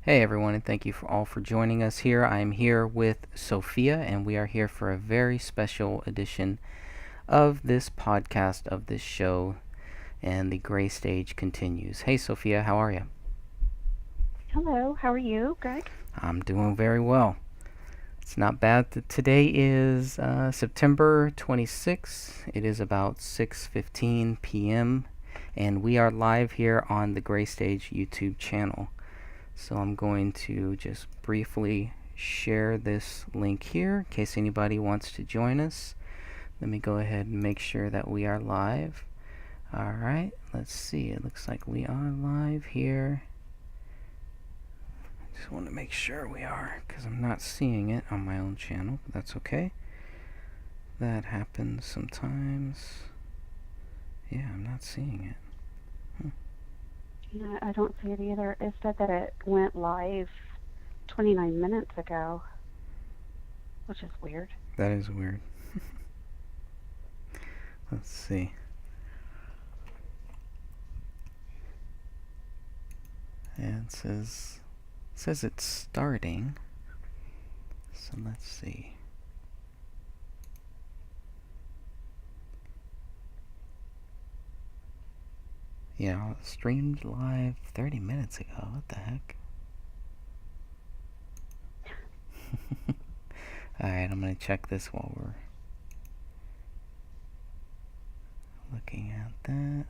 Hey everyone, and thank you all for joining us here. I'm here with Sophia, and we are here for a very special edition of this podcast, of this show, and the gray stage continues. Hey Sophia, how are you? Hello, how are you, Greg? I'm doing very well. It's not bad. Today is September 26th. It is about 6:15 p.m., and we are live here on the Gray Stage YouTube channel. So I'm going to just briefly share this link here in case anybody wants to join us. Let me go ahead and make sure that we are live. Alright, let's see. It looks like we are live here. I just want to make sure we are, because I'm not seeing it on my own channel, but that's okay. That happens sometimes. Yeah, I'm not seeing it. Yeah, I don't see it either. It said that it went live 29 minutes ago, which is weird. That is weird. Let's see. And it says it's starting. So let's see. Yeah, streamed live 30 minutes ago. What the heck? Alright, I'm gonna check this while we're looking at that.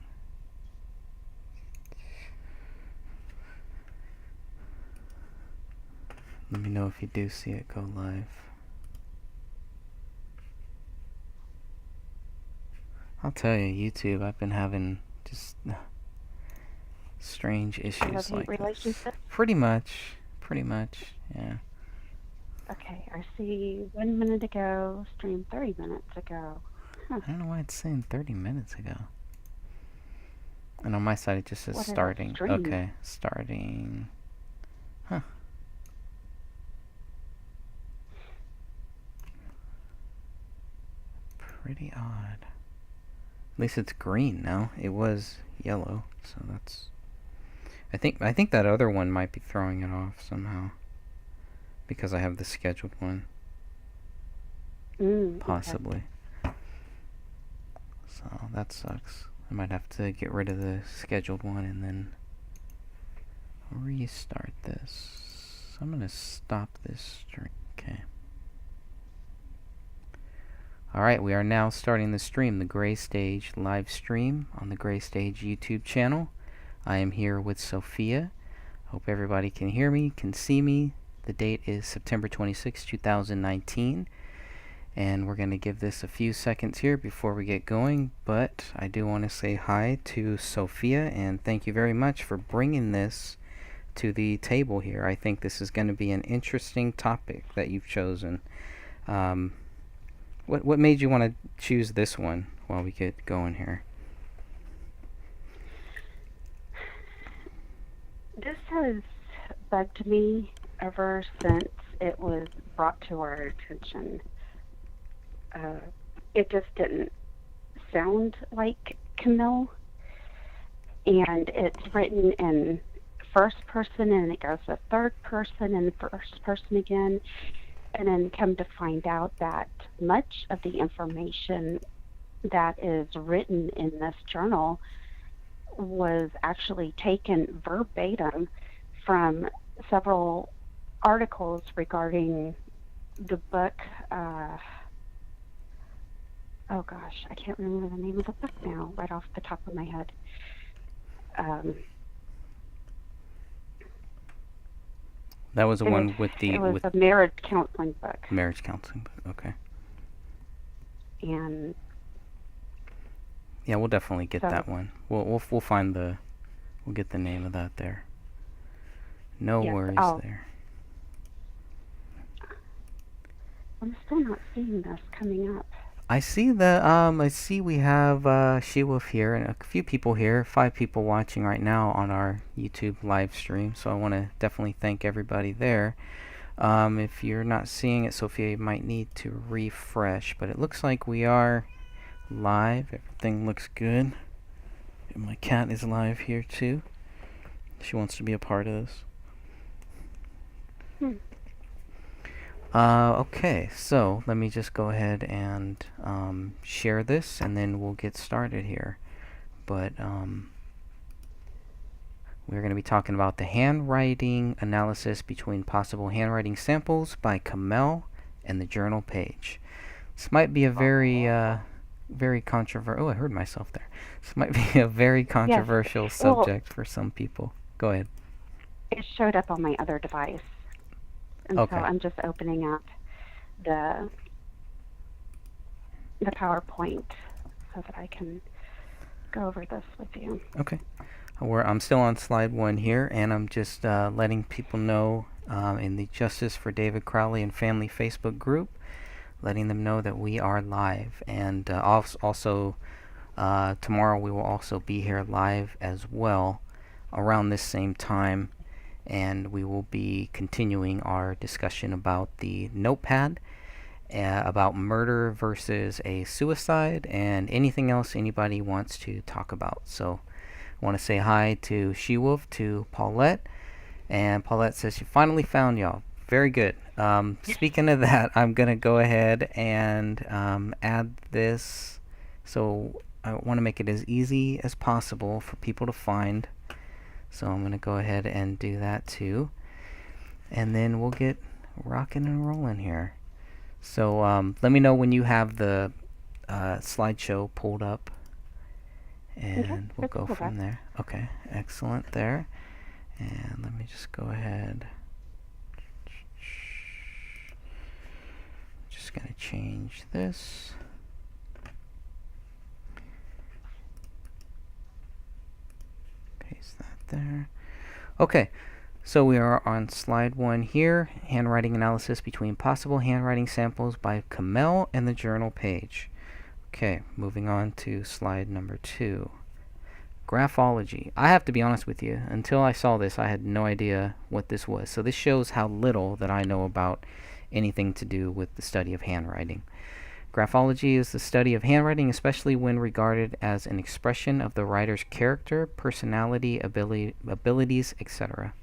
Let me know if you do see it go live. I'll tell you, YouTube, I've been having just strange issues like this. Pretty much, yeah. Okay, I see 1 minute ago, streamed 30 minutes ago. I don't know why it's saying 30 minutes ago. And on my side it just says What starting. Okay, starting. Huh. Pretty odd. At least it's green now. It was yellow, so that's... I think that other one might be throwing it off somehow. Because I have the scheduled one. Possibly. Okay. So that sucks. I might have to get rid of the scheduled one and then restart this. I'm gonna stop this stream. Okay. Alright, we are now starting the stream, the Gray Stage live stream on the Gray Stage YouTube channel. I am here with Sophia. Hope everybody can hear me, can see me. The date is September 26, 2019. And we're going to give this a few seconds here before we get going. But I do want to say hi to Sophia and thank you very much for bringing this to the table here. I think this is going to be an interesting topic that you've chosen. What made you want to choose this one while we get going here? This has bugged me ever since it was brought to our attention. It just didn't sound like Camille, and it's written in first person and it goes to third person and first person again, and then come to find out that much of the information that is written in this journal was actually taken verbatim from several articles regarding the book. Oh gosh, I can't remember the name of the book now, right off the top of my head. That was the one with the... It was a marriage counseling book. Marriage counseling book, okay. And... yeah, we'll definitely get that one. We'll find the... we'll get the name of that there. No worries there. I'm still not seeing this coming up. I see we have She-Wolf here and a few people here, 5 people watching right now on our YouTube live stream, so I want to definitely thank everybody there. If you're not seeing it, Sophia, you might need to refresh, but it looks like we are live. Everything looks good. And my cat is live here too. She wants to be a part of this. Okay, so let me just go ahead and share this, and then we'll get started here. But we're going to be talking about the handwriting analysis between possible handwriting samples by Kamel and the journal page. This might be a very controversial. Oh, I heard myself there. This might be a very controversial subject for some people. Go ahead. It showed up on my other device, and Okay. so I'm just opening up the PowerPoint so that I can go over this with you. Okay. I'm still on slide 1 here, and I'm just letting people know in the Justice for David Crowley and Family Facebook group, letting them know that we are live. And also, tomorrow we will also be here live as well around this same time, and we will be continuing our discussion about the notepad, about murder versus a suicide, and anything else anybody wants to talk about. So I want to say hi to She-Wolf, to Paulette, and Paulette says she finally found y'all. Very good. Speaking of that, I'm going to go ahead and add this. So I want to make it as easy as possible for people to find. So I'm going to go ahead and do that too. And then we'll get rocking and rolling here. So let me know when you have the slideshow pulled up. And we'll go from there. Okay, excellent there. And let me just go ahead. Just going to change this. Paste that there. Okay, so we are on slide 1 here. Handwriting analysis between possible handwriting samples by Kamel and the journal page. Okay, moving on to slide number 2. Graphology. I have to be honest with you, until I saw this, I had no idea what this was. So this shows how little that I know about anything to do with the study of handwriting. Graphology is the study of handwriting, especially when regarded as an expression of the writer's character, personality, abilities, etc.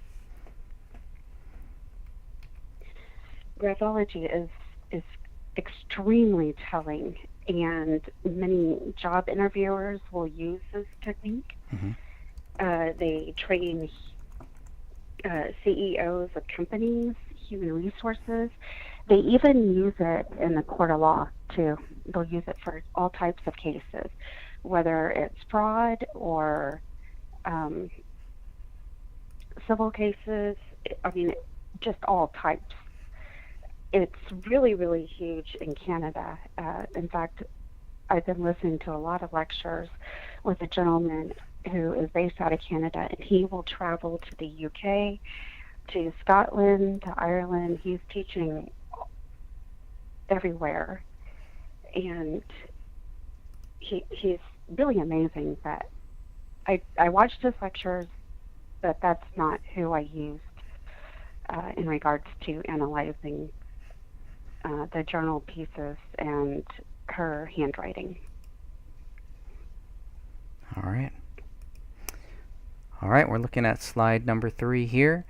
Graphology is extremely telling, and many job interviewers will use this technique. They train CEOs of companies, human resources. They even use it in the court of law too. They'll use it for all types of cases, whether it's fraud or civil cases. I mean, just all types. It's really, really huge in Canada. In fact, I've been listening to a lot of lectures with a gentleman who is based out of Canada, and he will travel to the UK, to Scotland, to Ireland. He's teaching everywhere, and he's really amazing. But I watched his lectures, but that's not who I used in regards to analyzing the journal pieces and her handwriting. All right, we're looking at slide number 3 here.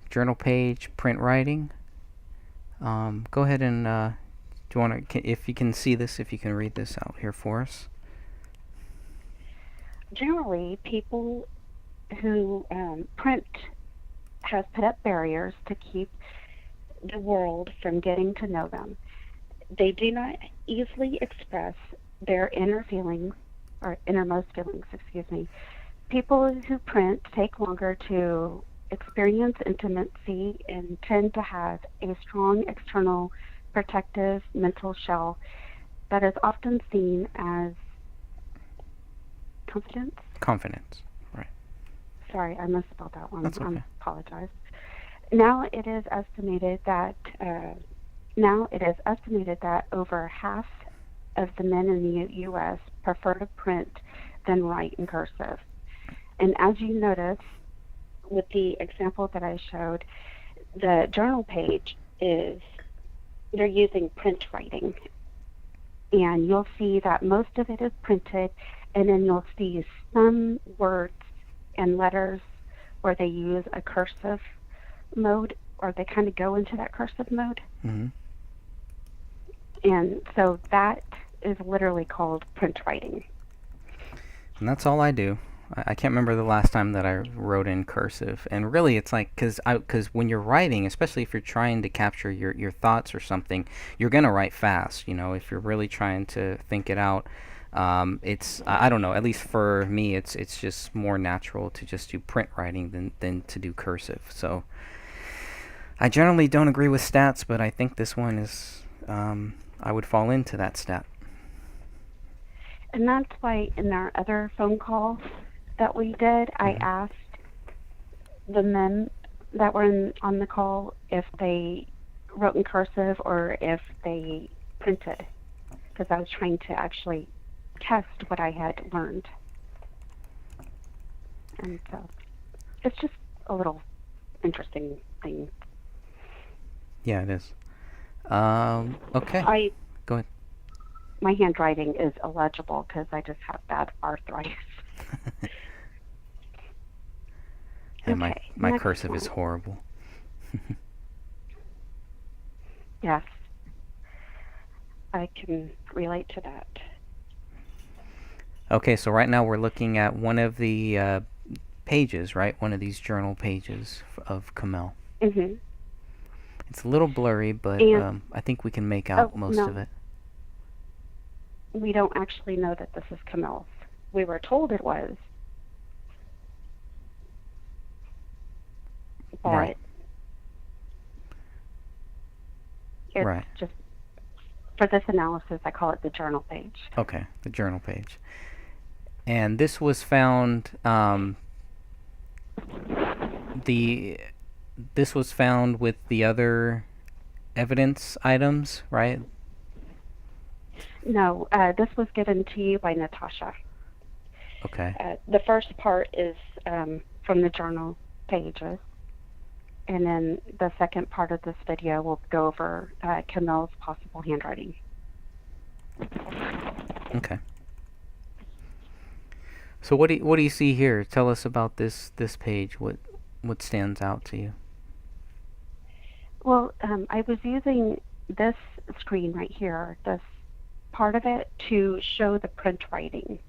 Journal page, print writing. Go ahead and do you want to, if you can see this, if you can read this out here for us. Generally, people who print have put up barriers to keep the world from getting to know them. They do not easily express their inner feelings, or innermost feelings, People who print take longer to experience intimacy and tend to have a strong external protective mental shell that is often seen as confidence. Confidence, right. Sorry, I misspelled that one. That's okay. I apologize. Now it is estimated that over half of the men in the U.S. prefer to print than write in cursive. And as you notice with the example that I showed, the journal page they're using print writing. And you'll see that most of it is printed, and then you'll see some words and letters where they use a cursive mode or they kind of go into that cursive mode. Mm-hmm. And so that is literally called print writing. And that's all I do. I can't remember the last time that I wrote in cursive. And really, it's like, because when you're writing, especially if you're trying to capture your thoughts or something, you're going to write fast. You know, if you're really trying to think it out, I don't know, at least for me, it's just more natural to just do print writing than to do cursive. So I generally don't agree with stats, but I think this one is, I would fall into that stat. And that's why in our other phone call that we did, I asked the men that were on the call if they wrote in cursive or if they printed, because I was trying to actually test what I had learned. And so it's just a little interesting thing. Yeah, it is. Okay. Go ahead. My handwriting is illegible because I just have bad arthritis. Yeah, Okay, my next cursive one. is horrible. Yes, I can relate to that. Okay, so right now we're looking at one of the pages, right? One of these journal pages of Kamel. Mm-hmm. It's a little blurry, but I think we can make out most of it. We don't actually know that this is Kamel's. We were told it was. But right. It's just, for this analysis, I call it the journal page. Okay, the journal page. And this was found, this was found with the other evidence items, right? No, this was given to you by Natasha. Okay. The first part is from the journal pages. And then the second part of this video will go over Kamel's possible handwriting. Okay. So what do you see here? Tell us about this page. What stands out to you? Well, I was using this screen right here, this part of it, to show the print writing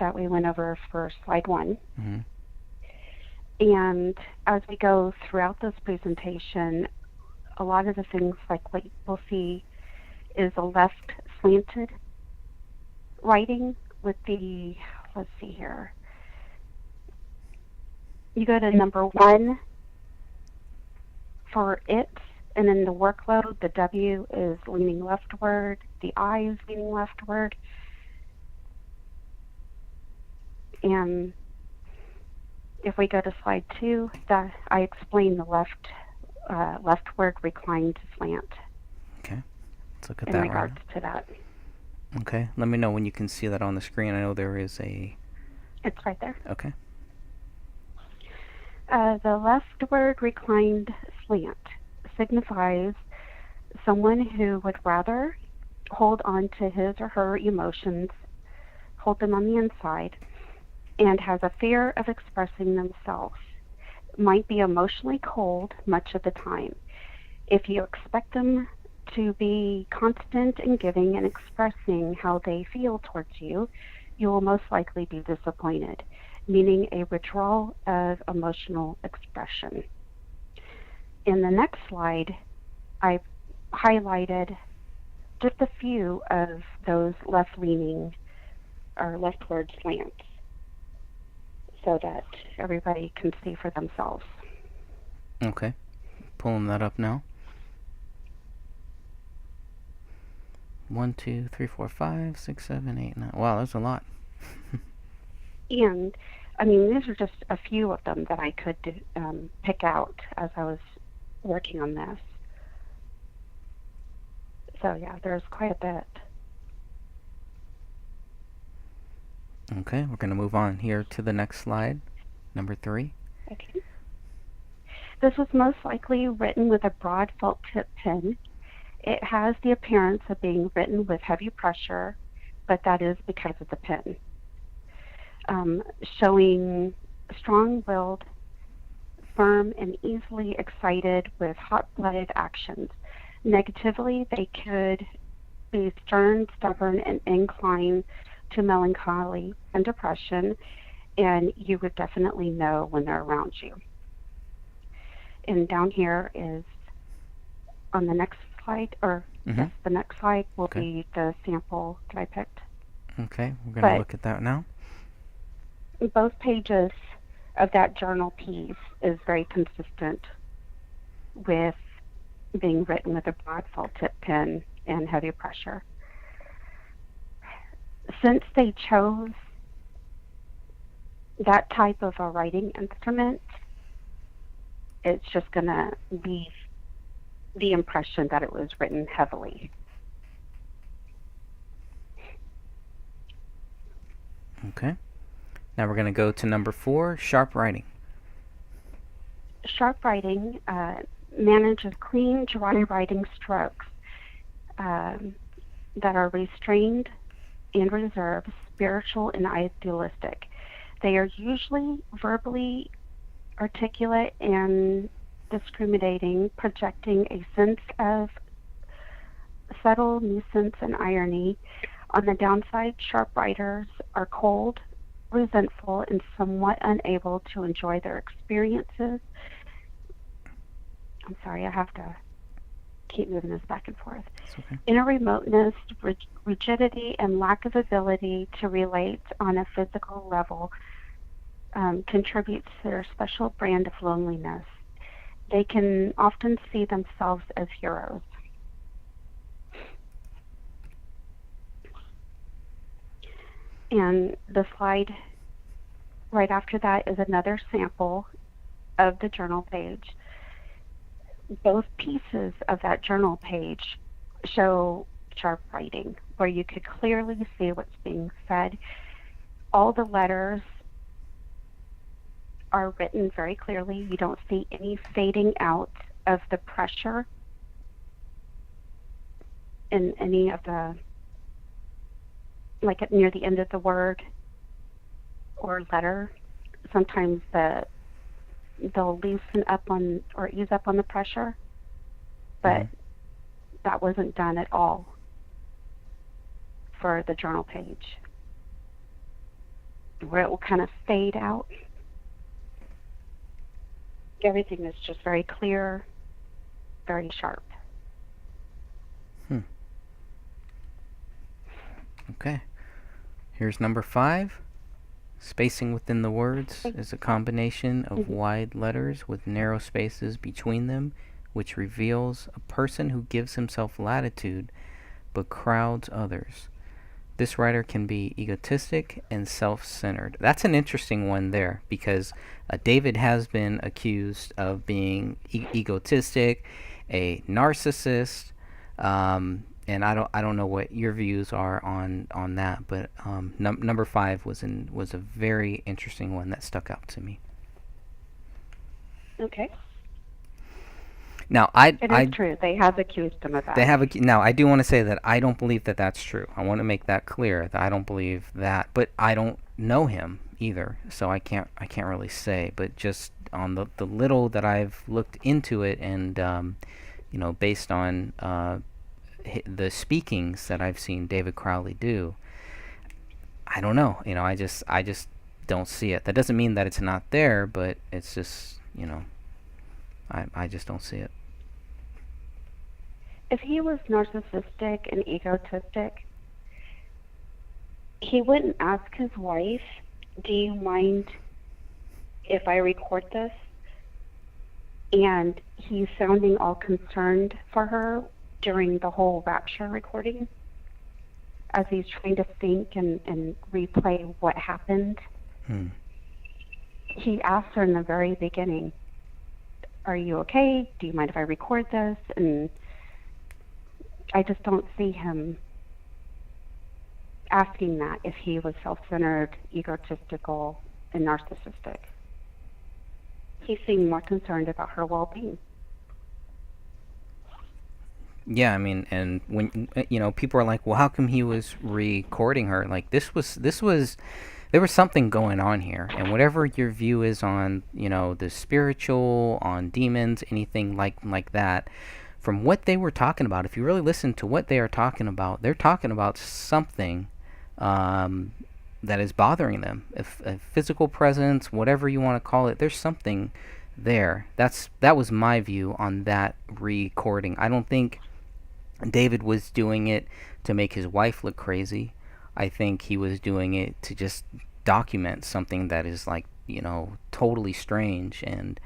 that we went over for slide 1. Mm-hmm. And as we go throughout this presentation, a lot of the things like what we'll see is a left slanted writing with the, let's see here. You go to number 1 for it, and then the workload, the W is leaning leftward, the I is leaning leftward. And if we go to slide 2, I explain the leftward reclined to slant. Okay, let's look at in that regards to that. Okay, let me know when you can see that on the screen. I know there is a... It's right there. Okay. The leftward reclined slant signifies someone who would rather hold on to his or her emotions, hold them on the inside, and has a fear of expressing themselves. Might be emotionally cold much of the time. If you expect them to be constant in giving and expressing how they feel towards you, you will most likely be disappointed, meaning a withdrawal of emotional expression. In the next slide, I've highlighted just a few of those left-leaning or leftward slants so that everybody can see for themselves. Okay, pulling that up now. 1, 2, 3, 4, 5, 6, 7, 8, 9. Wow, that's a lot. And I mean, these are just a few of them that I could pick out as I was working on this. So yeah, there's quite a bit. Okay, we're going to move on here to the next slide, number 3. Okay. This was most likely written with a broad felt tip pen. It has the appearance of being written with heavy pressure, but that is because of the pen. Showing strong-willed, firm and easily excited with hot-blooded actions. Negatively, they could be stern, stubborn, and inclined to melancholy and depression, and you would definitely know when they're around you. And down here is on the next slide, or yes, the next slide will Okay. be the sample that I picked. Okay, we're going to But look at that now. both pages of that journal piece is very consistent with being written with a broad felt tip pen and heavy pressure. Since they chose that type of a writing instrument, it's just going to leave the impression that it was written heavily. Okay. Now we're going to go to number 4, sharp writing. Sharp writing manages clean, dry writing strokes that are restrained and reserved, spiritual and idealistic. They are usually verbally articulate and discriminating, projecting a sense of subtle nuisance and irony. On the downside, sharp writers are cold, resentful, and somewhat unable to enjoy their experiences. I'm sorry, I have to keep moving this back and forth. Okay. Inner remoteness, rigidity, and lack of ability to relate on a physical level contributes to their special brand of loneliness. They can often see themselves as heroes. And the slide right after that is another sample of the journal page. Both pieces of that journal page show sharp writing, where you could clearly see what's being said. All the letters are written very clearly. You don't see any fading out of the pressure in any of the, like near the end of the word or letter. Sometimes they'll loosen up on or ease up on the pressure, but that wasn't done at all for the journal page, where it will kind of fade out. Everything is just very clear, very sharp. Okay. Here's number 5. Spacing within the words is a combination of wide letters with narrow spaces between them, which reveals a person who gives himself latitude but crowds others. This writer can be egotistic and self-centered. That's an interesting one there, because David has been accused of being egotistic, a narcissist, and I don't know what your views are on that, but number 5 was a very interesting one that stuck out to me. Okay. Now, it is true. They have accused him of that. Now, I do want to say that I don't believe that that's true. I want to make that clear that I don't believe that, but I don't know him either, so I can't really say. But just on the little that I've looked into it, and based on the speakings that I've seen David Crowley do, I don't know. I just don't see it. That doesn't mean that it's not there, but it's just I just don't see it. If he was narcissistic and egotistic, he wouldn't ask his wife, "Do you mind if I record this?" And he's sounding all concerned for her during the whole rapture recording, as he's trying to think and replay what happened. He asked her in the very beginning, "Are you okay? Do you mind if I record this?" And I just don't see him asking that if he was self-centered, egotistical, and narcissistic. He seemed more concerned about her well-being. Yeah, I mean, and when people are like, "Well, how come he was recording her?" Like this was there was something going on here. And whatever your view is on, the spiritual, on demons, anything like that, from what they were talking about, if you really listen to what they are talking about, they're talking about something um, that is bothering them. If a physical presence, whatever you want to call it, there's something there. That was my view on that recording. I don't think David was doing it to make his wife look crazy. I think he was doing it to just document something that is like, totally strange and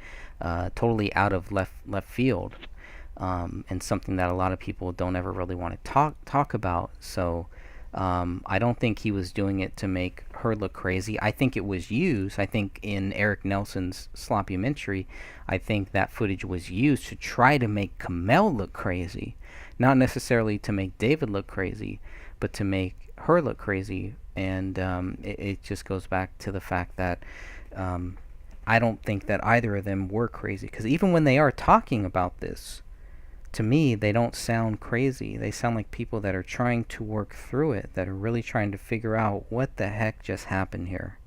totally out of left field, and something that a lot of people don't ever really want to talk about. So I don't think he was doing it to make her look crazy. I think it was used. I think in Eric Nelson's Sloppymentary, I think that footage was used to try to make Kamel look crazy. Not necessarily to make David look crazy, but to make her look crazy. And it just goes back to the fact that I don't think that either of them were crazy. Because even when they are talking about this, to me, they don't sound crazy. They sound like people that are trying to work through it, that are really trying to figure out what the heck just happened here.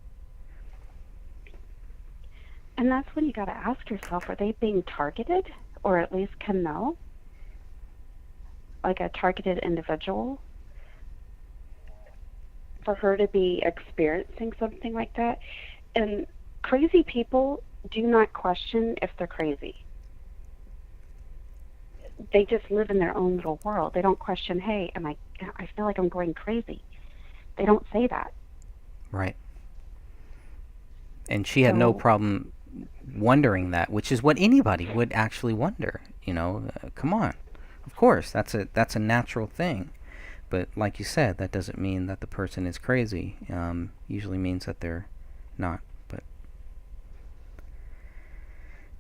And that's when you got to ask yourself, are they being targeted? Or at least can know? Like a targeted individual? For her to be experiencing something like that? And crazy people do not question if they're crazy. They just live in their own little world. They don't question, hey, I feel like I'm going crazy. They don't say that. Right. And she had no problem wondering that, which is what anybody would actually wonder. Come on. Of course, that's a natural thing. But like you said, that doesn't mean that the person is crazy. Usually means that they're not.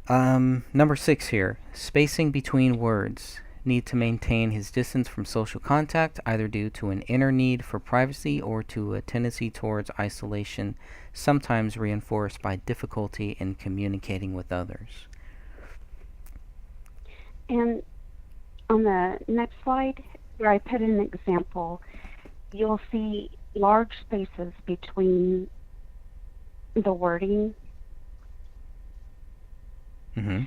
Number 6 here. Spacing between words. Need to maintain his distance from social contact, either due to an inner need for privacy or to a tendency towards isolation, sometimes reinforced by difficulty in communicating with others. And on the next slide, where I put in an example, you'll see large spaces between the wording. Mm-hmm.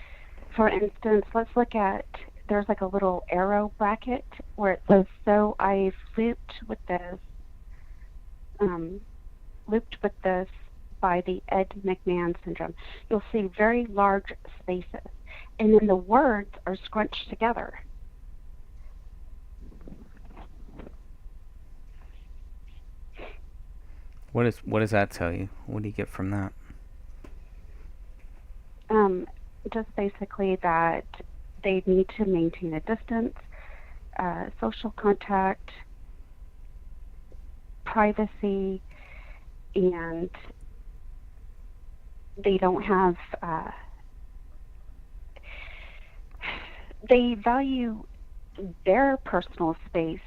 For instance, let's look at, there's like a little arrow bracket where it says, so I've looped with this by the Ed McMahon syndrome. You'll see very large spaces. And then the words are scrunched together. What does that tell you? What do you get from that? Just basically that they need to maintain a distance, social contact, privacy, and they don't have, they value their personal space,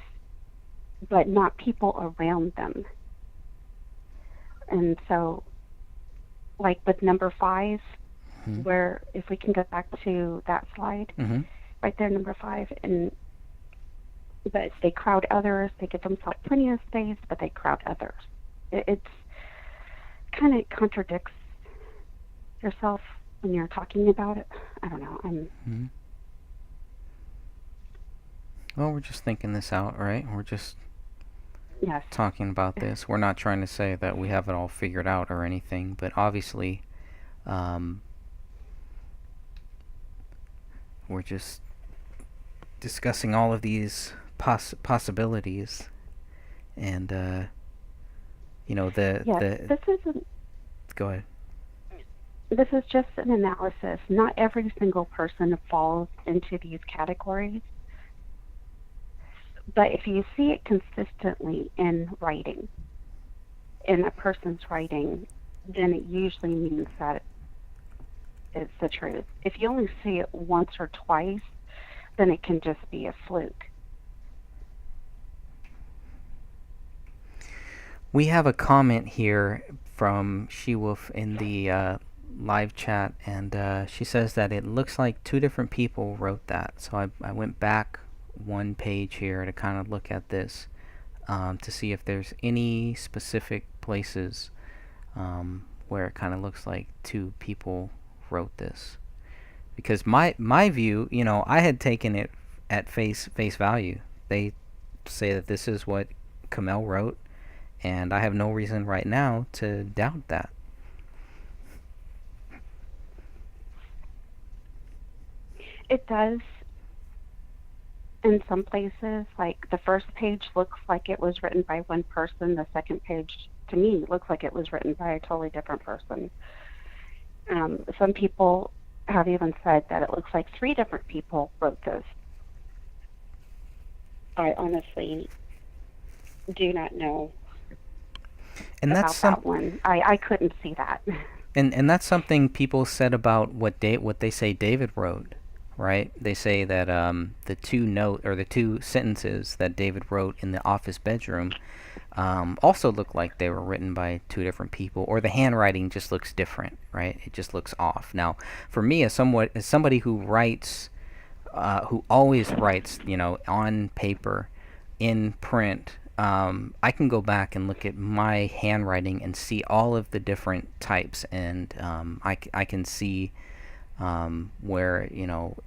but not people around them. And so, like with number 5, mm-hmm. where if we can go back to that slide, mm-hmm. right there, number 5, but they crowd others, they give themselves plenty of space, but they crowd others. It's kind of contradicts yourself when you're talking about it. I don't know. Mm-hmm. Well, we're just thinking this out, right? We're just talking about this. We're not trying to say that we have it all figured out or anything, but obviously we're just discussing all of these possibilities, and this isn't. Go ahead. This is just an analysis. Not every single person falls into these categories. But if you see it consistently in writing, in a person's writing, then it usually means that it's the truth. If you only see it once or twice, then it can just be a fluke. We have a comment here from She-Wolf in the live chat, and she says that it looks like 2 different people wrote that. So I went back one page here to kind of look at this to see if there's any specific places where it kind of looks like two people wrote this. Because my view, I had taken it at face value. They say that this is what Kamel wrote, and I have no reason right now to doubt that. It does in some places. Like the first page looks like it was written by one person. The second page, to me, looks like it was written by a totally different person. Some people have even said that it looks like 3 different people wrote this. I honestly do not know And about that's some that one. I couldn't see that. and that's something people said about what they say David wrote, right? They say that the two sentences that David wrote in the office bedroom also look like they were written by 2 different people, or the handwriting just looks different, right? It just looks off. Now, for me, as somebody who writes, who always writes, on paper, in print, I can go back and look at my handwriting and see all of the different types, and I can see where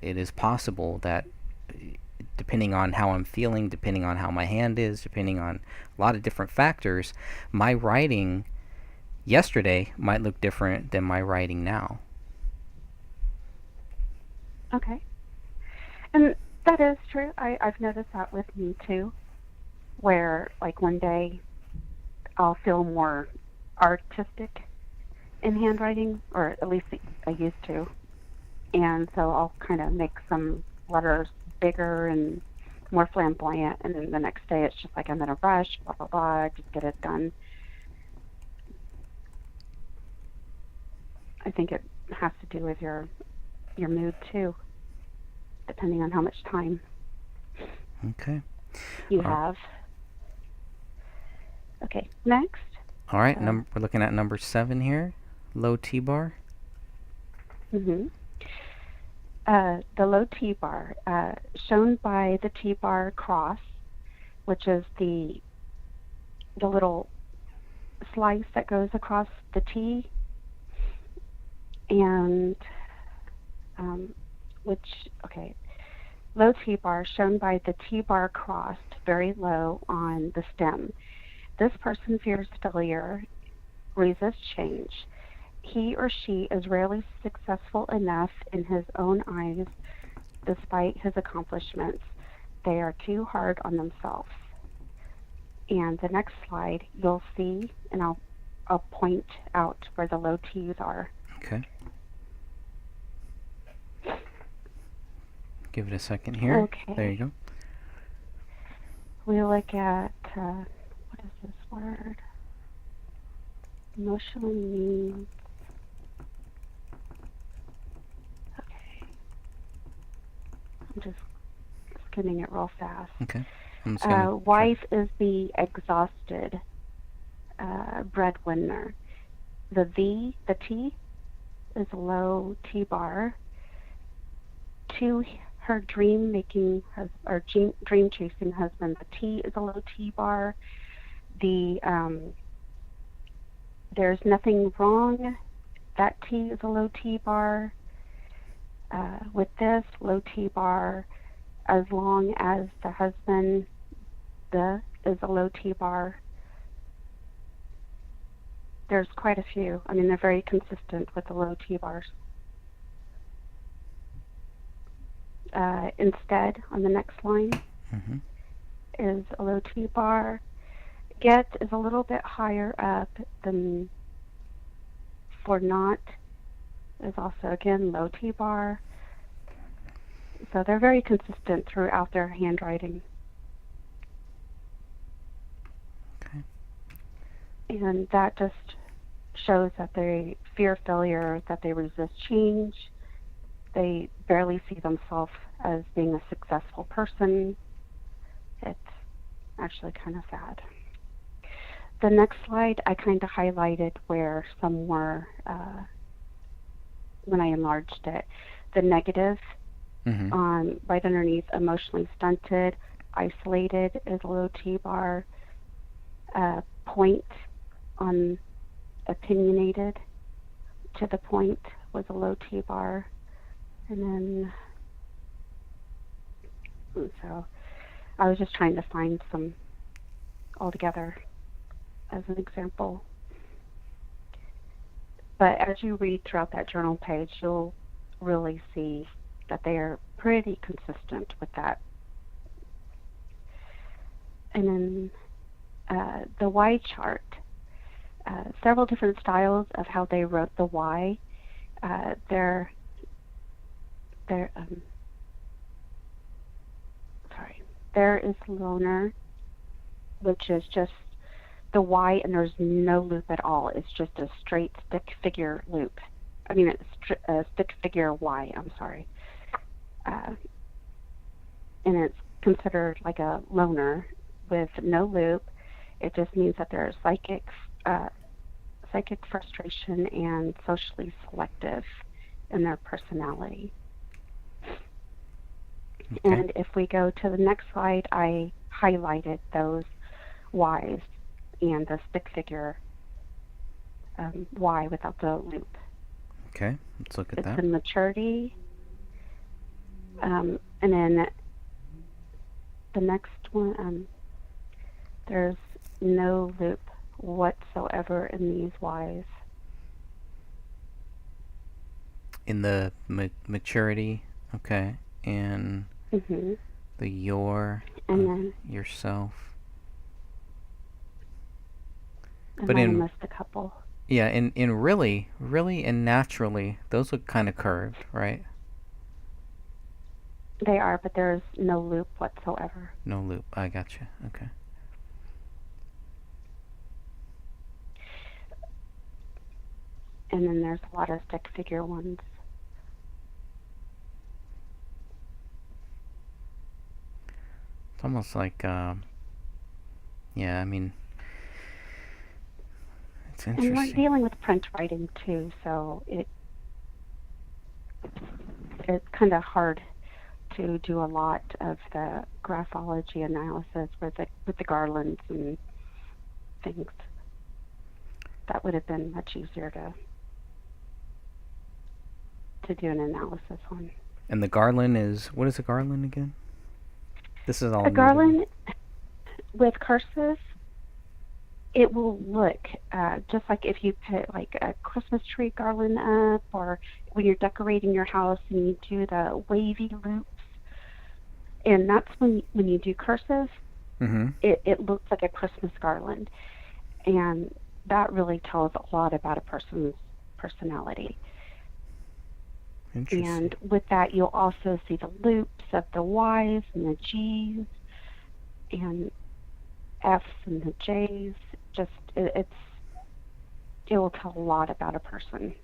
it is possible that, depending on how I'm feeling, depending on how my hand is, depending on a lot of different factors, my writing yesterday might look different than my writing now. Okay. And that is true. I've noticed that with me too, where like one day I'll feel more artistic in handwriting, or at least I used to. And so I'll kind of make some letters bigger and more flamboyant, and then the next day it's just like I'm in a rush, blah, blah, blah, just get it done. I think it has to do with your mood too, depending on how much time Okay. you All have. Okay, next. All right. We're looking at number 7 here. Low T-bar. Mm-hmm. The low T-bar, shown by the T-bar cross, which is the little slice that goes across the T, and low T-bar shown by the T-bar crossed very low on the stem. This person fears failure, resists change. He or she is rarely successful enough in his own eyes despite his accomplishments. They are too hard on themselves. And the next slide, you'll see, and I'll point out where the low T's are. Okay. Give it a second here. Okay. There you go. We look at, what is this word? Emotional needs. Okay. I'm just skimming it real fast. Okay. I'm just gonna Wife is the exhausted breadwinner. The T is a low T-bar. To her dream chasing husband, the T is a low T-bar. There's nothing wrong. That T is a low T-bar. With this low T-bar, as long as the husband, is a low T-bar. There's quite a few. I mean, they're very consistent with the low T-bars. Instead, on the next line, is a low T-bar. Get is a little bit higher up than for not, is also, again, low T-bar. So they're very consistent throughout their handwriting. Okay. And that just shows that they fear failure, that they resist change. They barely see themselves as being a successful person. It's actually kind of sad. The next slide, I kind of highlighted where some were, when I enlarged it. The negative, right underneath emotionally stunted, isolated is a low T-bar. Point on opinionated to the point with a low T bar. And then, so I was just trying to find some altogether as an example. But as you read throughout that journal page, you'll really see that they are pretty consistent with that. And then the Y chart, several different styles of how they wrote the Y. There is loner, which is just the Y, and there's no loop at all. It's just a straight stick figure loop. I mean, it's a stick figure Y, I'm sorry. And it's considered like a loner with no loop. It just means that they're psychic frustration and socially selective in their personality. Okay. And if we go to the next slide, I highlighted those Ys and the stick figure Y without the loop. Okay, let's look at It's that. in maturity. And then the next one, there's no loop whatsoever in these Ys. In the maturity, okay, and Mm-hmm. the your, And then yourself. I But might have in missed a couple. yeah, in really and naturally, those look kind of curved, right? They are, but there's no loop whatsoever. No loop. I gotcha. Okay. And then there's a lot of stick figure ones. It's almost like, yeah, I mean, it's And we're interesting. dealing with print writing too, so it's kind of hard to do a lot of the graphology analysis with the garlands and things. That would have been much easier to do an analysis on. And the garland is, what is a garland again? This is all A new to me. garland with cursive, it will look just like if you put like a Christmas tree garland up, or when you're decorating your house and you do the wavy loops. And that's when you do cursive, Mm-hmm. it looks like a Christmas garland. And that really tells a lot about a person's personality. Interesting. And with that, you'll also see the loops of the Ys and the Gs and Fs and the Js. Just it will tell a lot about a person.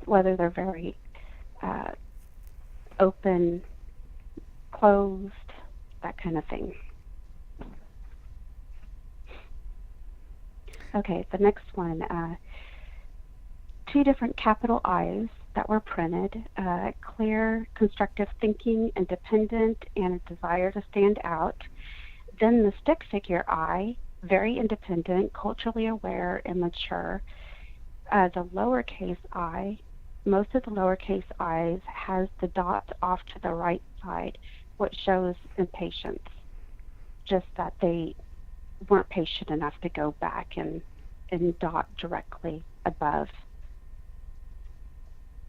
Whether they're very open, closed, that kind of thing. Okay, the next one, 2 different capital I's that were printed, clear, constructive thinking, independent, and a desire to stand out. Then the stick figure I, very independent, culturally aware, and mature. The lowercase I, most of the lowercase i's has the dot off to the right side, which shows impatience. Just that they weren't patient enough to go back and dot directly above.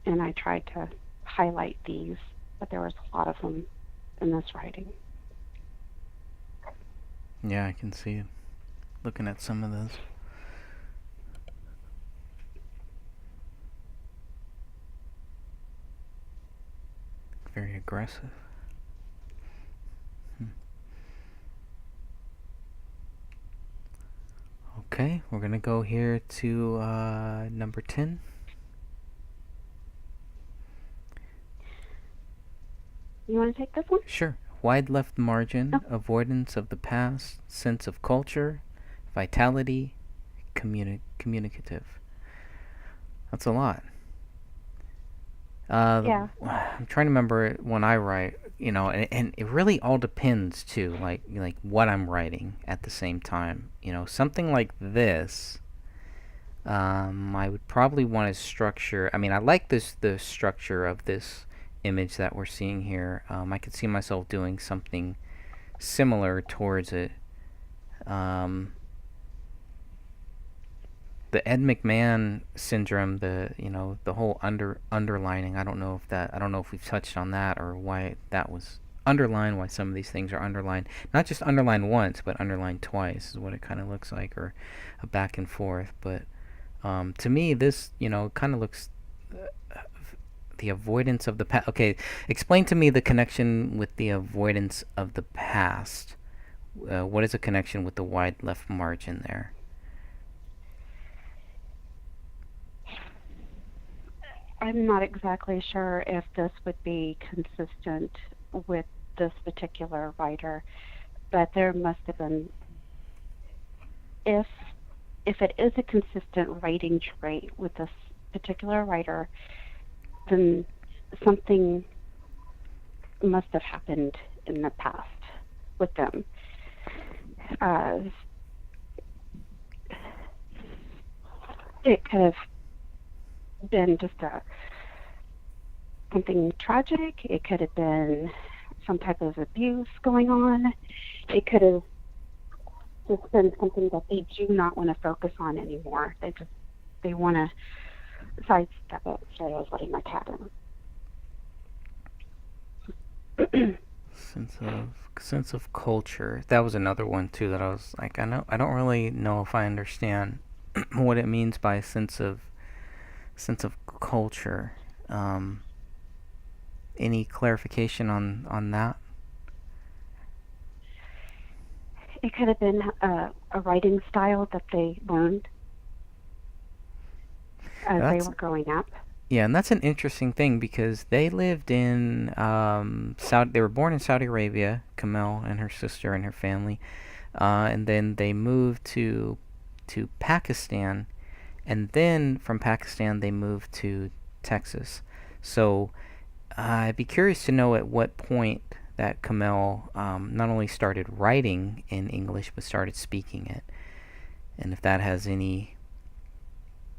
And I tried to highlight these, but there was a lot of them in this writing. Yeah, I can see it. Looking at some of those. Very aggressive. Okay, we're gonna go here to number 10. You want to take this one? Sure. Wide left margin, Oh. avoidance of the past, sense of culture, vitality, communicative. That's a lot. Yeah. I'm trying to remember when I write. and it really all depends too, like what I'm writing at the same time. Something like this, I would probably want to structure. I mean, I like the structure of this image that we're seeing here. I could see myself doing something similar towards it. Um, the Ed McMahon syndrome, the whole underlining. I don't know if we've touched on that or why that was underlined. Why some of these things are underlined, not just underlined once, but underlined twice is what it kind of looks like, or a back and forth. But to me, this kind of looks the avoidance of the past. Okay, explain to me the connection with the avoidance of the past. What is a connection with the wide left margin there? I'm not exactly sure if this would be consistent with this particular writer, but there must have been, if it is a consistent writing trait with this particular writer, then something must have happened in the past with them. It could have been just something tragic. It could have been some type of abuse going on. It could have just been something that they do not want to focus on anymore. They want to sidestep it. Sorry, I was letting my cat in. Sense of culture. That was another one too that I was like, I don't really know if I understand what it means by sense of culture. Any clarification on that? It could have been a writing style that they learned as they were growing up. Yeah, and that's an interesting thing because they lived in Saudi. They were born in Saudi Arabia, Kamel and her sister and her family, and then they moved to Pakistan, and then from Pakistan they moved to Texas. So I'd be curious to know at what point that Kamel not only started writing in English but started speaking it, and if that has any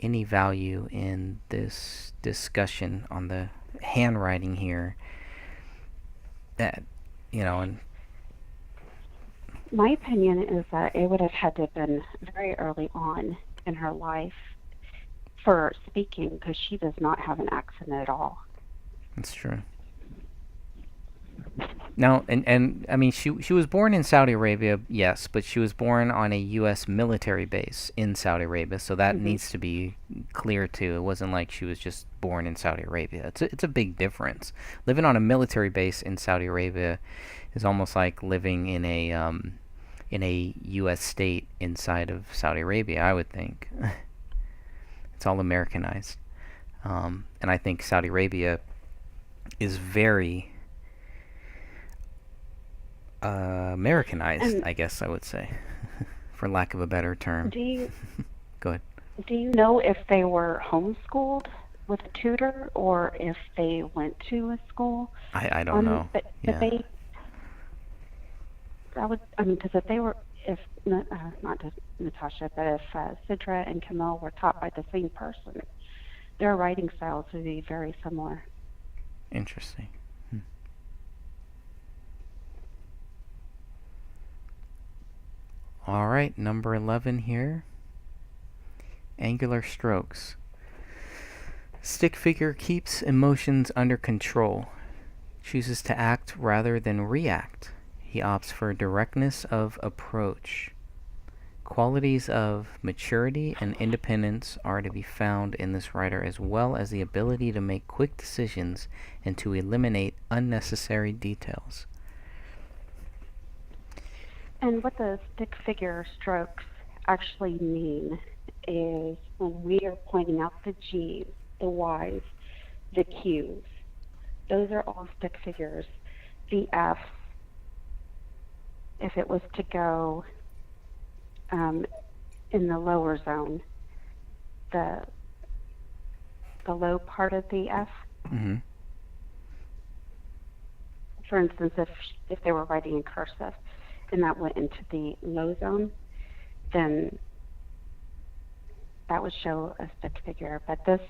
value in this discussion on the handwriting here. That and my opinion is that it would have had to have been very early on in her life for speaking, because she does not have an accent at all. That's true. Now, and I mean, she was born in Saudi Arabia, yes, but she was born on a U.S. military base in Saudi Arabia, so that needs to be clear too. It wasn't like she was just born in Saudi Arabia. It's a big difference. Living on a military base in Saudi Arabia is almost like living in a U.S. state inside of Saudi Arabia, I would think. It's all Americanized, and I think Saudi Arabia is very Americanized, I guess I would say, for lack of a better term. Go ahead. Do you know if they were homeschooled with a tutor or if they went to a school? I don't know. But yeah. Because if they were, if not Natasha, but if Sidra and Camille were taught by the same person, their writing styles would be very similar. Interesting. All right, number 11 here. Angular strokes. Stick figure keeps emotions under control. Chooses to act rather than react. He opts for directness of approach. Qualities of maturity and independence are to be found in this writer, as well as the ability to make quick decisions and to eliminate unnecessary details. And what the stick figure strokes actually mean is when we are pointing out the G's, the Y's, the Q's, those are all stick figures. The F, if it was to go in the lower zone, the low part of the F, for instance, if they were writing in cursive and that went into the low zone, then that would show a stick figure. But this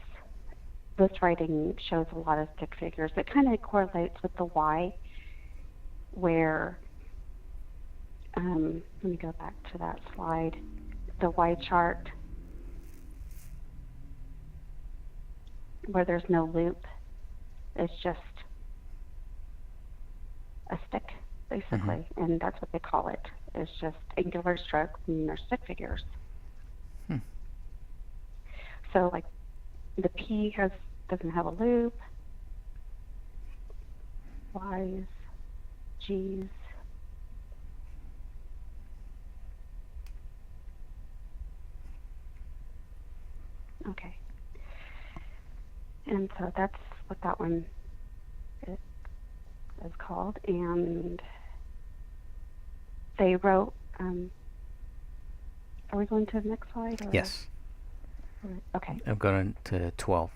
writing shows a lot of stick figures. It kind of correlates with the Y, where let me go back to that slide. The Y chart, where there's no loop, it's just a stick, basically, and that's what they call it. It's just angular strokes, and they're stick figures. So, like, the P doesn't have a loop. Y's, G's. Okay. And so that's what that one is called. And they wrote, are we going to the next slide? Or? Yes. Okay. I'm going to 12.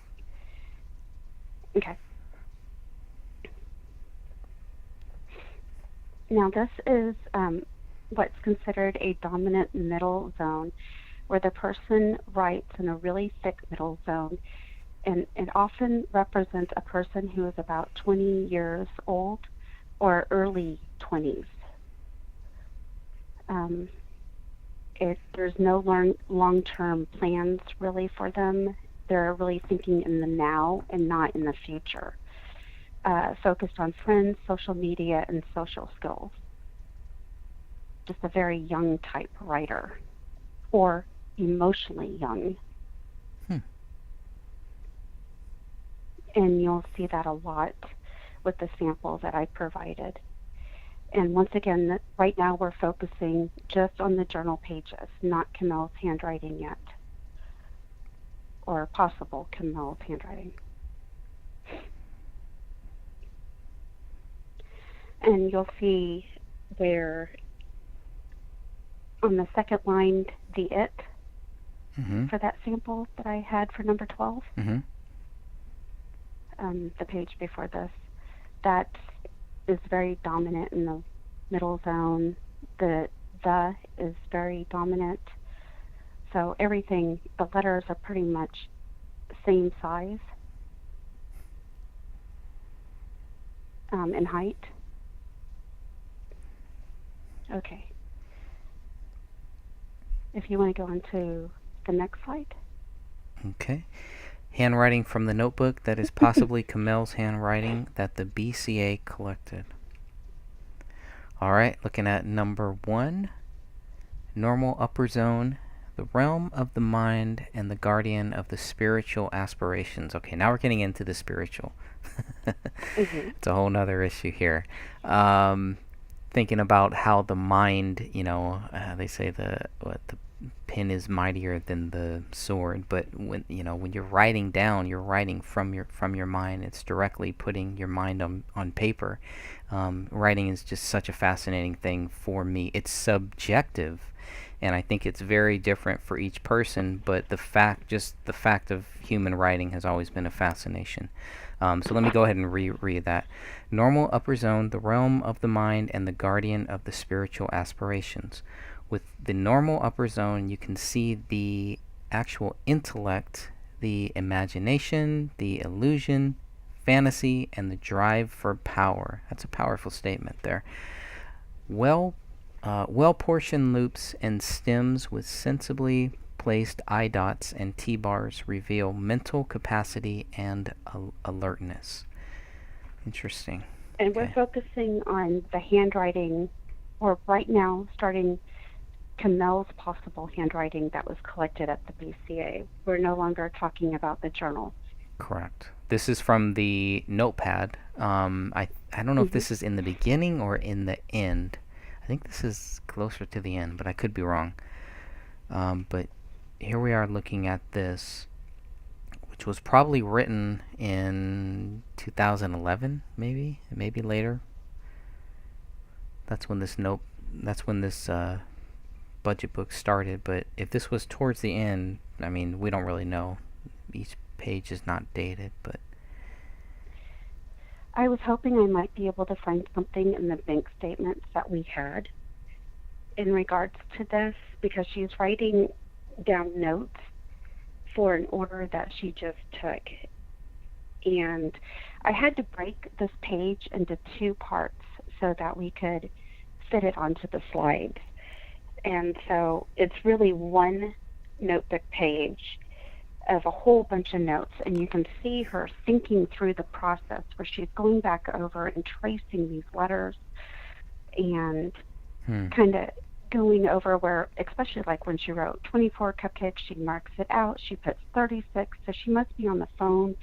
Okay. Now this is what's considered a dominant middle zone, where the person writes in a really thick middle zone, and it often represents a person who is about 20 years old or early 20s. There's no long-term plans really for them. They're really thinking in the now and not in the future. Focused on friends, social media, and social skills. Just a very young type writer, or emotionally young. And you'll see that a lot with the sample that I provided. And once again, right now we're focusing just on the journal pages, not Camel's handwriting yet, or possible Camel's handwriting. And you'll see where on the second line, the it, for that sample that I had for number 12, the page before this, that is very dominant in the middle zone. The is very dominant. So everything, the letters are pretty much same size in height. Okay. If you want to go into the next slide. Okay. Handwriting from the notebook that is possibly Camel's handwriting that the BCA collected. Alright, looking at number 1. Normal upper zone, the realm of the mind and the guardian of the spiritual aspirations. Okay, now we're getting into the spiritual. It's a whole nother issue here. Thinking about how the mind, they say the pen is mightier than the sword, but when you're writing down, you're writing from your mind. It's directly putting your mind on paper. Writing is just such a fascinating thing for me. It's subjective, and I think it's very different for each person, but the fact of human writing has always been a fascination. So let me go ahead and reread that. Normal upper zone, the realm of the mind and the guardian of the spiritual aspirations. With the normal upper zone, you can see the actual intellect, the imagination, the illusion, fantasy, and the drive for power. That's a powerful statement there. Well-portioned loops and stems with sensibly placed I dots and T bars reveal mental capacity and alertness. Interesting. And we're focusing on the handwriting, or right now starting Camel's possible handwriting that was collected at the BCA. We're no longer talking about the journal. Correct. This is from the notepad. I don't know if this is in the beginning or in the end. I think this is closer to the end, but I could be wrong. But here we are looking at this, which was probably written in 2011, maybe later. That's when this budget book started. But if this was towards the end, I mean, we don't really know. Each page is not dated, but I was hoping I might be able to find something in the bank statements that we had in regards to this, because she's writing down notes for an order that she just took. And I had to break this page into two parts so that we could fit it onto the slides. And so it's really one notebook page of a whole bunch of notes, and you can see her thinking through the process where she's going back over and tracing these letters and kind of going over where, especially like when she wrote 24 cupcakes, she marks it out, she puts 36, so she must be on the phone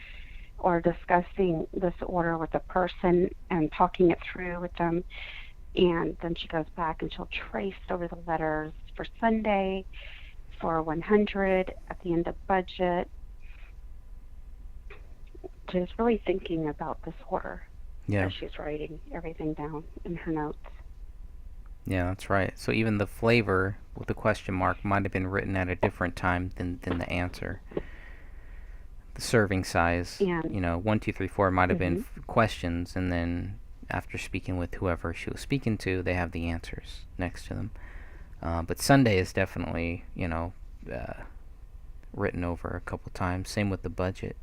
or discussing this order with a person and talking it through with them. And then she goes back and she'll trace over the letters for Sunday, for 100, at the end of budget. She's really thinking about this order as she's writing everything down in her notes. Yeah, that's right. So even the flavor with the question mark might have been written at a different time than the answer. The serving size, and 1, 2, 3, 4 might have been questions, and then after speaking with whoever she was speaking to, they have the answers next to them. But Sunday is definitely, written over a couple times. Same with the budget,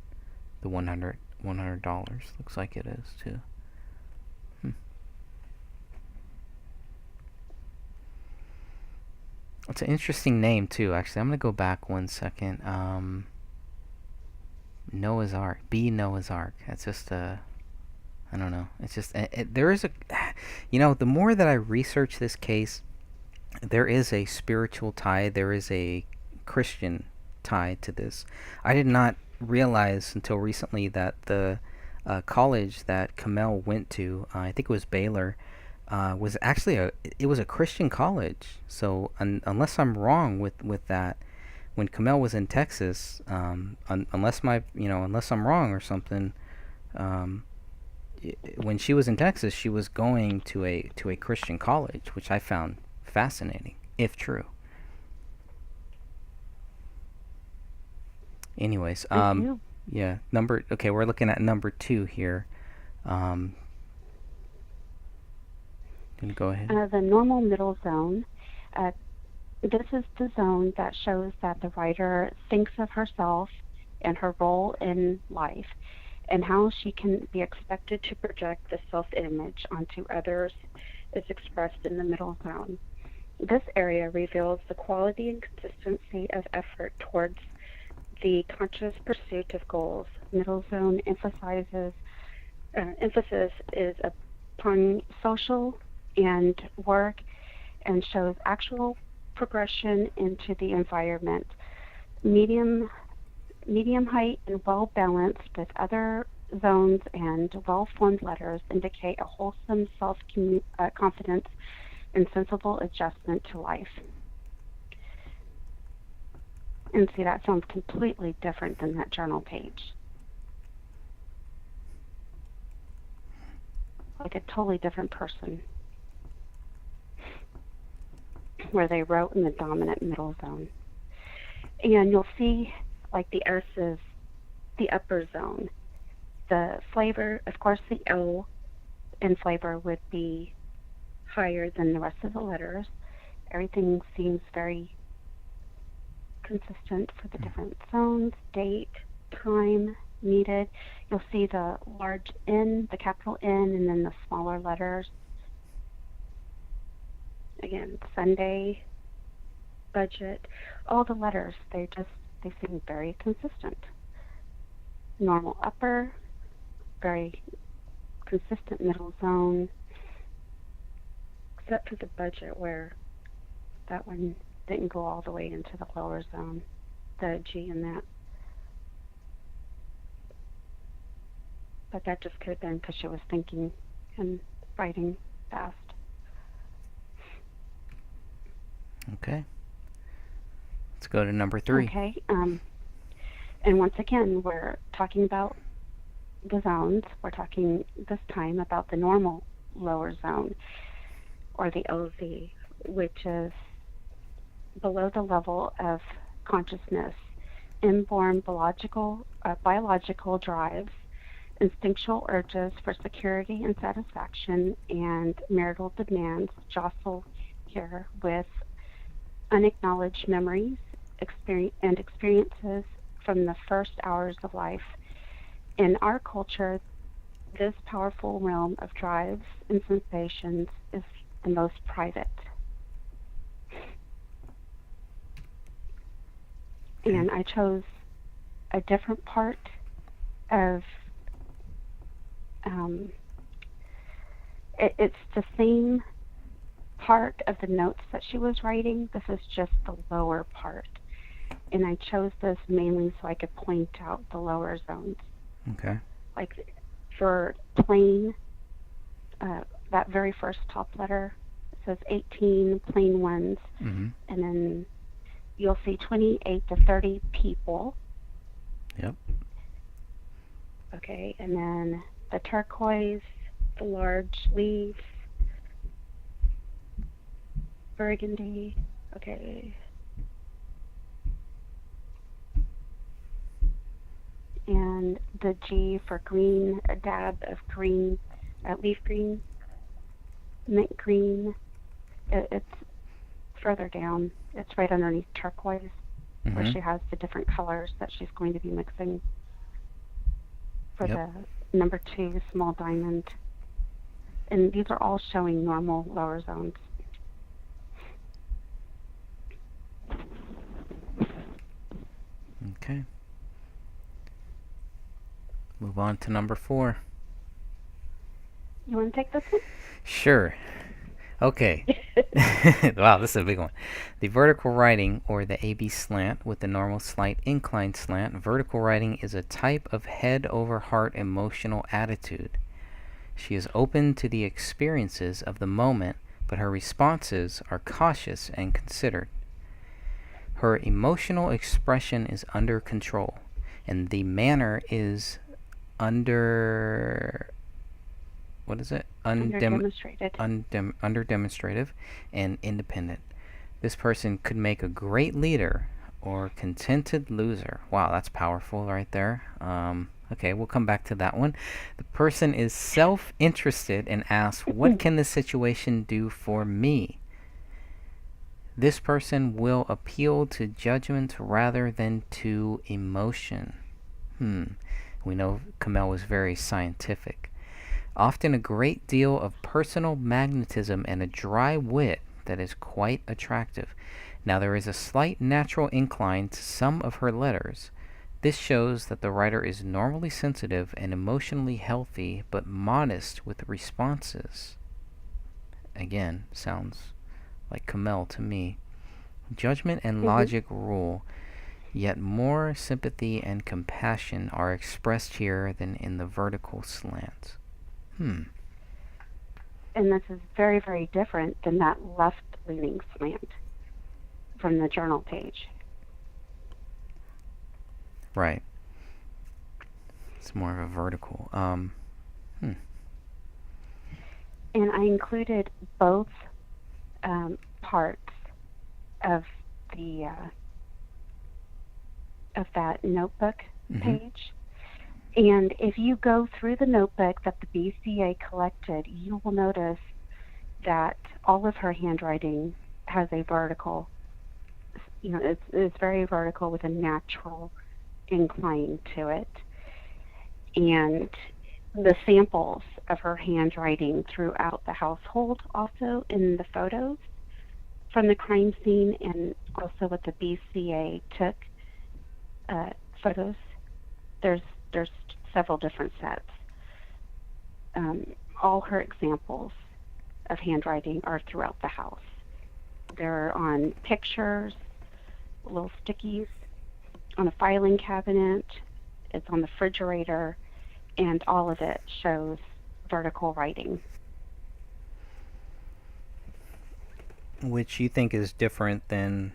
the $100 looks like it is too. It's an interesting name too. Actually, I'm gonna go back 1 second. Noah's Ark. B Noah's Ark. That's just I don't know. It's just there is a, the more that I research this case, there is a spiritual tie. There is a Christian tie to this. I did not realize until recently that the college that Kamel went to, I think it was Baylor, was actually it was a Christian college. So unless I'm wrong with that, when Kamel was in Texas, unless I'm wrong or something, when she was in Texas, she was going to a Christian college, which I found fascinating, if true. Anyways, yeah, we're looking at number 2 here. Gonna go ahead. The normal middle zone. This is the zone that shows that the writer thinks of herself and her role in life, and how she can be expected to project the self-image onto others is expressed in the middle zone. This area reveals the quality and consistency of effort towards the conscious pursuit of goals. Middle zone emphasis is upon social and work, and shows actual progression into the environment. Medium height and well balanced with other zones and well-formed letters indicate a wholesome self-confidence and sensible adjustment to life. And see, that sounds completely different than that journal page. Like a totally different person, where they wrote in the dominant middle zone. And you'll see, like, the S is the upper zone. The flavor, of course, the O in flavor would be higher than the rest of the letters. Everything seems very consistent for the different zones. Date, time needed. You'll see the large N, the capital N, and then the smaller letters. Again, Sunday, budget, all the letters, they seem very consistent. Normal upper, very consistent middle zone, except for the budget where that one didn't go all the way into the lower zone, the G in that. But that just could have been because she was thinking and writing fast. Okay. Let's go to number 3. Okay. And once again, we're talking about the zones. We're talking this time about the normal lower zone, or the LZ, which is below the level of consciousness. Inborn biological drives Instinctual urges for security and satisfaction and marital demands jostle here with unacknowledged memories and experiences from the first hours of life. In our culture, this powerful realm of drives and sensations is the most private. And I chose a different part of it's the same part of the notes that she was writing. This is just the lower part. And I chose this mainly so I could point out the lower zones. Okay. Like for plain, that very first top letter, it says 18 plain ones. Mm-hmm. And then you'll see 28 to 30 people. Yep. Okay, and then the turquoise, the large leaf, burgundy, okay. And the G for green, a dab of green, leaf green, mint green. It's further down. It's right underneath turquoise, where she has the different colors that she's going to be mixing for the number 2 small diamond. And these are all showing normal lower zones. Okay. Move on to number 4. You want to take this one? Sure. Okay. Wow, this is a big one. The vertical writing, or the AB slant, with the normal slight incline slant. Vertical writing is a type of head-over-heart emotional attitude. She is open to the experiences of the moment, but her responses are cautious and considered. Her emotional expression is under control, and the manner is under demonstrative and independent. This person could make a great leader or contented loser. Wow, that's powerful right there. Okay, we'll come back to that one. The person is self-interested and asks, what can the situation do for me? This person will appeal to judgment rather than to emotion. We know Kamel was very scientific. Often a great deal of personal magnetism and a dry wit that is quite attractive. Now there is a slight natural incline to some of her letters. This shows that the writer is normally sensitive and emotionally healthy, but modest with responses. Again, sounds like Kamel to me. Judgment and logic rule, yet more sympathy and compassion are expressed here than in the vertical slant. And this is very, very different than that left-leaning slant from the journal page. Right. It's more of a vertical. And I included both parts of the of that notebook page. And if you go through the notebook that the BCA collected, you will notice that all of her handwriting has a vertical, it's very vertical with a natural incline to it. And the samples of her handwriting throughout the household, also in the photos from the crime scene, and also what the BCA took photos, there's several different sets. All her examples of handwriting are throughout the house. They're on pictures, little stickies, on a filing cabinet, it's on the refrigerator, and all of it shows vertical writing. Which you think is different than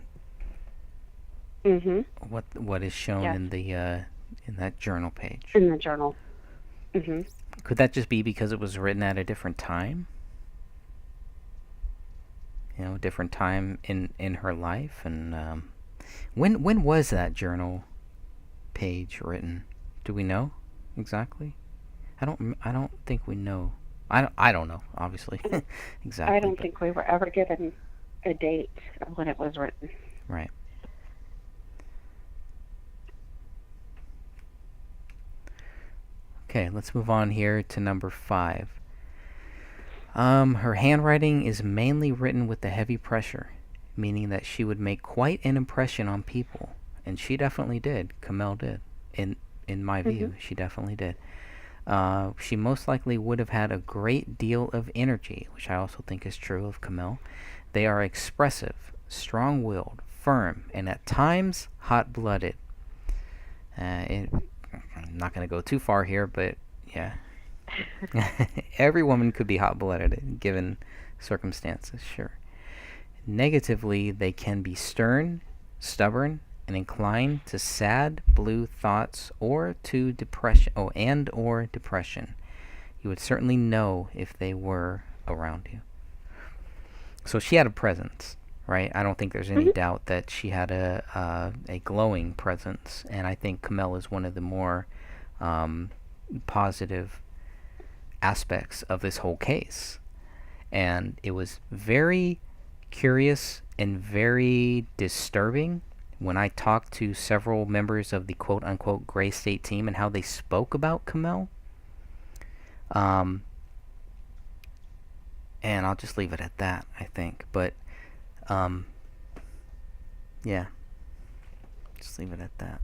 what is shown in the in that journal page? In the journal. Could that just be because it was written at a different time? Different time in her life, and when was that journal page written? Do we know exactly? I don't think we know. I don't know, obviously, I exactly, don't but think we were ever given a date of when it was written. right. Okay, let's move on here to number 5. Her handwriting is mainly written with the heavy pressure, meaning that she would make quite an impression on people, and she definitely did. Kamel did. In my Hmm. view, she definitely did. She most likely would have had a great deal of energy, which I also think is true of Kamel. They are expressive, strong-willed, firm, and at times hot-blooded. I'm not going to go too far here, but yeah. Every woman could be hot-blooded given circumstances, sure. Negatively, they can be stern, stubborn, and inclined to sad, blue thoughts or to depression. Oh, and or depression. You would certainly know if they were around you. So she had a presence, right? I don't think there's any Hmm. doubt that she had a glowing presence, and I think Kamel is one of the more um, positive aspects of this whole case. And it was very curious and very disturbing when I talked to several members of the quote unquote Gray State team and how they spoke about Kamel. Um, and I'll just leave it at that, I think. But, um, yeah, just leave it at that.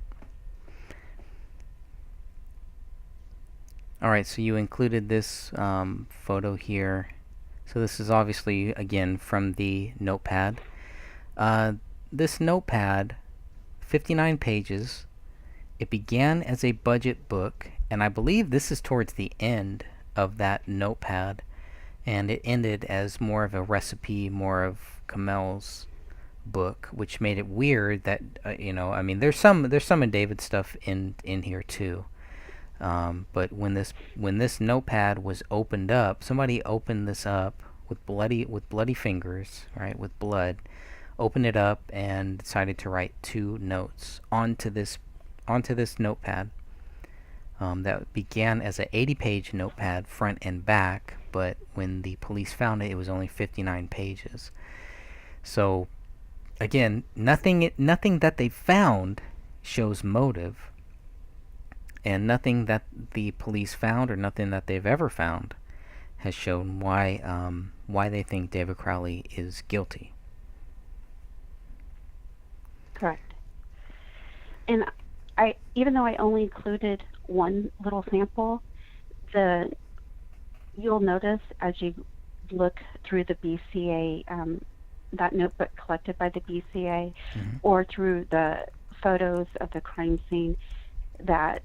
Alright, so you included this photo here. So this is obviously, again, from the notepad. This notepad, 59 pages. It began as a budget book, and I believe this is towards the end of that notepad, and it ended as more of a recipe, more of Kamel's book, which made it weird that I mean, there's some of David's stuff in here too. But when this notepad was opened up, somebody opened this up with bloody fingers, right, with blood, opened it up and decided to write 2 notes onto this notepad. That began as an 80-page notepad, front and back, but when the police found it, it was only 59 pages. So, again, nothing that they found shows motive, and nothing that the police found or nothing that they've ever found has shown why they think David Crowley is guilty. Correct. And even though I only included one little sample, you'll notice as you look through the BCA, that notebook collected by the BCA, Mm-hmm. or through the photos of the crime scene, that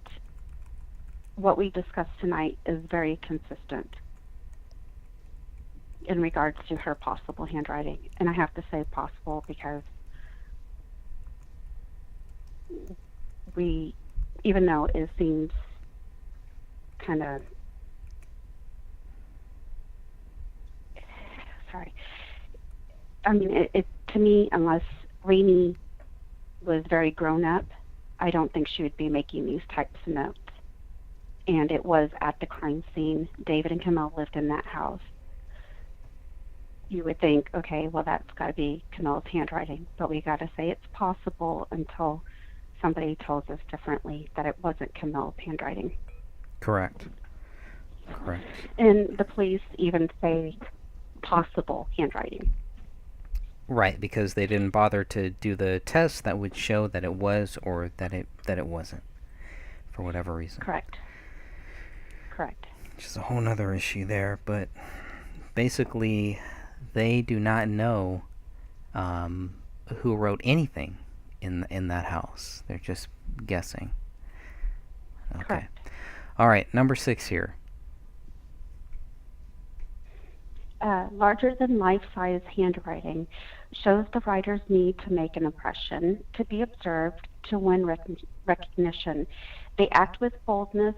what we discussed tonight is very consistent in regards to her possible handwriting. And I have to say possible because even though it seems kind of, sorry, I mean, it to me, unless Rainey was very grown up, I don't think she would be making these types of notes. And it was at the crime scene. David and Kamel lived in that house. You would think, okay, well, that's got to be Kamel's handwriting. But we got to say it's possible until somebody tells us differently that it wasn't Kamel's handwriting. Correct. And the police even say possible handwriting. Right, because they didn't bother to do the test that would show that it was or that it wasn't, for whatever reason. Correct. Which is a whole nother issue there, but basically, they do not know who wrote anything in that house. They're just guessing. Okay. Correct. All right, number 6 here. Larger than life-size handwriting shows the writer's need to make an impression, to be observed, to win recognition. They act with boldness,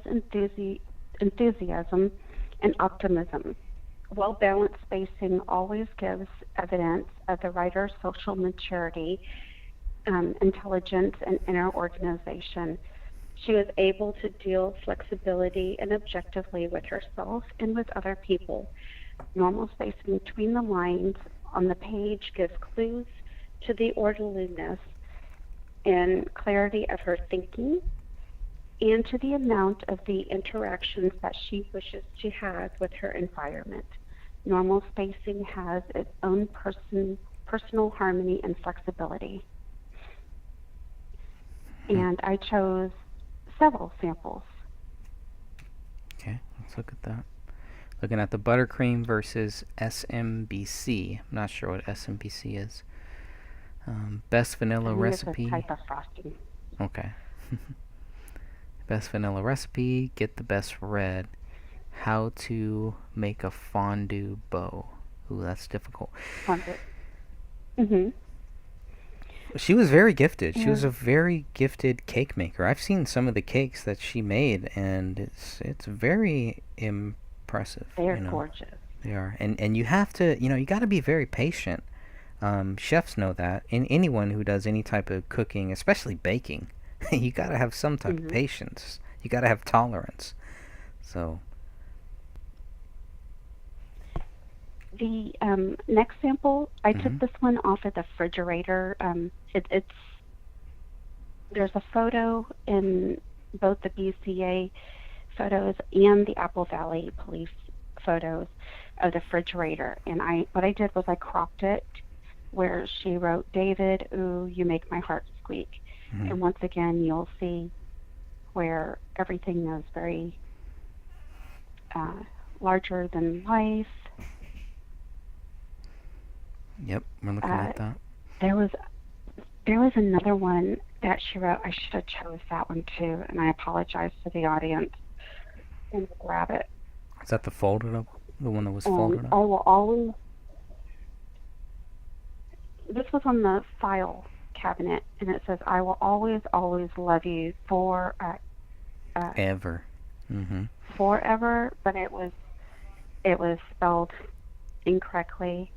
enthusiasm, and optimism. Well-balanced spacing always gives evidence of the writer's social maturity, intelligence, and inner organization. She was able to deal flexibly and objectively with herself and with other people. Normal spacing between the lines on the page gives clues to the orderliness and clarity of her thinking and to the amount of the interactions that she wishes to have with her environment. Normal spacing has its own personal harmony and flexibility. And I chose several samples. Okay, let's look at that. Looking at the buttercream versus SMBC. I'm not sure what SMBC is. Best vanilla recipe. It's a type of frosting. Okay. Best vanilla recipe. Get the best red. How to make a fondue bow. Ooh, that's difficult. Mm-hmm. She was very gifted. She was a very gifted cake maker. I've seen some of the cakes that she made, and it's very impressive. They're gorgeous. They are, and you have to, you got to be very patient. Chefs know that. And anyone who does any type of cooking, especially baking, you got to have some type of patience. You got to have tolerance. So. The next sample, I took this one off of the refrigerator. There's a photo in both the BCA photos and the Apple Valley Police photos of the refrigerator. And what I did was I cropped it where she wrote, "David, ooh, you make my heart squeak." And once again, you'll see where everything is very larger than life. Yep, we're looking at that. There was another one that she wrote. I should have chose that one too, and I apologize to the audience. And grab it. Is that the folded up? The one that was folded up? I will always. This was on the file cabinet, and it says, "I will always, always love you for ever." Forever, but it was spelled incorrectly.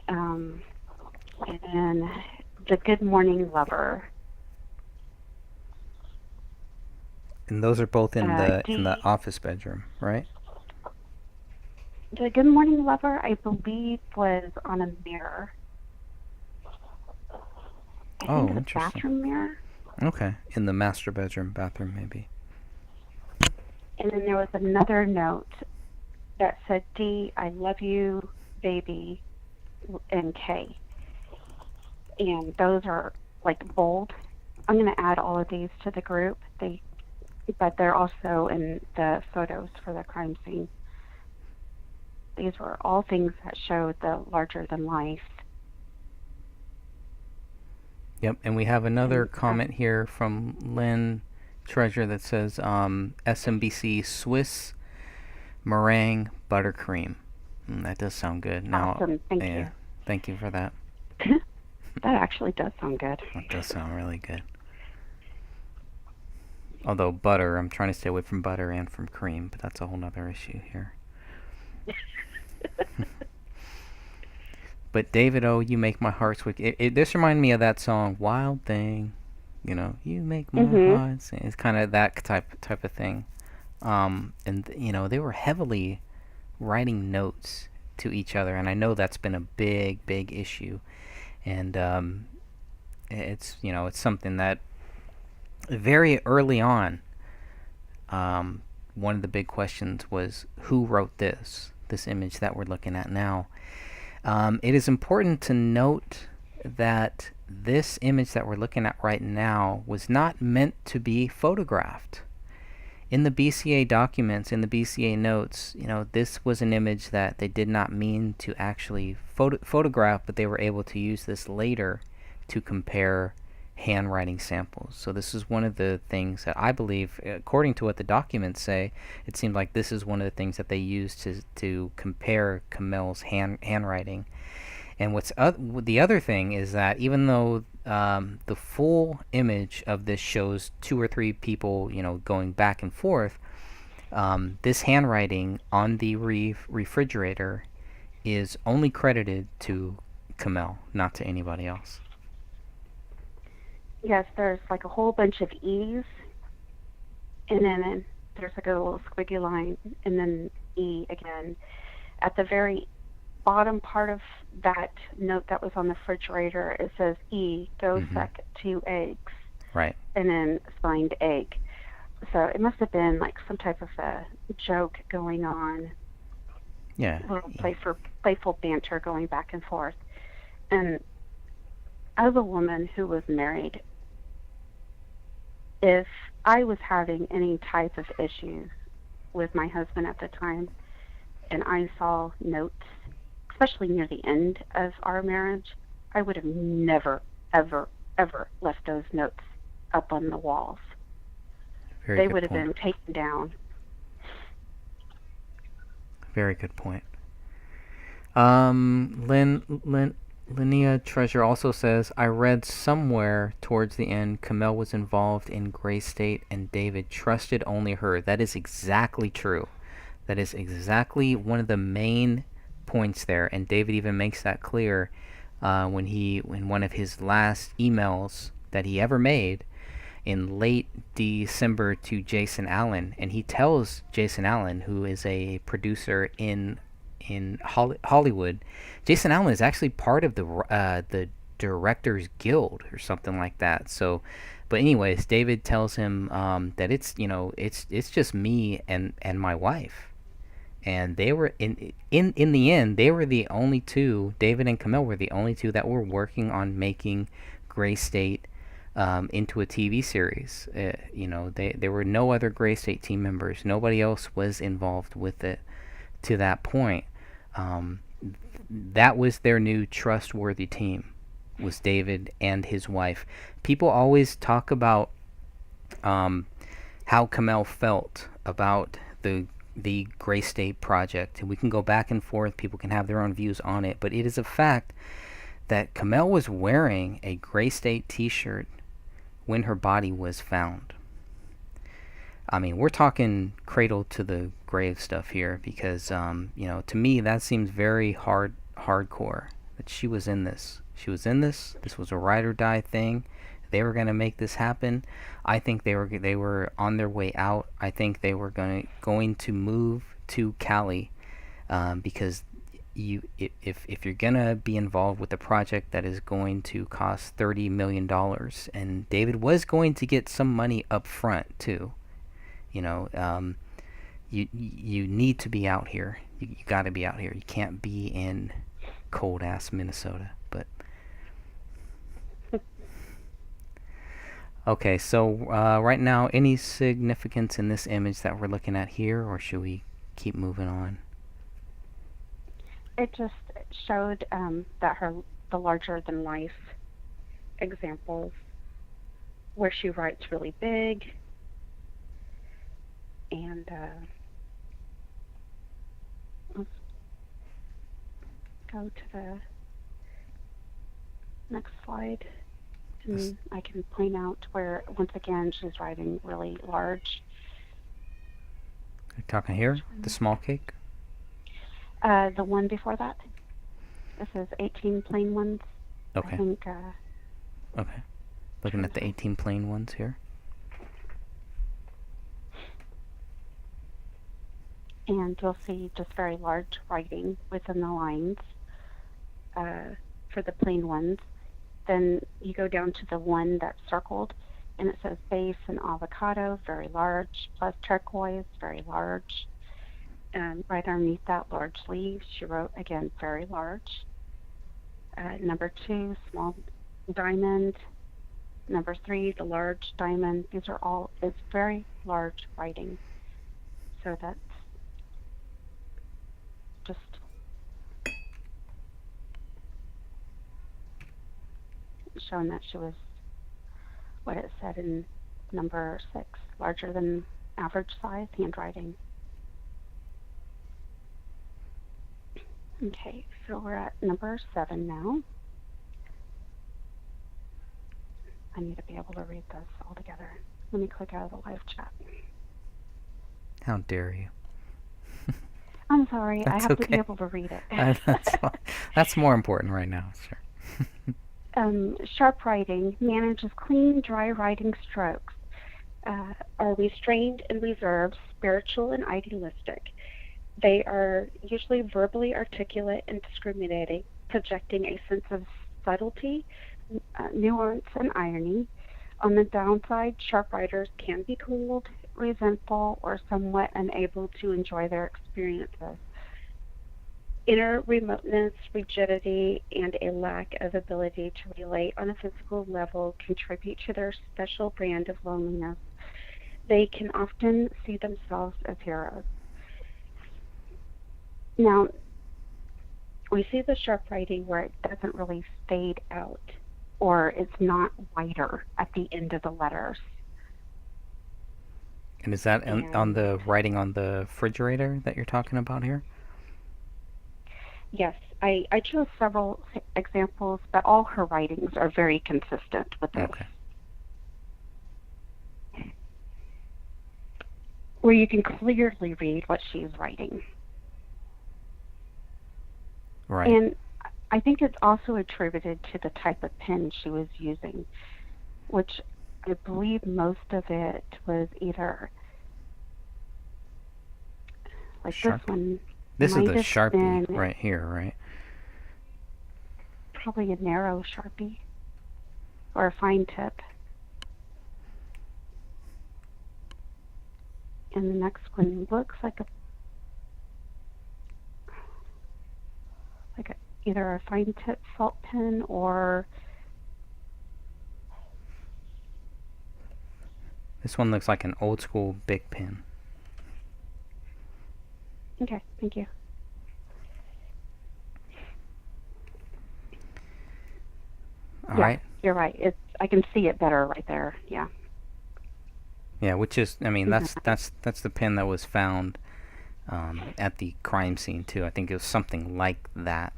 And the Good Morning Lover. And those are both in the office bedroom, right? The Good Morning Lover, I believe, was on a mirror. I think interesting. A bathroom mirror. Okay, in the master bathroom, maybe. And then there was another note that said, "D, I love you, baby," and K. And those are like bold. I'm going to add all of these to the group. But they're also in the photos for the crime scene. These were all things that showed the larger than life. Yep, and we have another comment here from Lynn Treasure that says SMBC Swiss meringue buttercream. That does sound good. Awesome, thank you. Thank you for that. That actually does sound good. That does sound really good. Although butter, I'm trying to stay away from butter and from cream, but that's a whole other issue here. But David, oh, you make my heart squeak. This reminded me of that song, Wild Thing. You make my heart sing. It's kind of that type of thing. And they were heavily writing notes to each other, and I know that's been a big issue. And it's something that very early on, one of the big questions was who wrote this image that we're looking at now. It is important to note that this image that we're looking at right now was not meant to be photographed. In the BCA documents, in the BCA notes, this was an image that they did not mean to actually photograph, but they were able to use this later to compare handwriting samples. So this is one of the things that I believe, according to what the documents say, it seemed like this is one of the things that they used to compare Camel's handwriting. And the other thing is that even though the full image of this shows 2 or 3 people, going back and forth, this handwriting on the refrigerator is only credited to Camel, not to anybody else. yes, there's like a whole bunch of E's, and then there's like a little squiggly line, and then E again. At the very bottom part of that note that was on the refrigerator, it says E, go Mm-hmm. suck 2 eggs, Right. and then signed egg. So it must have been like some type of a joke going on, Yeah. a little playful banter going back and forth. And as a woman who was married, if I was having any type of issues with my husband at the time, and I saw notes, especially near the end of our marriage, I would have never, ever, ever left those notes up on the walls. Very They good would have point. been taken down. Very good point. Linnea Treasure also says, I read somewhere towards the end Camille was involved in Gray State and David trusted only her. That is exactly true. That is exactly one of the main points there, and David even makes that clear in one of his last emails that he ever made in late December to Jason Allen, and he tells Jason Allen, who is a producer in Hollywood. Jason Allen is actually part of the Directors Guild or something like that. So, but anyways, David tells him that it's just me and my wife, and they were in the end they were the only two. David and Camille were the only two that were working on making Gray State into a TV series. There were no other Gray State team members. Nobody else was involved with it to that point. Um, that was their new trustworthy team, was David and his wife. People always talk about um, how Kamel felt about the Gray State project, and we can go back and forth. People can have their own views on it, but it is a fact that Kamel was wearing a Gray State T-shirt when her body was found. I mean, we're talking cradle to the grave stuff here because, to me, that seems very hardcore. That she was in this. She was in this. This was a ride or die thing. They were gonna make this happen. I think they were on their way out. I think they were going to move to Cali, because if you're gonna be involved with a project that is going to cost $30 million, and David was going to get some money up front too. You know, you need to be out here. You got to be out here. You can't be in cold ass Minnesota. But okay, so right now, any significance in this image that we're looking at here, or should we keep moving on? It just showed that the larger than life examples where she writes really big, and let's go to the next slide, and I can point out where once again she's writing really large. You're talking here, the small cake. The one before that, this is 18 plain ones. Okay. I think. Okay. Looking at the 18 plain ones here. And you'll see just very large writing within the lines for the plain ones. Then you go down to the one that's circled, and it says base and avocado, very large, plus turquoise, very large. And right underneath that, large leaves, she wrote, again, very large. Number 2, small diamond. Number 3, the large diamond. These are all, it's very large writing. So that's just showing that she was, what it said in number 6, larger than average size handwriting. Okay, so we're at number 7 now. I need to be able to read this all together. Let me click out of the live chat. How dare you? I'm sorry, I That's have to okay. be able to read it. That's more important right now, sir. Sharp writing manages clean, dry writing strokes, are restrained and reserved, spiritual and idealistic. They are usually verbally articulate and discriminating, projecting a sense of subtlety, nuance, and irony. On the downside, sharp writers can be cold, resentful, or somewhat unable to enjoy their experiences. Inner remoteness, rigidity, and a lack of ability to relate on a physical level contribute to their special brand of loneliness. They can often see themselves as heroes. Now, we see the sharp writing where it doesn't really fade out or it's not whiter at the end of the letters. And is that on And the writing on the refrigerator that you're talking about here? yes, I chose several examples, but all her writings are very consistent with this. Okay. Where you can clearly read what she's writing. Right. And I think it's also attributed to the type of pen she was using, which I believe most of it was either like Sharpie. this one. This is might the have Sharpie been right here, right? probably a narrow Sharpie or a fine tip. And the next one looks like either a fine tip felt pen or This one looks like an old school big pen. okay, thank you. All Yeah, right. you're right. I can see it better right there. Yeah. Yeah, which is, I mean, Mhm. that's the pen that was found at the crime scene too. I think it was something like that.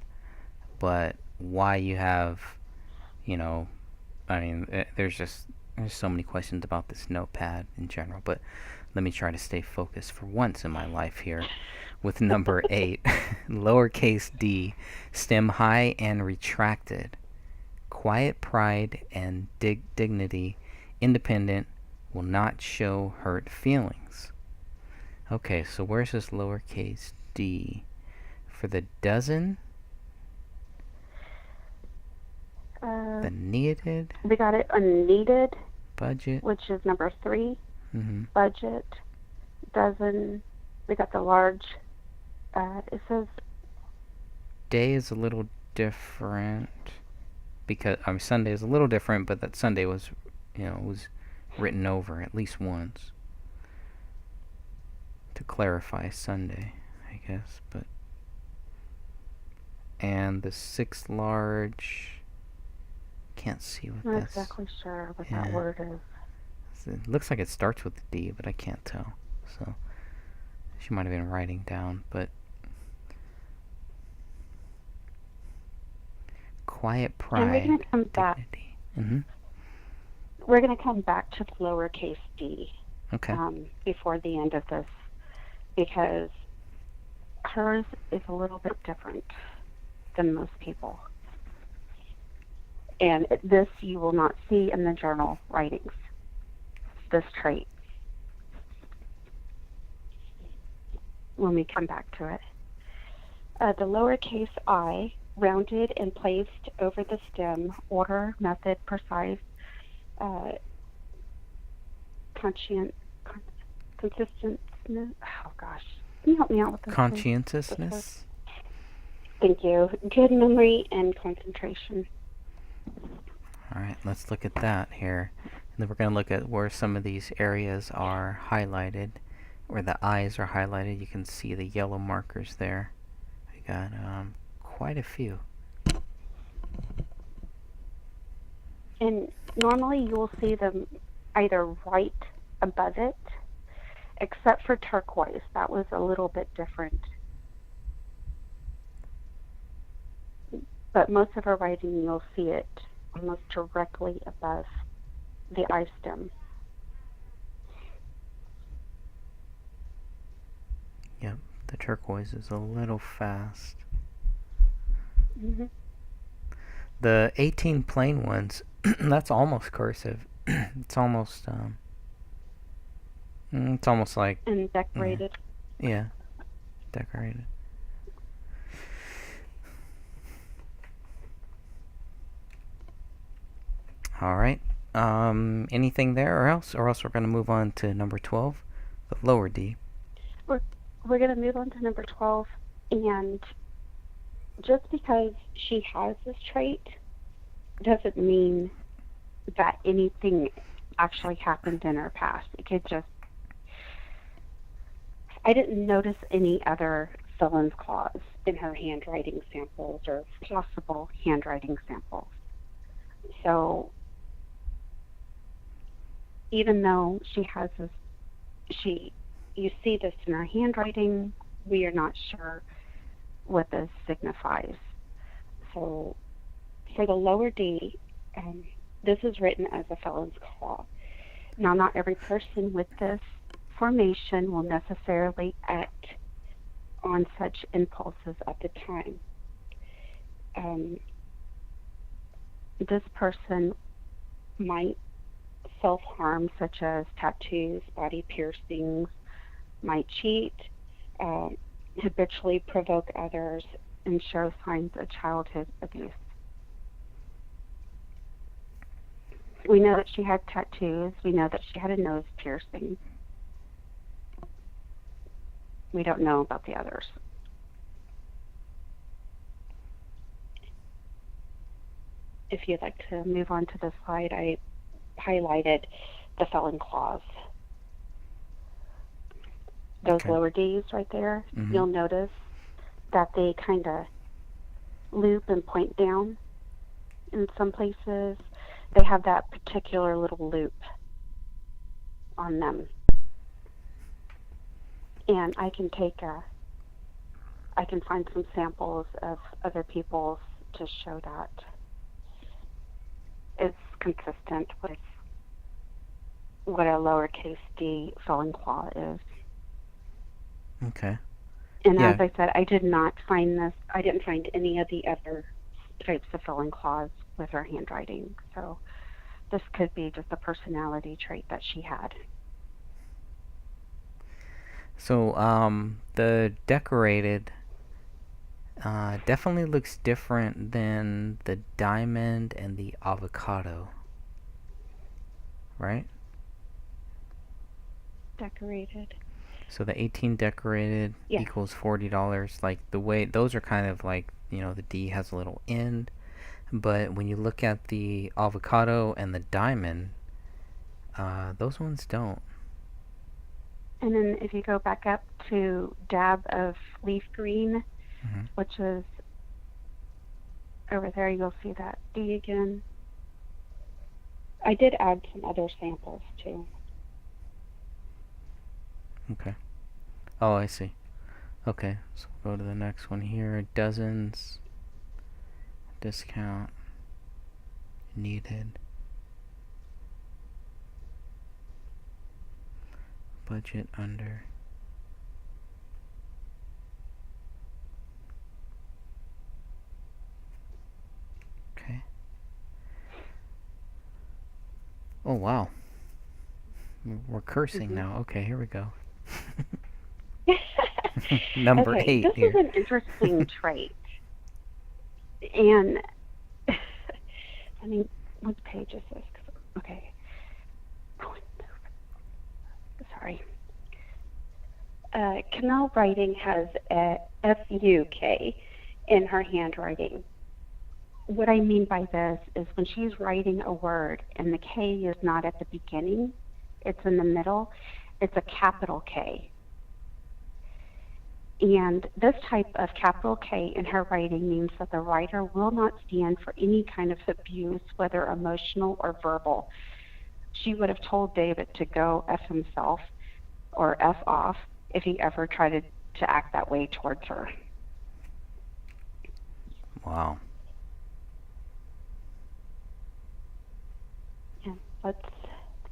But why you have, you know, I mean, there's so many questions about this notepad in general. But let me try to stay focused for once in my life here with number 8, lowercase d, stem high and retracted. Quiet pride and dignity, independent, will not show hurt feelings. Okay, so where's this lowercase d? For the dozen, the needed, We got it unneeded, budget. which is number 3. Mm-hmm. Budget, dozen. We got the large. It says Day is a little different because Sunday is a little different, but that Sunday was, was written over at least once to clarify Sunday, I guess. But and the 6 large, can't see what I'm not that's. exactly sure what Yeah. that word is. It looks like it starts with a D, but I can't tell. So she might have been writing down, but quiet And we're pride, going to come back. dignity. Mm-hmm. We're going to come back to lowercase d Okay. before the end of this because hers is a little bit different than most people. And this you will not see in the journal writings, this trait, when we come back to it. The lowercase I, rounded and placed over the stem, order, method, precise, consistence. Oh gosh, can you help me out with this? Conscientiousness. Thank you. Good memory and concentration. All right, let's look at that here. And then we're going to look at where some of these areas are highlighted, where the eyes are highlighted. You can see the yellow markers there. We got quite a few. And normally you will see them either right above it, except for turquoise. That was a little bit different. But most of her writing, you'll see it almost directly above the eye stem. Yep, the turquoise is a little fast. Mm-hmm. The 18 plain ones, that's almost cursive. It's almost like, And yeah, decorated. yeah, decorated. All right. Anything there, or else we're gonna move on to number 12, the lower D. We're going to move on to number 12. And just because she has this trait doesn't mean that anything actually happened in her past. It could just, I didn't notice any other felon's clause in her handwriting samples or possible handwriting samples. So even though she has this, you see this in her handwriting, we are not sure what this signifies. So for the lower D, this is written as a felon's clause. Now, not every person with this formation will necessarily act on such impulses at the time. This person might self-harm, such as tattoos, body piercings, might cheat, habitually provoke others, and show signs of childhood abuse. We know that she had tattoos. We know that she had a nose piercing. We don't know about the others. If you'd like to move on to the slide, I highlighted the felon clause. Those Okay. lower D's right there, Mhm. you'll notice that they kind of loop and point down in some places. They have that particular little loop on them. And I can find some samples of other people's to show that it's consistent with what a lowercase d felon clause is. Okay. And Yeah. as I said, I didn't find any of the other types of felon clause with her handwriting. So this could be just a personality trait that she had. So, the decorated definitely looks different than the diamond and the avocado, right? Decorated. So the 18 decorated Yes. equals $40. Like the way those are kind of like, the D has a little end, but when you look at the avocado and the diamond, those ones don't. And then if you go back up to dab of leaf green, Mhm. which is over there, you'll see that D again. I did add some other samples too. Okay. Oh, I see. Okay, so we'll go to the next one here. Dozens. Discount. Needed. Budget under. Okay. Oh, wow. We're cursing now. Okay, here we go. Number Okay, 8 this is here. an interesting trait. And I mean, what page is this? Okay. Sorry. Canal writing has a FUK in her handwriting. What I mean by this is when she's writing a word and the K is not at the beginning, it's in the middle, it's a capital K. And this type of capital K in her writing means that the writer will not stand for any kind of abuse, whether emotional or verbal. She would have told David to go F himself or F off if he ever tried to act that way towards her. Wow. And let's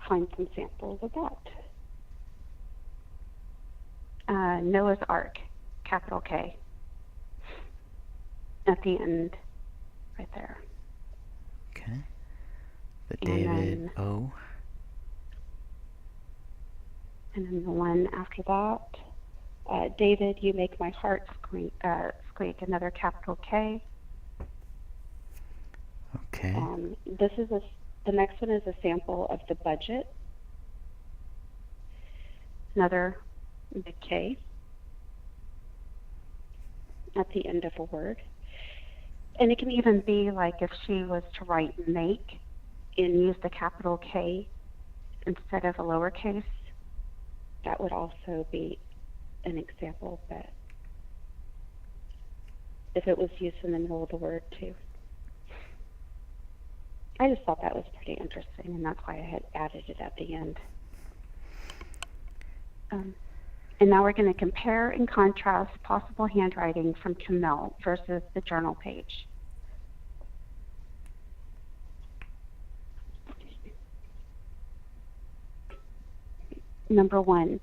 find some samples of that. Noah's Ark, capital K, at the end, right there. The and David then O. the one after that, David, you make my heart squeak, another capital K. Okay. The next one is a sample of the budget, another big K at the end of a word. And it can even be like if she was to write make and use the capital K instead of a lowercase, that would also be an example, but if it was used in the middle of the word too. I just thought that was pretty interesting, and that's why I had added it at the end. And now we're going to compare and contrast possible handwriting from Camille versus the journal page. Number one,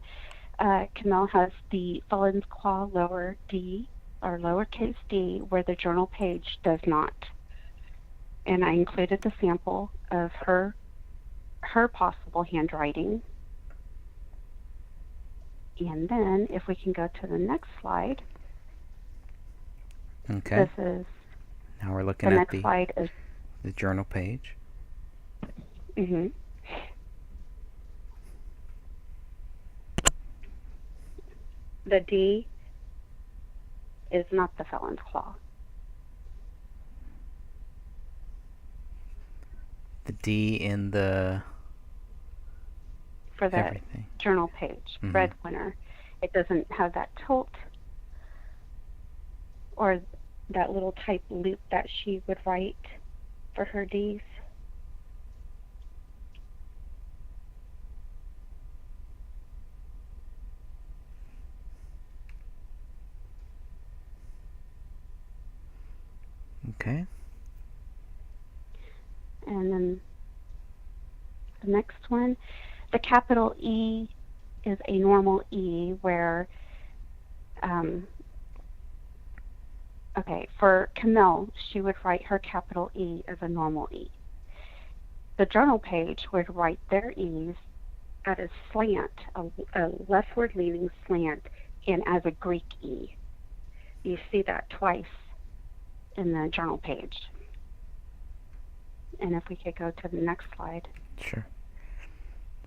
Camille has the felon's claw lower d or lowercase d, where the journal page does not. And I included the sample of her possible handwriting. And then if we can go to the next slide. Okay. This is now we're looking at the journal page. Mm-hmm. The D is not the felon's claw. The D in the for the everything. Journal page, breadwinner. It doesn't have that tilt or that little type loop that she would write for her D's. Okay. And then the next one, the capital E is a normal E where, for Camille, she would write her capital E as a normal E. The journal page would write their E's at a slant, a leftward leaning slant, and as a Greek E. You see that twice in the journal page. And if we could go to the next slide. Sure.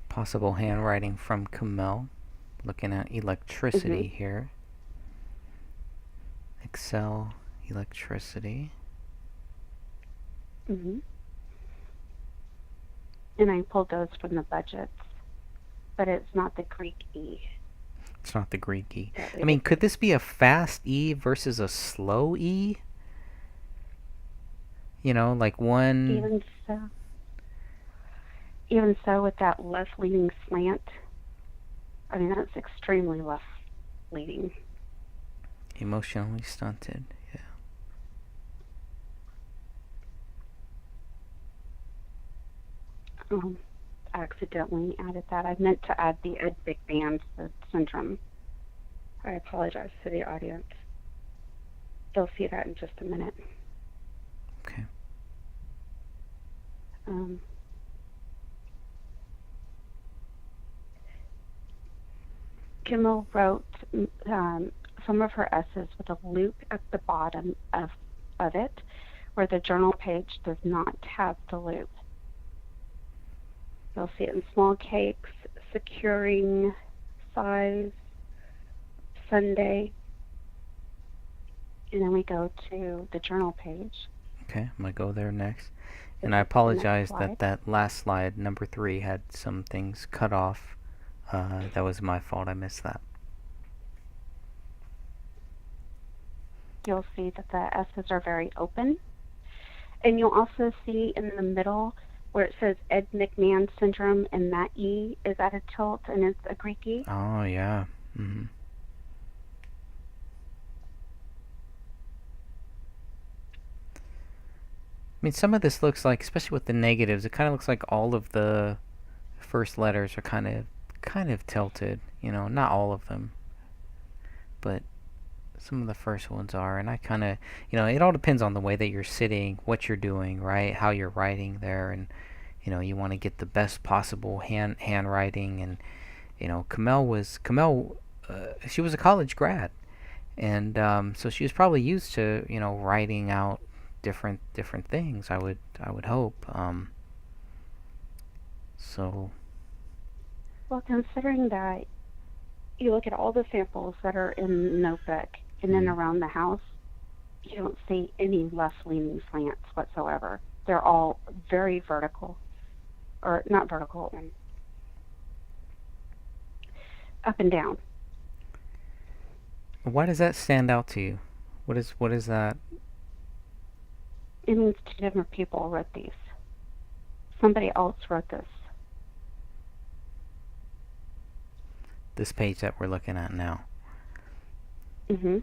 Possible handwriting from Camille. Looking at electricity here. Excel, electricity. And I pulled those from the budgets, but it's not the Greek E. It's not the Greek E. I mean, could this be a fast E versus a slow E? You know, like one... Even so, with that left-leaning slant, I mean, that's extremely left-leaning. Emotionally stunted, yeah. I accidentally added that. I meant to add the Ed Big Band syndrome. I apologize to the audience. They'll see that in just a minute. Okay. Kimmel wrote some of her S's with a loop at the bottom of it, where the journal page does not have the loop. You'll see it in small cakes, securing, size, Sunday, and then we go to the journal page. Okay, I'm going to go there next. And I apologize that last slide, number 3, had some things cut off. That was my fault. I missed that. You'll see that the S's are very open. And you'll also see in the middle where it says Ed McMahon syndrome, and that E is at a tilt and it's a Greek E. Oh, yeah. I mean, some of this looks like, especially with the negatives, it kind of looks like all of the first letters are kind of tilted. You know, not all of them, but some of the first ones are. And I kind of, it all depends on the way that you're sitting, what you're doing, right? How you're writing there, and you want to get the best possible handwriting. And Camille, she was a college grad, and so she was probably used to writing out different things. I would hope. So Well, considering that you look at all the samples that are in the notebook and then around the house, you don't see any left-leaning slants whatsoever. They're all very vertical, or not vertical, up and down. why does that stand out to you? What is that? It means two different people wrote these. Somebody else wrote this. This page that we're looking at now. Mm-hmm.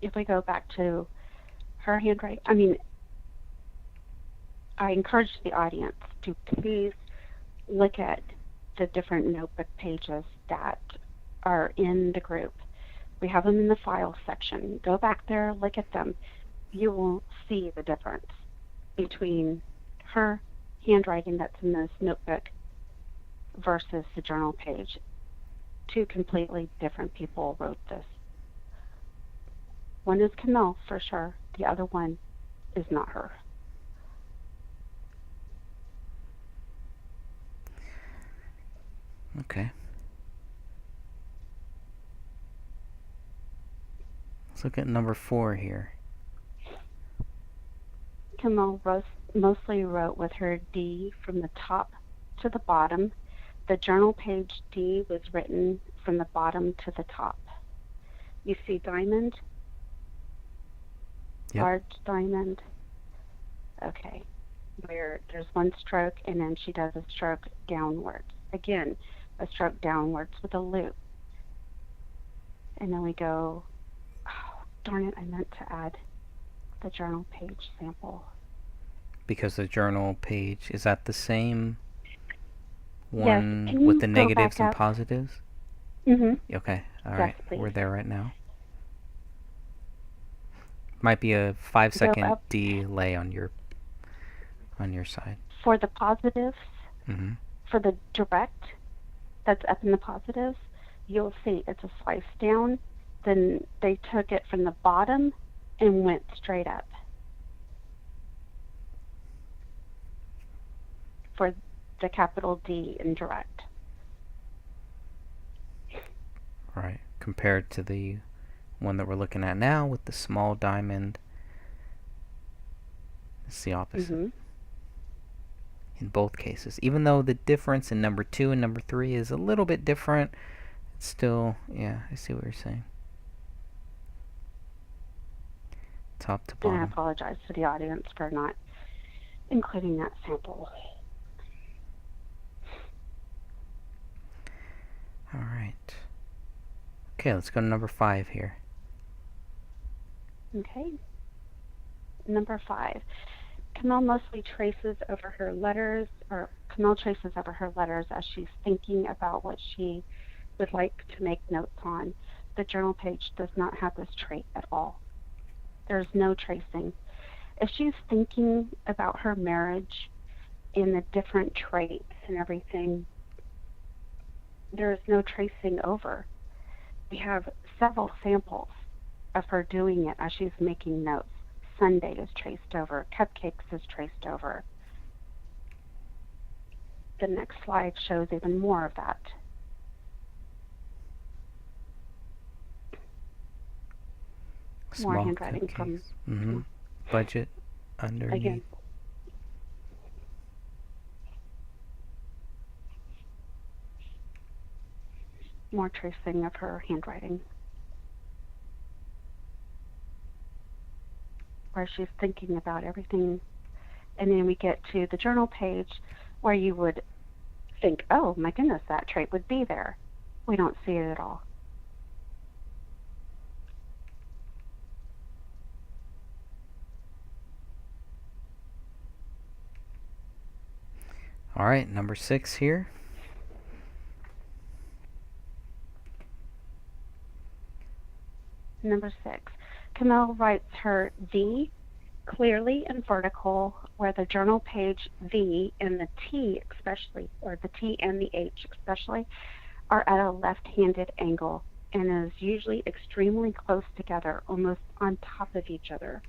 If we go back to her handwriting, I encourage the audience to please look at the different notebook pages that are in the group. We have them in the file section. Go back there, look at them. You will see the difference between her handwriting that's in this notebook versus the journal page. Two completely different people wrote this. One is Camille for sure. The other one is not her. Okay. Let's look at number 4 here. Camille mostly wrote with her D from the top to the bottom. The journal page D was written from the bottom to the top. You see diamond? Yep. Large diamond. Okay. Where there's one stroke and then she does a stroke downwards. Again, a stroke downwards with a loop. And then we go, oh, darn it, I meant to add the journal page sample. Because the journal page, is that the same Yes. one Can you with the go negatives back and up? positives? Mm-hmm. Okay, all Yes, right. please. We're there right now. Might be a Go 5-second up delay on your side. for the positives, Mm-hmm. for the direct that's up in the positives, you'll see it's a slice down. Then they took it from the bottom and went straight up. For the capital D in direct. Right. Compared to the one that we're looking at now with the small diamond, it's the opposite. Mm-hmm. In both cases. Even though the difference in number 2 and number 3 is a little bit different, it's still, yeah, I see what you're saying. Top to And I bottom. apologize to the audience for not including that sample. All right. Okay, let's go to number 5 here. Okay. Number 5. Camille mostly traces over her letters, or Camille traces over her letters as she's thinking about what she would like to make notes on. The journal page does not have this trait at all. There's no tracing. If she's thinking about her marriage and the different traits and everything, there is no tracing over. We have several samples of her doing it as she's making notes. Sunday is traced over. Cupcakes is traced over. The next slide shows even more of that. More Small handwriting cupcakes. from Budget underneath. again. More tracing of her handwriting. Where she's thinking about everything. And then we get to the journal page where you would think, oh my goodness, that trait would be there. We don't see it at all. All right, number 6 here. Number 6. Camille writes her V clearly and vertical, where the journal page V and the T especially, or the T and the H especially, are at a left-handed angle and is usually extremely close together, almost on top of each other.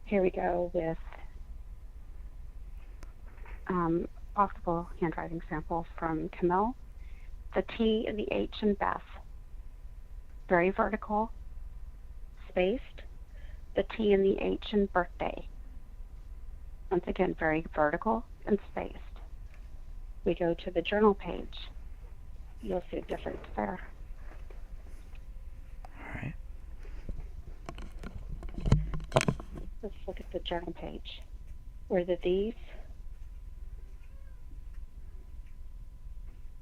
Here we go with possible handwriting sample from Camille. The T and the H in Beth, very vertical, spaced. The T and the H in birthday, once again, very vertical and spaced. We go to the journal page. You'll see a difference there. All right. Let's look at the journal page. Where the V's,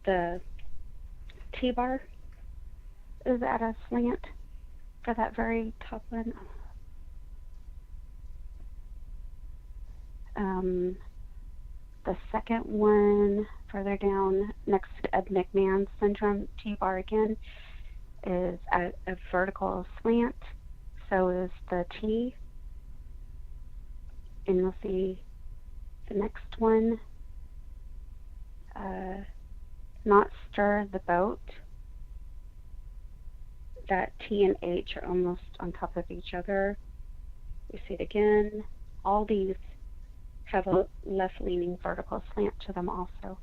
the T-bar is at a slant for that very top one. The second one further down next to Ed McMahon syndrome, T-bar again, is at a vertical slant. So is the T. And you'll see the next one, not stir the boat. That T and H are almost on top of each other. We see it again. All these have a left-leaning vertical slant to them also.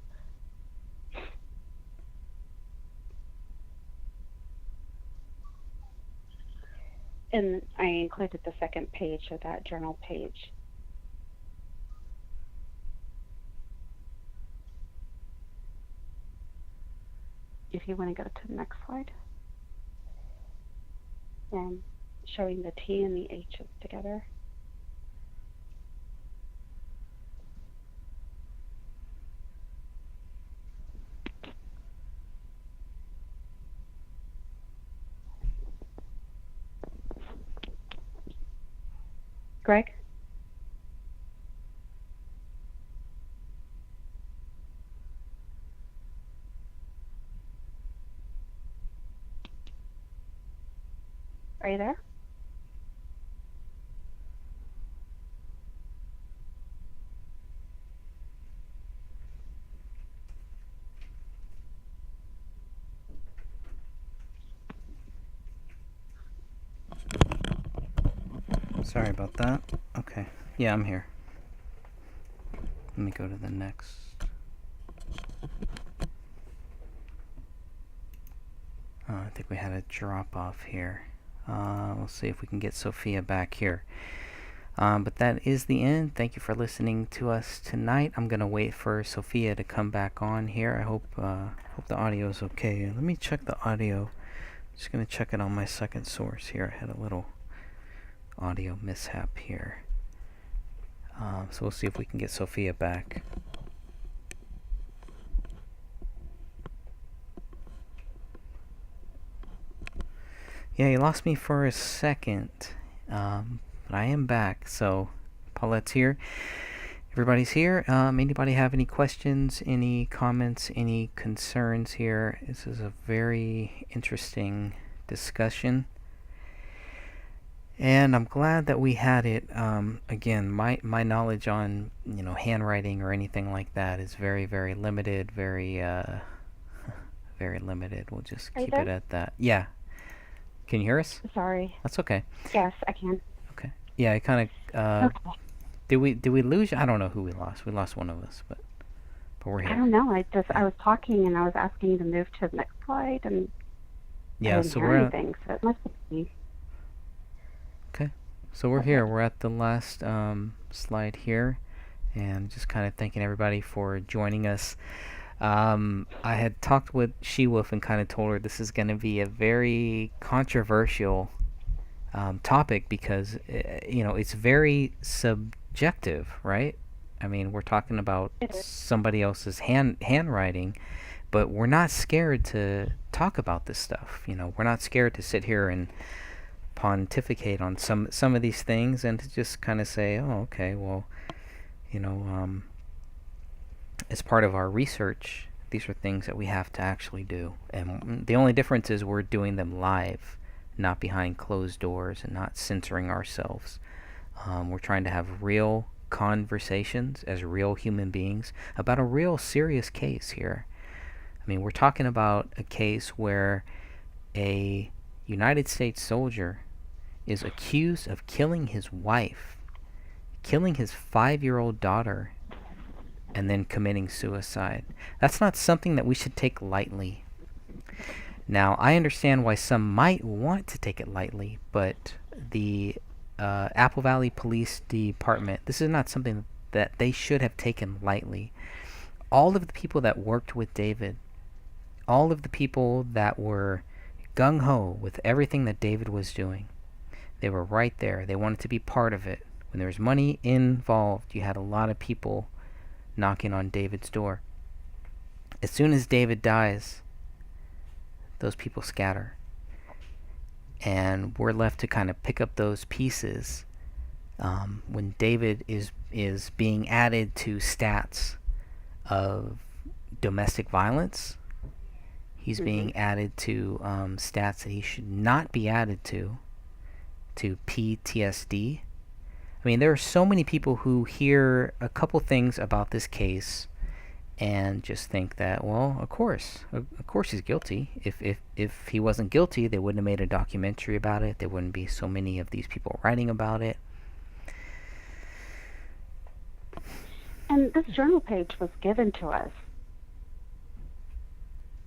And I included the second page of that journal page. If you want to go to the next slide. And showing the T and the H's together. Greg? Are you there? Sorry about that. Okay. Yeah, I'm here. Let me go to the next. I think we had a drop off here. We'll see if we can get Sophia back here. But that is the end. Thank you for listening to us tonight. I'm gonna wait for Sophia to come back on here. I hope the audio is okay. Let me check the audio. Just gonna check it on my second source here. I had a little audio mishap here. So we'll see if we can get Sophia back. Yeah, you lost me for a second, but I am back. So Paulette's here. Everybody's here. Anybody have any questions, any comments, any concerns here? This is a very interesting discussion. And I'm glad that we had it. Again, my knowledge on handwriting or anything like that is very, very limited. Very very limited. We'll just keep it at that. Yeah. Can you hear us? Sorry. That's okay. Yes, I can. Okay. Yeah, I kind of. Okay. Did we lose? I don't know who we lost. We lost one of us, but we're here. I don't know. I was talking and I was asking you to move to the next slide, and yeah, I didn't hear anything, so it must be. Okay. So we're here. We're at the last slide here, and just kind of thanking everybody for joining us. I had talked with She-Wolf and kind of told her this is going to be a very controversial topic because it's very subjective, right? I mean, we're talking about somebody else's handwriting, but we're not scared to talk about this stuff. We're not scared to sit here and pontificate on some of these things and to just kind of say, oh, okay, well, as part of our research, These are things that we have to actually do. And the only difference is we're doing them live, not behind closed doors and not censoring ourselves. We're trying to have real conversations as real human beings about a real serious case here. I mean, we're talking about a case where a United States soldier is accused of killing his wife, killing his 5-year-old daughter, and then committing suicide. That's not something that we should take lightly. Now, I understand why some might want to take it lightly, but the Apple Valley Police Department, this is not something that they should have taken lightly. All of the people that worked with David, all of the people that were gung-ho with everything that David was doing, they were right there. They wanted to be part of it. When there was money involved, you had a lot of people knocking on David's door. As soon as David dies, those people scatter. And we're left to kind of pick up those pieces when David is being added to stats of domestic violence. He's being added to stats that he should not be added to PTSD. I mean, there are so many people who hear a couple things about this case and just think that, well, of course he's guilty. If he wasn't guilty, they wouldn't have made a documentary about it. There wouldn't be so many of these people writing about it. And this journal page was given to us,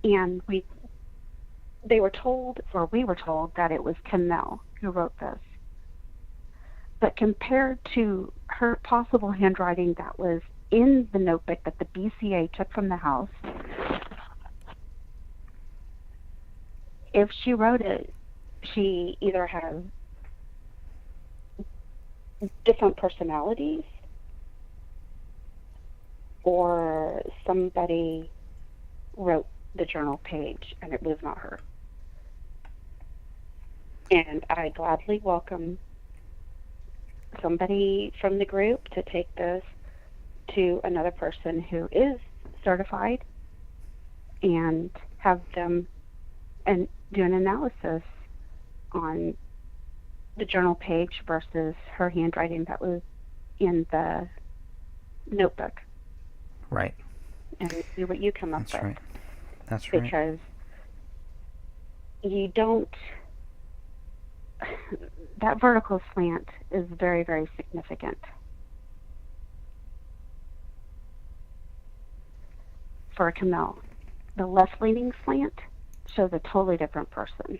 and we were told that it was Camille who wrote this. But compared to her possible handwriting that was in the notebook that the BCA took from the house, if she wrote it, she either has different personalities or somebody wrote the journal page and it was not her. And I gladly welcome somebody from the group to take this to another person who is certified and have them and do an analysis on the journal page versus her handwriting that was in the notebook. Right. And see what you come up That's with. right. That's right. Because you don't... That vertical slant is very, very significant. For Camille. The left-leaning slant shows a totally different person.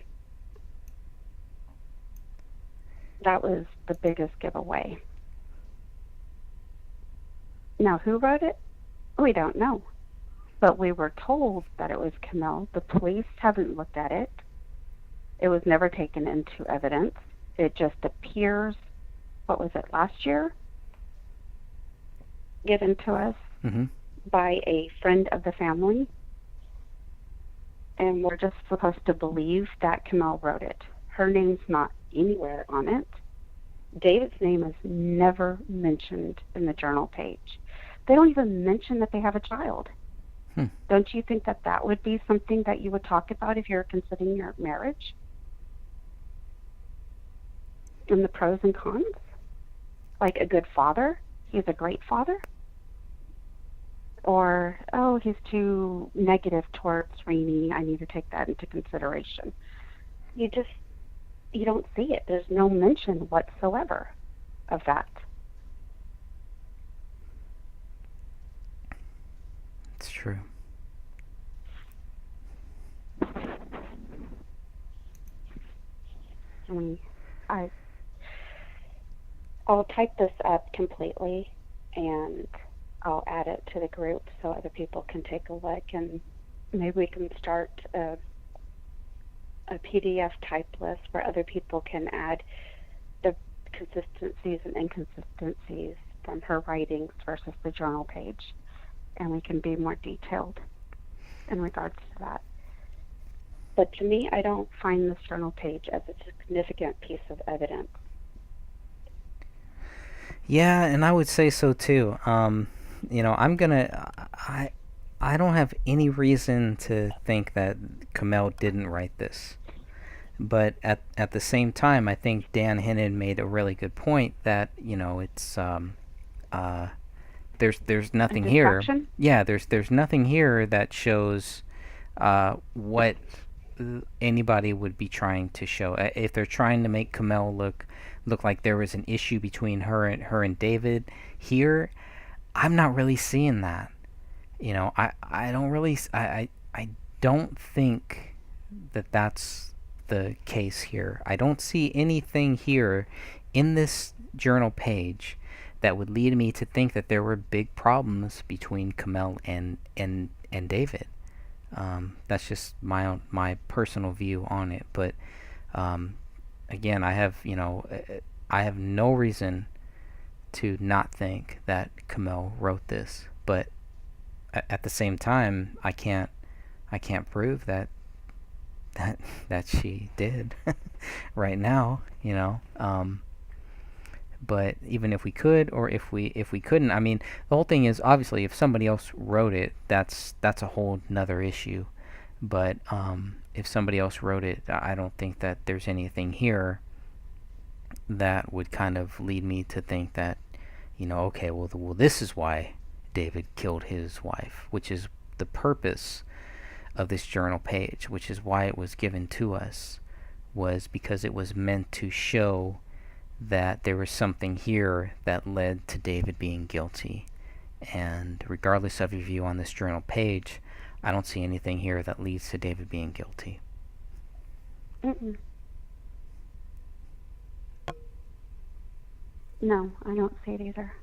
That was the biggest giveaway. Now, who wrote it? We don't know. But we were told that it was Camille. The police haven't looked at it. It was never taken into evidence. It just appears, what was it, last year? Given to us by a friend of the family. And we're just supposed to believe that Camille wrote it. Her name's not anywhere on it. David's name is never mentioned in the journal page. They don't even mention that they have a child. Don't you think that that would be something that you would talk about if you're considering your marriage? And the pros and cons? Like a good father? He's a great father? Or, oh, he's too negative towards Rainey. I need to take that into consideration. You don't see it. There's no mention whatsoever of that. It's true. I'll type this up completely and I'll add it to the group so other people can take a look, and maybe we can start a PDF type list where other people can add the consistencies and inconsistencies from her writings versus the journal page, and we can be more detailed in regards to that. But to me, I don't find this journal page as a significant piece of evidence. Yeah, and I would say so too. You know, I don't have any reason to think that Kamel didn't write this. But at the same time, I think Dan Hennon made a really good point that, it's uh, there's A nothing here. distraction? Yeah, there's nothing here that shows what anybody would be trying to show. If they're trying to make Kamel look like there was an issue between her and David here, I'm not really seeing that. I don't really I don't think that that's the case here. I don't see anything here in this journal page that would lead me to think that there were big problems between Kamel and David. That's just my personal view on it. But um, again, I have no reason to not think that Kamel wrote this. But at the same time, I can't prove that that she did right now. But even if we could, or if we couldn't, I mean, the whole thing is obviously if somebody else wrote it, that's a whole nother issue. But if somebody else wrote it, I don't think that there's anything here that would kind of lead me to think that, okay, well, this is why David killed his wife, which is the purpose of this journal page, which is why it was given to us, was because it was meant to show that there was something here that led to David being guilty. And regardless of your view on this journal page, I don't see anything here that leads to David being guilty. Mm-mm. No, I don't see it either.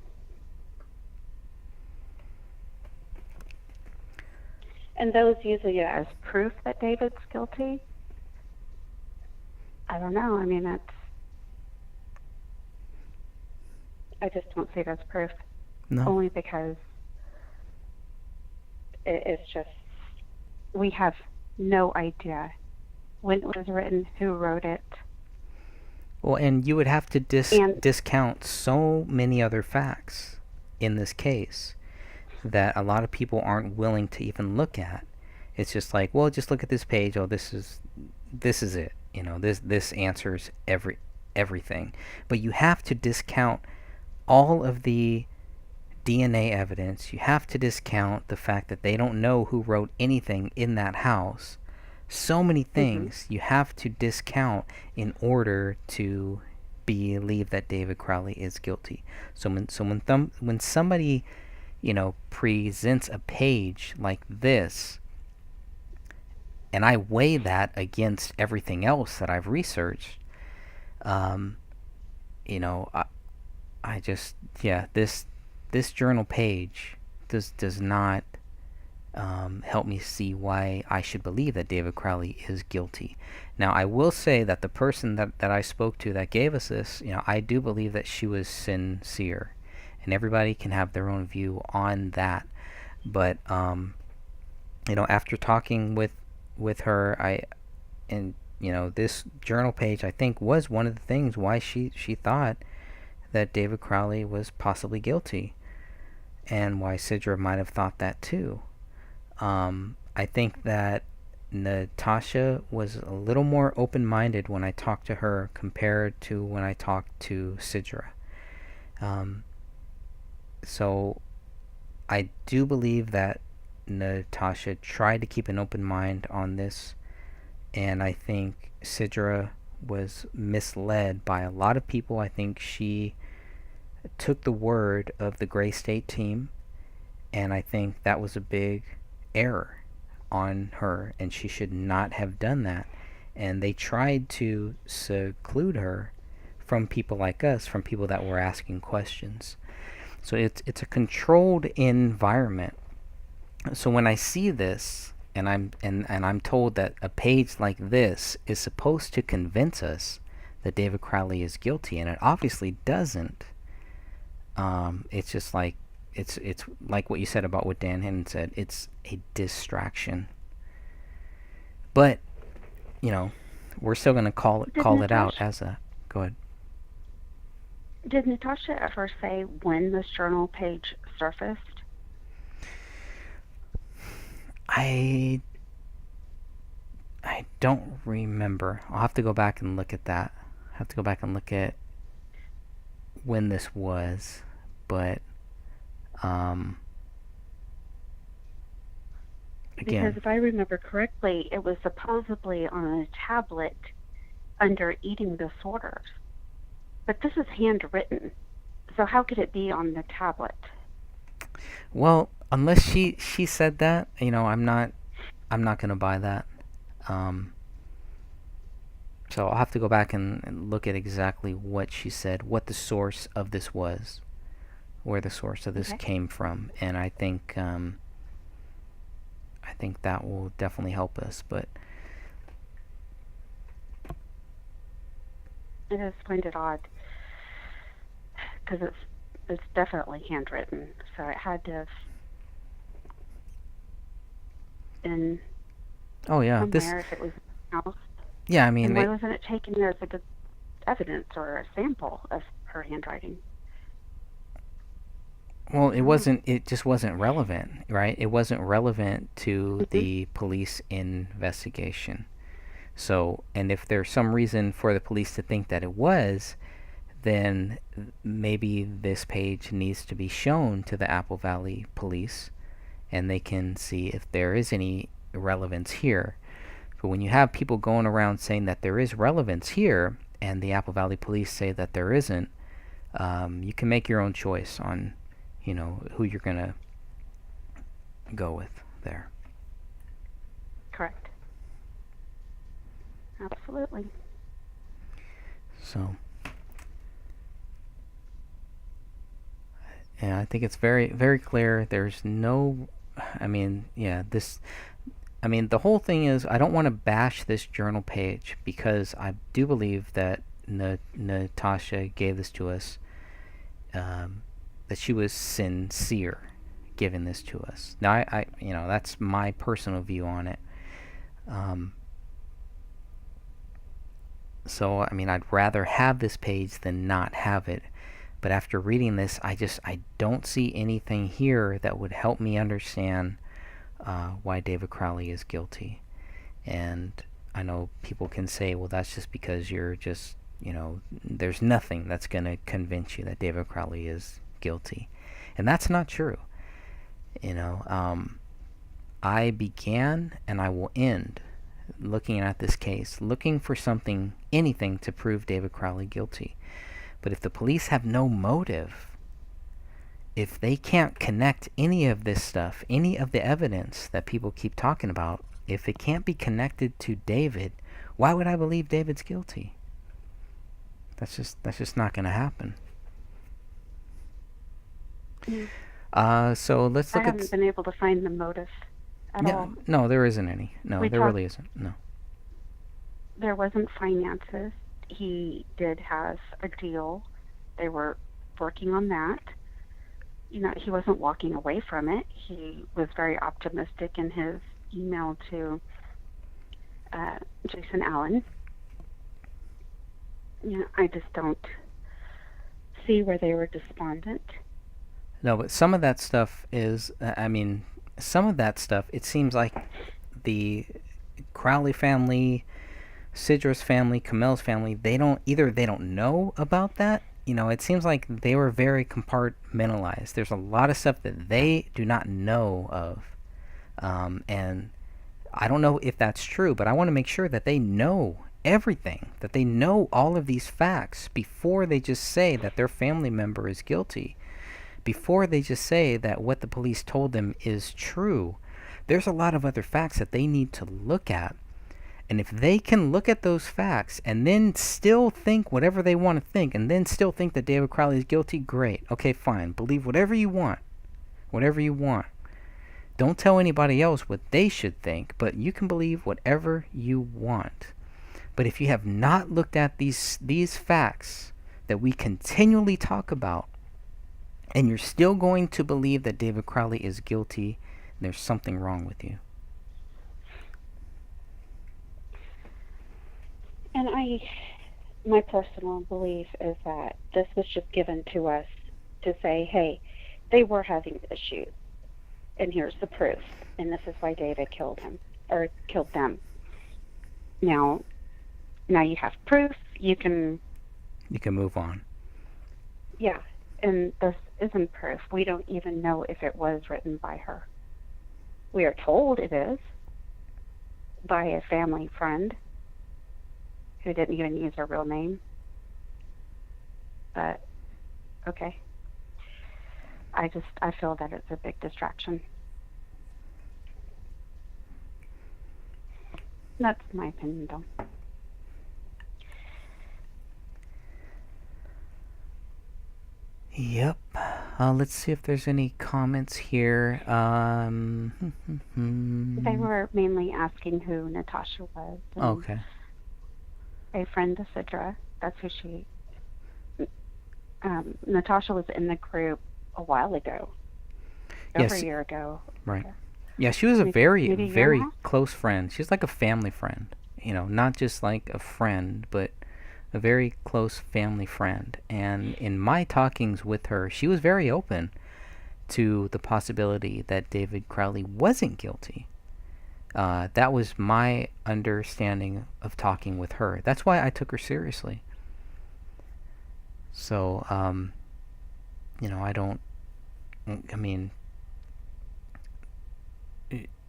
And those using it as proof that David's guilty, I don't know. I mean, I just don't see it as proof. No. Only because it's just, we have no idea when it was written, who wrote it. Well, and you would have to discount so many other facts in this case that a lot of people aren't willing to even look at. It's just like, well, just look at this page. Oh, this is it. This answers everything. But you have to discount all of the DNA evidence. You have to discount the fact that they don't know who wrote anything in that house. So many things you have to discount in order to believe that David Crowley is guilty. So when somebody presents a page like this, and I weigh that against everything else that I've researched, I just, this journal page does not help me see why I should believe that David Crowley is guilty. Now, I will say that the person that I spoke to that gave us this, I do believe that she was sincere. And everybody can have their own view on that. But, after talking with her, this journal page, I think, was one of the things why she thought that David Crowley was possibly guilty. And why Sidra might have thought that too. I think that Natasha was a little more open-minded when I talked to her compared to when I talked to Sidra. So I do believe that Natasha tried to keep an open mind on this, and I think Sidra was misled by a lot of people. I think she took the word of the Gray State team, and I think that was a big error on her, and she should not have done that. And they tried to seclude her from people like us, from people that were asking questions. So it's a controlled environment. So when I see this, and I'm told that a page like this is supposed to convince us that David Crowley is guilty, and it obviously doesn't. It's just like it's like what you said about what Dan Hennon said. It's a distraction. But we're still gonna call it out as a. Go ahead. Did Natasha ever say when this journal page surfaced? I I don't remember. I'll have to go back and look at that. I have to go back and look at when this was, but um, Because again, if I remember correctly, it was supposedly on a tablet under eating disorders. But this is handwritten. So how could it be on the tablet? well, unless she said that, I'm not gonna buy that. Um, so I'll have to go back and look at exactly what she said, what the source of this was, where the source of this Okay. came from, and I think that will definitely help us. But I just find it odd because it's definitely handwritten. So it had to have been oh yeah, this somewhere if it was in the house. yeah, I mean And why they, wasn't it taken as a good evidence or a sample of her handwriting? well, I don't know. it just wasn't relevant, right? It wasn't relevant to Hmm. the police investigation. So, and if there's some reason for the police to think that it was, then maybe this page needs to be shown to the Apple Valley police and they can see if there is any relevance here. But when you have people going around saying that there is relevance here and the Apple Valley police say that there isn't, you can make your own choice on, who you're going to go with there. Correct. Absolutely. So, yeah, I think it's very, very clear. There's no, I mean, yeah, the whole thing is I don't want to bash this journal page because I do believe that Natasha gave this to us, um, that she was sincere giving this to us. Now, that's my personal view on it. Um, so, I mean, I'd rather have this page than not have it. But after reading this, I don't see anything here that would help me understand why David Crowley is guilty. And I know people can say, well, that's just because you're just, there's nothing that's going to convince you that David Crowley is guilty. And that's not true. You know, I began and I will end looking at this case, looking for something, anything to prove David Crowley guilty. But if the police have no motive, if they can't connect any of this stuff, any of the evidence that people keep talking about, if it can't be connected to David, why would I believe David's guilty? That's just not going to happen. So let's I look haven't at. been able to find the motive at all. No, there isn't any. No, We there talked. really isn't. No. There wasn't finances. He did have a deal. They were working on that. He wasn't walking away from it. He was very optimistic in his email to Jason Allen. I just don't see where they were despondent. No, but some of that stuff is. Some of that stuff. It seems like the Crowley family, Sidros family, Kamel's family, they don't know about that. It seems like they were very compartmentalized. There's a lot of stuff that they do not know of. And I don't know if that's true, but I want to make sure that they know everything, that they know all of these facts before they just say that their family member is guilty, before they just say that what the police told them is true. There's a lot of other facts that they need to look at. And if they can look at those facts and then still think whatever they want to think and then still think that David Crowley is guilty, great. Okay, fine. Believe whatever you want. Whatever you want. Don't tell anybody else what they should think, but you can believe whatever you want. But if you have not looked at these facts that we continually talk about, and you're still going to believe that David Crowley is guilty, there's something wrong with you. And my personal belief is that this was just given to us to say, hey, they were having issues, and here's the proof. and this is why David killed him or killed them. Now you have proof. You can move on. Yeah, and this isn't proof. We don't even know if it was written by her. We are told it is by a family friend who didn't even use her real name. But, okay. I feel that it's a big distraction. That's my opinion, though. Yep. Let's see if there's any comments here. They were mainly asking who Natasha was. Okay. A friend of Sidra. That's who she... Natasha was in the group a while ago. Over a year ago. Right. Yeah, she was a very, very close friend. She's like a family friend. You know, not just like a friend, but a very close family friend. And in my talkings with her, she was very open to the possibility that David Crowley wasn't guilty. That was my understanding of talking with her. That's why I took her seriously. So, you know, I mean,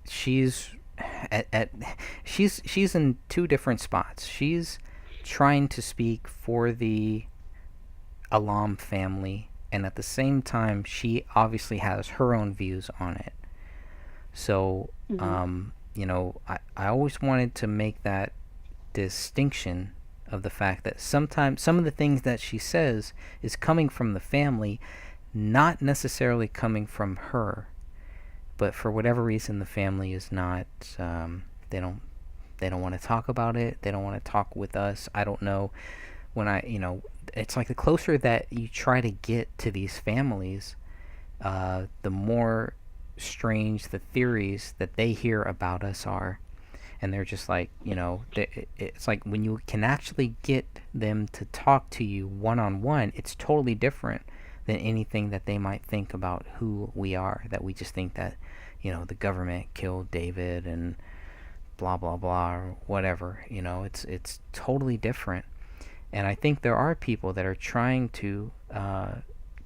she's she's in two different spots. She's trying to speak for the Alam family, and at the same time, she obviously has her own views on it. So, you know, I always wanted to make that distinction of the fact that sometimes some of the things that she says is coming from the family, not necessarily coming from her. But for whatever reason, the family is not, they don't want to talk about it. They don't want to talk with us. I don't know. It's like the closer that you try to get to these families, the more strange the theories that they hear about us are. And they're just like, it's like when you can actually get them to talk to you one-on-one, it's totally different than anything that they might think about who we are, that we just think that, the government killed David and blah, blah, blah, or whatever. It's totally different. And I think there are people that are trying to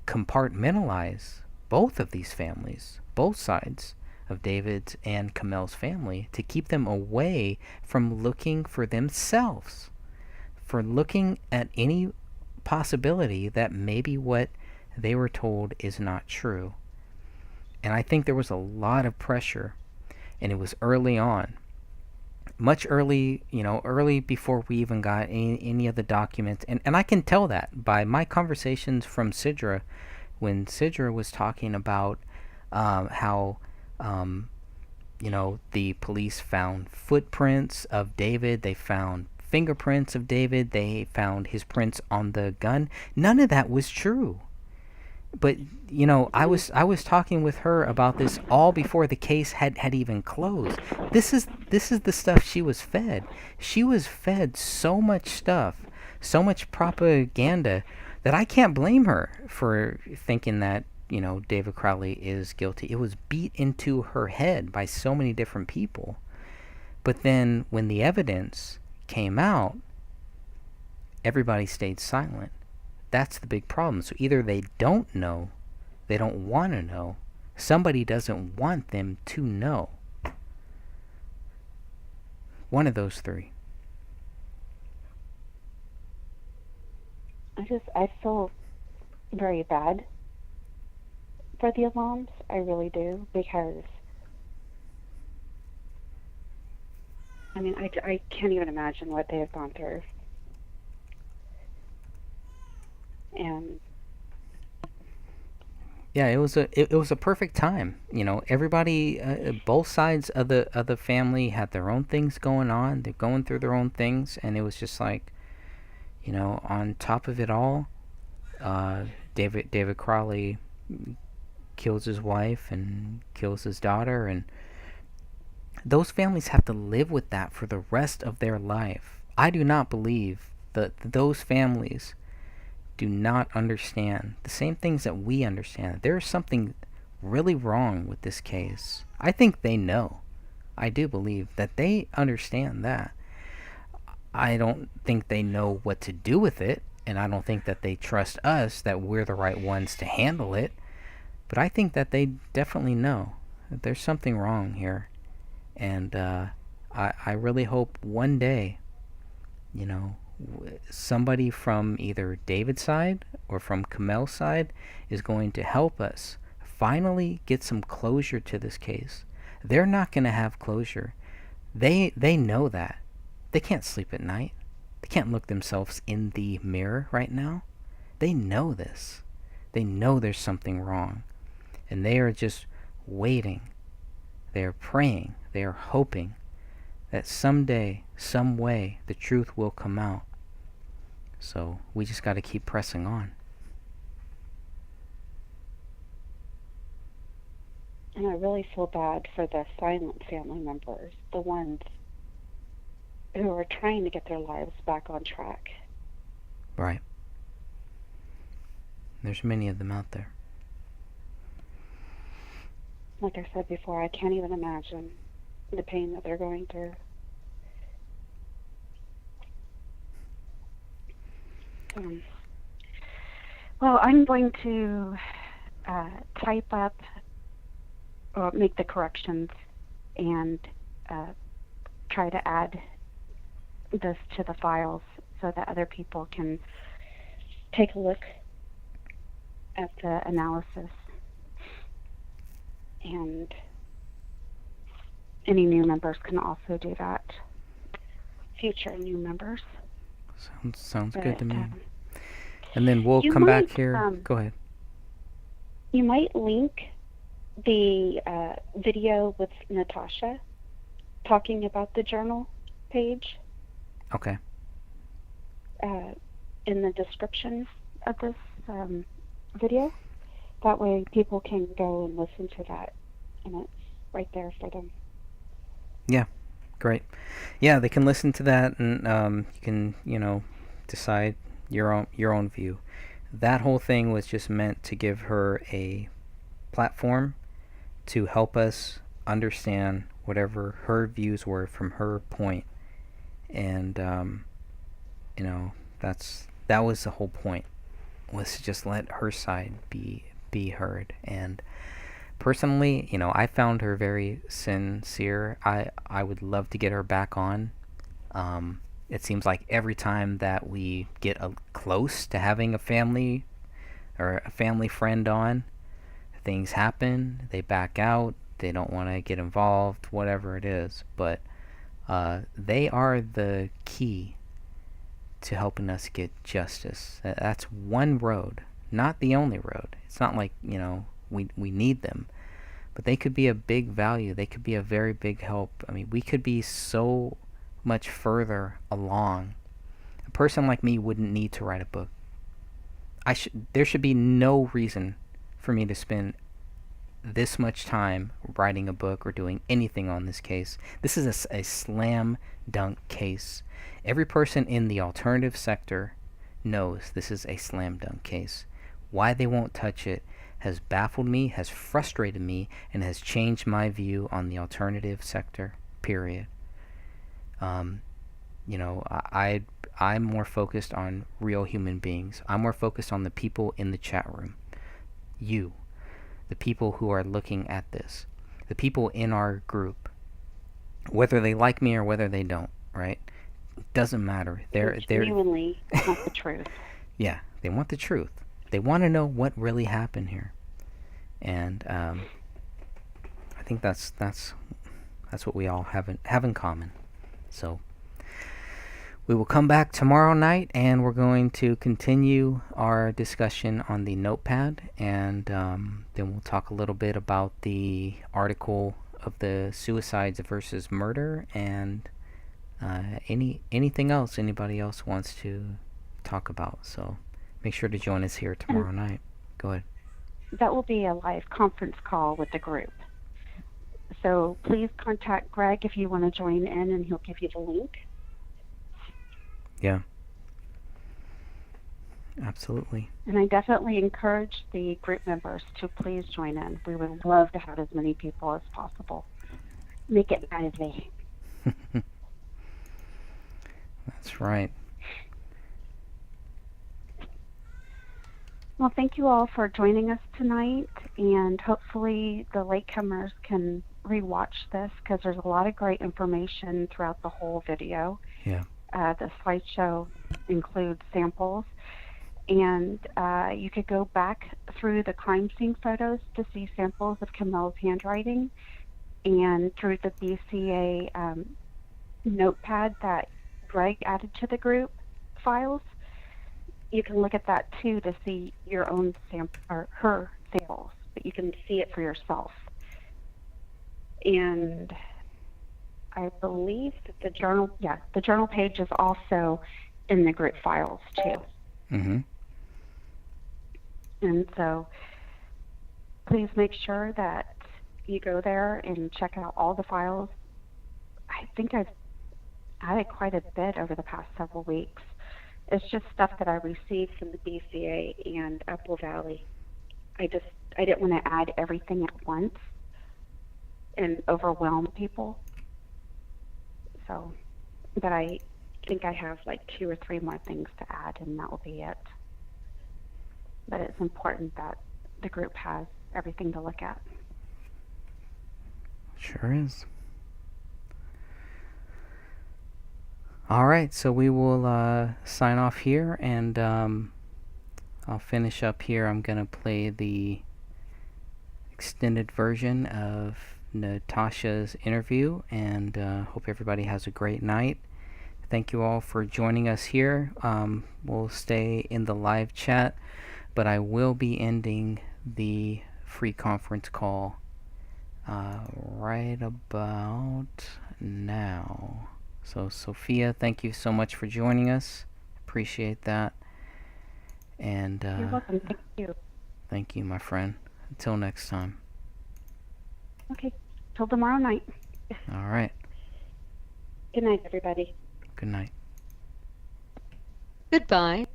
compartmentalize both of these families, both sides of David's and Kamel's family, to keep them away from looking for themselves, for looking at any possibility that maybe what they were told is not true. And I think there was a lot of pressure, and it was early on, much early before we even got any of the documents. And I can tell that by my conversations from Sidra, when Sidra was talking about how the police found footprints of David, they found fingerprints of David, they found his prints on the gun. None of that was true. But I was talking with her about this all before the case had even closed. This is the stuff she was fed. She was fed so much stuff, so much propaganda, that I can't blame her for thinking that David Crowley is guilty. It was beat into her head by so many different people. But then when the evidence came out, everybody stayed silent. That's the big problem. So either they don't know, they don't want to know, somebody doesn't want them to know. One of those three. I feel very bad for the Alams. I really do, because I can't even imagine what they have gone through. And yeah, it was a perfect time. Everybody, both sides of the family had their own things going on. They're going through their own things, and it was just like, on top of it all, David Crowley kills his wife and kills his daughter, and those families have to live with that for the rest of their life. I do not believe that those families do not understand the same things that we understand. There is something really wrong with this case. I think they know. I do believe that they understand that. I don't think they know what to do with it, and I don't think that they trust us that we're the right ones to handle it. But I think that they definitely know that there's something wrong here. And I really hope one day, you know, somebody from either David's side or from Kamel's side is going to help us finally get some closure to this case. They're not going to have closure. They know that. They can't sleep at night. They can't look themselves in the mirror right now. They know this. They know there's something wrong. And they are just waiting. They are praying. They are hoping that someday, some way, the truth will come out. So we just got to keep pressing on. And I really feel bad for the silent family members, the ones who are trying to get their lives back on track. Right. There's many of them out there. Like I said before, I can't even imagine the pain that they're going through. Well, I'm going to type up or make the corrections and try to add this to the files so that other people can take a look at the analysis. And any new members can also do that. Future new members. Sounds good to me. And then we'll come back here. Go ahead. You might link the video with Natasha talking about the journal page. Okay. In the description of this video. That way people can go and listen to that, and it's right there for them. Yeah, great. Yeah, they can listen to that, and you can, decide your own view. That whole thing was just meant to give her a platform to help us understand whatever her views were from her point. And that was the whole point, was to just let her side be heard. And personally, I found her very sincere. I would love to get her back on. It seems like every time that we get close to having a family or a family friend on, things happen. They back out. They don't want to get involved, whatever it is. But they are the key to helping us get justice. That's one road, not the only road. It's not like, we need them. But they could be a big value. They could be a very big help. I mean, we could be so much further along. A person like me wouldn't need to write a book. There should be no reason for me to spend this much time writing a book or doing anything on this case. This is a slam dunk case. Every person in the alternative sector knows this is a slam dunk case. Why they won't touch it has baffled me, has frustrated me, and has changed my view on the alternative sector, period. I'm more focused on real human beings. I'm more focused on the people in the chat room. You, the people who are looking at this, the people in our group, whether they like me or whether they don't, right? It doesn't matter. They're genuinely want the truth. Yeah, they want the truth. They want to know what really happened here, and I think that's what we all have in common. So we will come back tomorrow night, and we're going to continue our discussion on the notepad, and then we'll talk a little bit about the article of the suicides versus murder, and anything else anybody else wants to talk about. So make sure to join us here tomorrow night. Go ahead. That will be a live conference call with the group. So please contact Greg if you want to join in, and he'll give you the link. Yeah. Absolutely. And I definitely encourage the group members to please join in. We would love to have as many people as possible. Make it lively. That's right. Well, thank you all for joining us tonight, and hopefully the latecomers can rewatch this because there's a lot of great information throughout the whole video. Yeah. The slideshow includes samples, and you could go back through the crime scene photos to see samples of Camille's handwriting, and through the BCA notepad that Greg added to the group files, you can look at that too to see your own sample or her samples, but you can see it for yourself. And I believe that the journal page is also in the group files too. Mm-hmm. And so please make sure that you go there and check out all the files. I think I've added quite a bit over the past several weeks. It's just stuff that I received from the BCA and Apple Valley. I didn't want to add everything at once and overwhelm people. So, but I think I have like 2 or 3 more things to add, and that will be it. But it's important that the group has everything to look at. Sure is. All right, so we will sign off here, and I'll finish up here. I'm going to play the extended version of Natasha's interview, and hope everybody has a great night. Thank you all for joining us here. We'll stay in the live chat, but I will be ending the free conference call right about now. So Sophia, thank you so much for joining us. Appreciate that. And You're welcome. Thank you. Thank you, my friend. Until next time. Okay. Till tomorrow night. All right. Good night, everybody. Good night. Goodbye.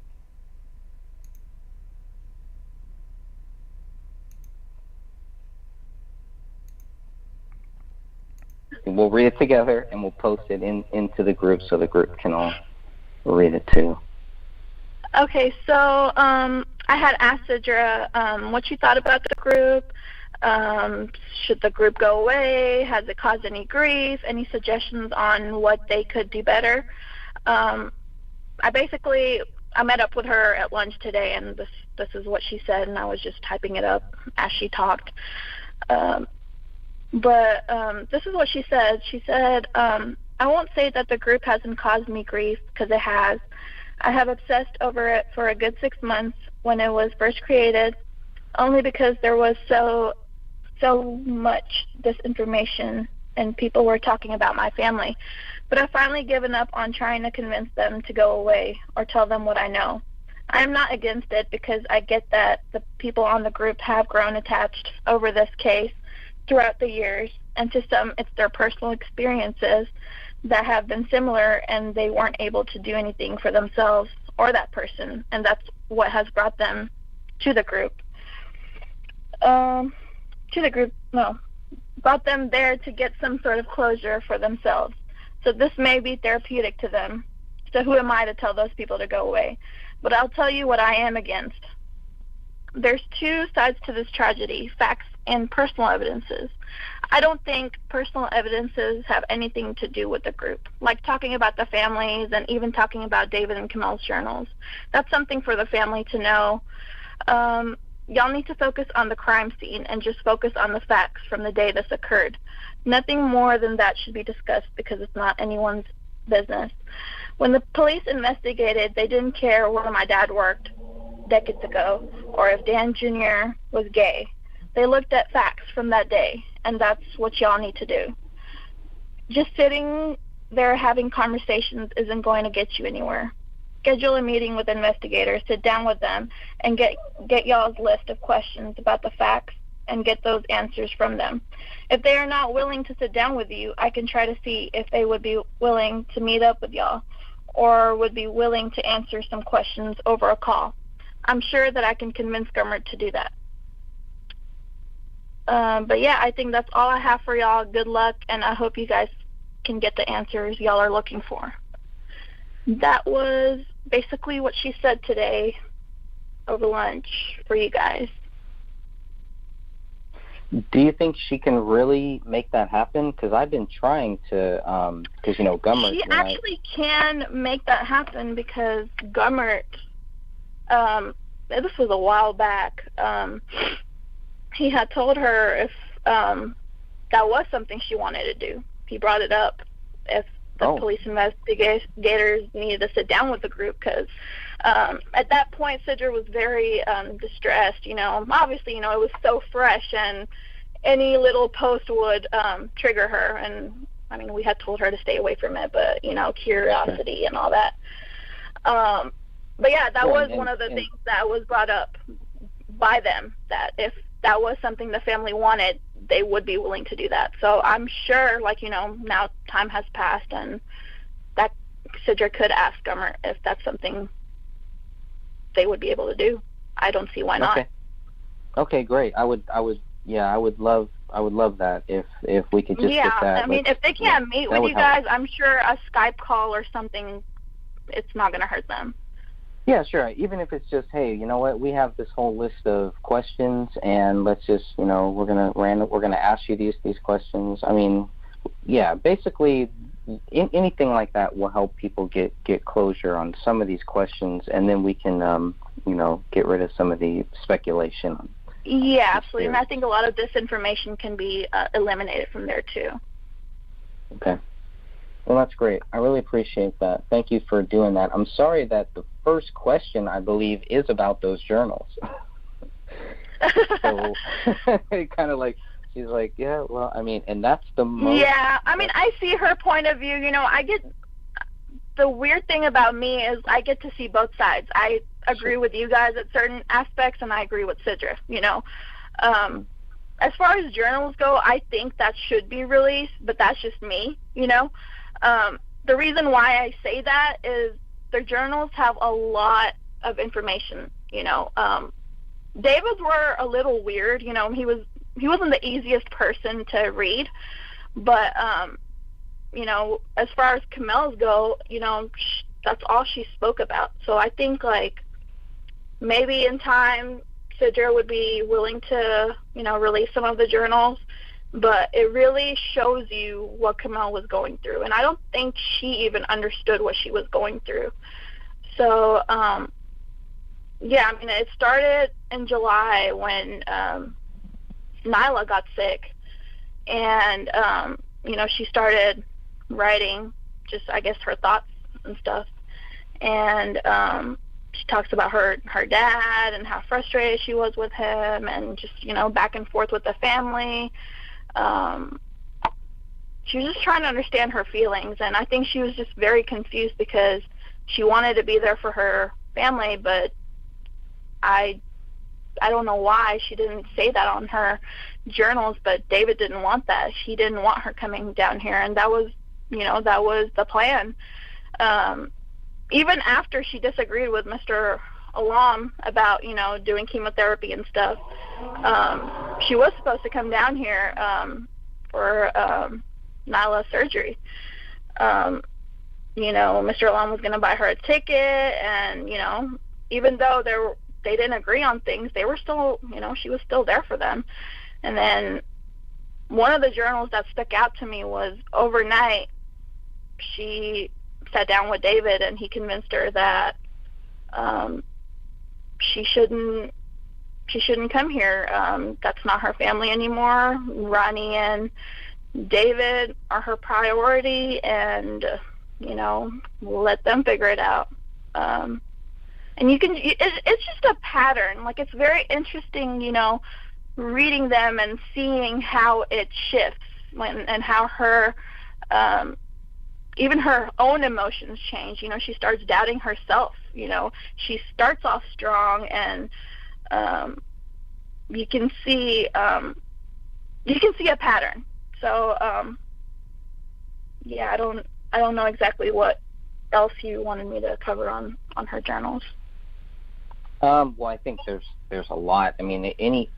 We'll read it together, and we'll post it into the group so the group can all read it too. Okay, so I had asked Sidra what she thought about the group. Should the group go away? Has it caused any grief? Any suggestions on what they could do better? I met up with her at lunch today, and this is what she said, and I was just typing it up as she talked. But this is what she said. She said, I won't say that the group hasn't caused me grief, because it has. I have obsessed over it for a good 6 months when it was first created, only because there was so much disinformation and people were talking about my family. But I've finally given up on trying to convince them to go away or tell them what I know. I am not against it, because I get that the people on the group have grown attached over this case throughout the years, and to some it's their personal experiences that have been similar, and they weren't able to do anything for themselves or that person, and that's what has brought them to the group. Brought them there to get some sort of closure for themselves. So this may be therapeutic to them. So who am I to tell those people to go away? But I'll tell you what I am against. There's 2 sides to this tragedy, facts and personal evidences. I don't think personal evidences have anything to do with the group, like talking about the families and even talking about David and Camille's journals. That's something for the family to know. Y'all need to focus on the crime scene and just focus on the facts from the day this occurred. Nothing more than that should be discussed, because it's not anyone's business. When the police investigated, they didn't care where my dad worked decades ago or if Dan Jr. was gay. They looked at facts from that day, and that's what y'all need to do. Just sitting there having conversations isn't going to get you anywhere. Schedule a meeting with investigators, sit down with them, and get y'all's list of questions about the facts and get those answers from them. If they are not willing to sit down with you, I can try to see if they would be willing to meet up with y'all or would be willing to answer some questions over a call. I'm sure that I can convince Gummert to do that. But yeah, I think that's all I have for y'all. Good luck, and I hope you guys can get the answers y'all are looking for. That was basically what she said today over lunch for you guys. Do you think she can really make that happen? Because I've been trying to, because, Gummert... She actually can make that happen because Gummert, this was a while back, he had told her if that was something she wanted to do. He brought it up if the police investigators needed to sit down with the group, because at that point Sidra was very distressed. Obviously, it was so fresh, and any little post would trigger her. And I mean, we had told her to stay away from it, but curiosity and all that. But yeah, that was one of the things that was brought up by them, that if that was something the family wanted, they would be willing to do that. So I'm sure, now time has passed, and that Sidra could ask Gummert if that's something they would be able to do. I don't see why not. Okay, great. I would love that if we could just get that. I mean, if they can't meet with you guys, I'm sure a Skype call or something, it's not going to hurt them. Yeah, sure. Even if it's just, hey, you know what? We have this whole list of questions, and let's just, we're gonna ask you these questions. I mean, yeah, basically, anything like that will help people get closure on some of these questions, and then we can, get rid of some of the speculation. Yeah, absolutely. And I think a lot of this information can be eliminated from there too. Okay. Well, that's great. I really appreciate that. Thank you for doing that. I'm sorry that the first question, I believe, is about those journals. So it kind of she's like, yeah, well, I mean, and that's the most... Yeah, I mean, I see her point of view. The weird thing about me is I get to see both sides. I agree with you guys at certain aspects, and I agree with Sidra, As far as journals go, I think that should be released, but that's just me, The reason why I say that is their journals have a lot of information, David's were a little weird, he wasn't the easiest person to read, but, as far as Kamel's go, that's all she spoke about. So I think, maybe in time, Sidra would be willing to, release some of the journals, but it really shows you what Kamel was going through, and I don't think she even understood what she was going through. So, yeah, I mean, it started in July when Nyla got sick, and, she started writing just, I guess, her thoughts and stuff, and she talks about her dad and how frustrated she was with him, and just, back and forth with the family. She was just trying to understand her feelings, and I think she was just very confused because she wanted to be there for her family, but I don't know why she didn't say that on her journals, but David didn't want that. He didn't want her coming down here, and that was the plan. Even after she disagreed with Mr. Alam about, doing chemotherapy and stuff, she was supposed to come down here for Nyla's surgery. Mr. Alam was going to buy her a ticket, and, even though they didn't agree on things, they were still, she was still there for them. And then one of the journals that stuck out to me was overnight she sat down with David, and he convinced her that she shouldn't come here. That's not her family anymore. Ronnie and David are her priority, and let them figure it out. And it's just a pattern. It's very interesting, reading them and seeing how it shifts and how her even her own emotions change. She starts doubting herself. She starts off strong, and you can see a pattern. So yeah, I don't know exactly what else you wanted me to cover on her journals. Well, I think there's a lot. I mean,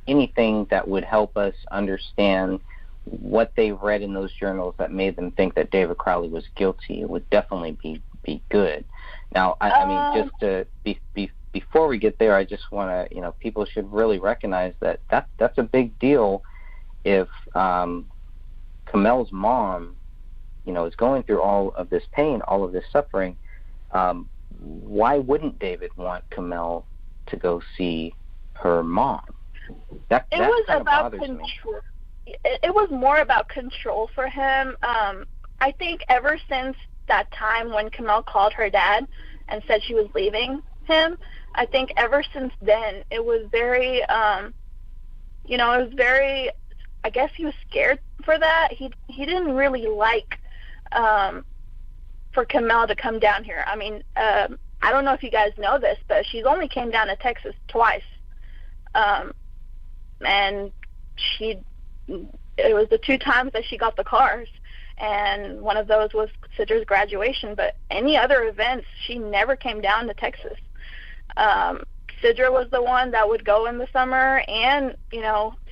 anything that would help us understand what they read in those journals that made them think that David Crowley was guilty would definitely be good. Now, I mean, just to before we get there, I just want to, people should really recognize that's a big deal if Kamel's mom, is going through all of this pain, all of this suffering. Why wouldn't David want Kamel to go see her mom? That was kind of about bothers control. me. It was more about control for him. I think ever since that time when Kamel called her dad and said she was leaving him, I think ever since then it was very, I guess he was scared for that. He didn't really like for Kamel to come down here. I mean, I don't know if you guys know this, but she's only came down to Texas twice. And it was the 2 times that she got the cars, and one of those was Cidra's graduation, but any other events, she never came down to Texas. Sidra was the one that would go in the summer and,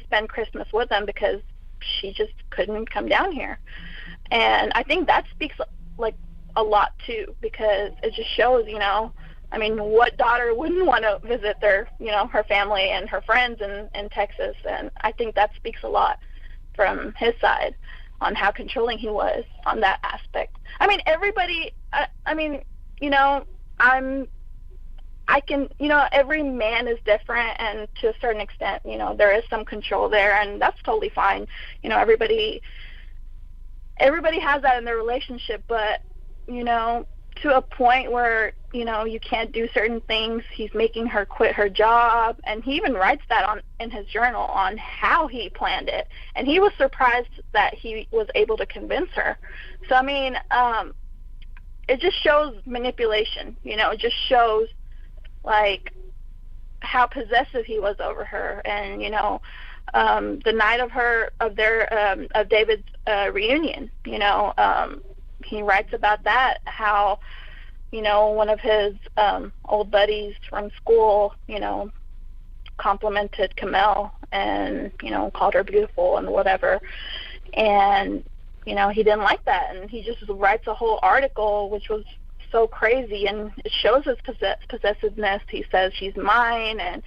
spend Christmas with them because she just couldn't come down here. And I think that speaks, like, a lot, too, because it just shows, I mean, what daughter wouldn't want to visit their, her family and her friends in Texas? And I think that speaks a lot from his side on how controlling he was on that aspect. I mean, everybody, every man is different, and to a certain extent, there is some control there, and that's totally fine. Everybody has that in their relationship, but, to a point where, you can't do certain things. He's making her quit her job, and he even writes that in his journal on how he planned it. And he was surprised that he was able to convince her. So, I mean, it just shows manipulation, it just shows, like, how possessive he was over her. And, the night of David's reunion, he writes about that, how, one of his old buddies from school, complimented Kamel and, called her beautiful and whatever. And, he didn't like that. And he just writes a whole article, which was so crazy. And it shows his possessiveness. He says, she's mine, and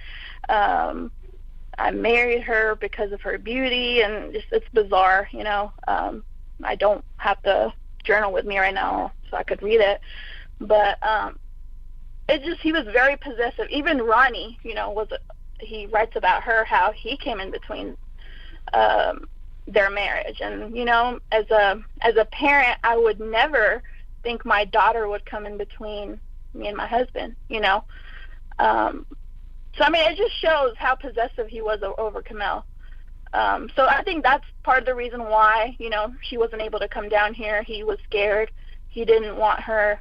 I married her because of her beauty. And just, it's bizarre, I don't have the journal with me right now so I could read it. But he was very possessive. Even Ronnie, he writes about her, how he came in between their marriage. And, as a parent, I would never think my daughter would come in between me and my husband, So, I mean, it just shows how possessive he was over Kamel. So I think that's part of the reason why, she wasn't able to come down here. He was scared. He didn't want her,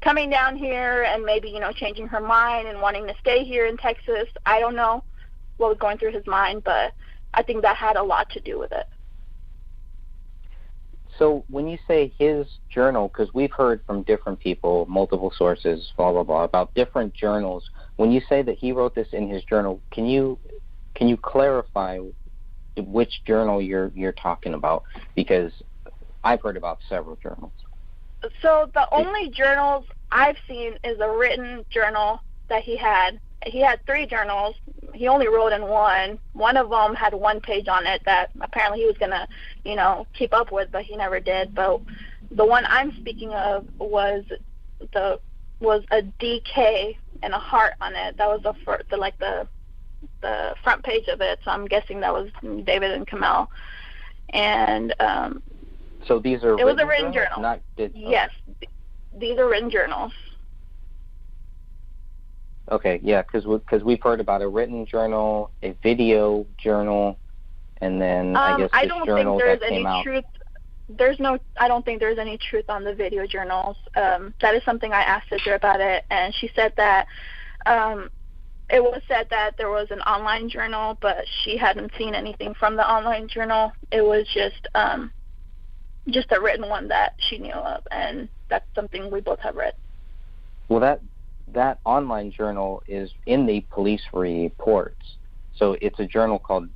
coming down here and maybe, changing her mind and wanting to stay here in Texas. I don't know what was going through his mind, but I think that had a lot to do with it. So when you say his journal, because we've heard from different people, multiple sources, blah, blah, blah, about different journals, when you say that he wrote this in his journal, can you clarify which journal you're talking about? Because I've heard about several journals. So the only journals I've seen is a written journal that he had. He had 3 journals. He only wrote in one. One of them had 1 page on it that apparently he was going to, keep up with, but he never did. But the one I'm speaking of was a DK and a heart on it. That was the front page of it. So I'm guessing that was David and Kamel. And so these are it was a written journal. Yes, these are written journals. Okay, yeah, because we've heard about a written journal, a video journal, and then I guess this journal that came out. I don't think there's any truth on the video journals. That is something I asked Sidra about it, and she said that it was said that there was an online journal, but she hadn't seen anything from the online journal. It was just a written one that she knew of, and that's something we both have read. Well, that online journal is in the police reports. So it's a journal called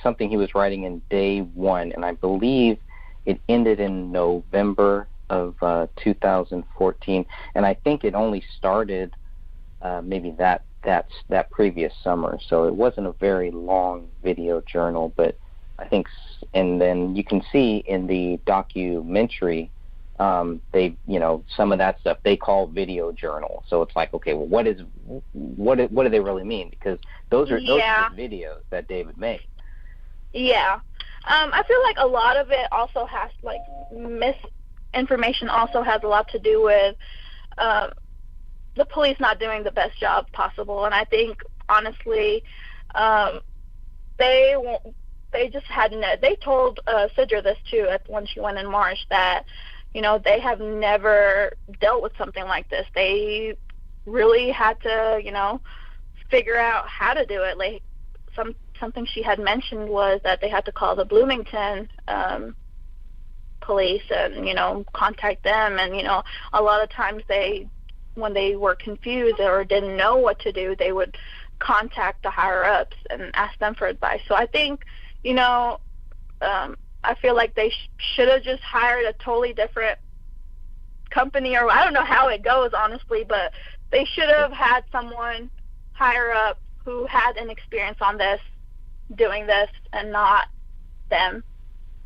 something he was writing in Day One, and I believe it ended in November of 2014, and I think it only started maybe that previous summer. So it wasn't a very long video journal, but I think, and then you can see in the documentary, they, some of that stuff they call video journal. So it's like, okay, well, what do they really mean? Because those are the videos that David made. Yeah. I feel like a lot of it also has, like, misinformation also has a lot to do with the police not doing the best job possible. And I think, honestly, they just hadn't. They told Sidra this, too, when she went in March, that, they have never dealt with something like this. They really had to, figure out how to do it. Like, something she had mentioned was that they had to call the Bloomington police and, contact them. And, a lot of times when they were confused or didn't know what to do, they would contact the higher-ups and ask them for advice. So I think, I feel like they should have just hired a totally different company, or I don't know how it goes, honestly, but they should have had someone higher up who had an experience on this, doing this, and not them.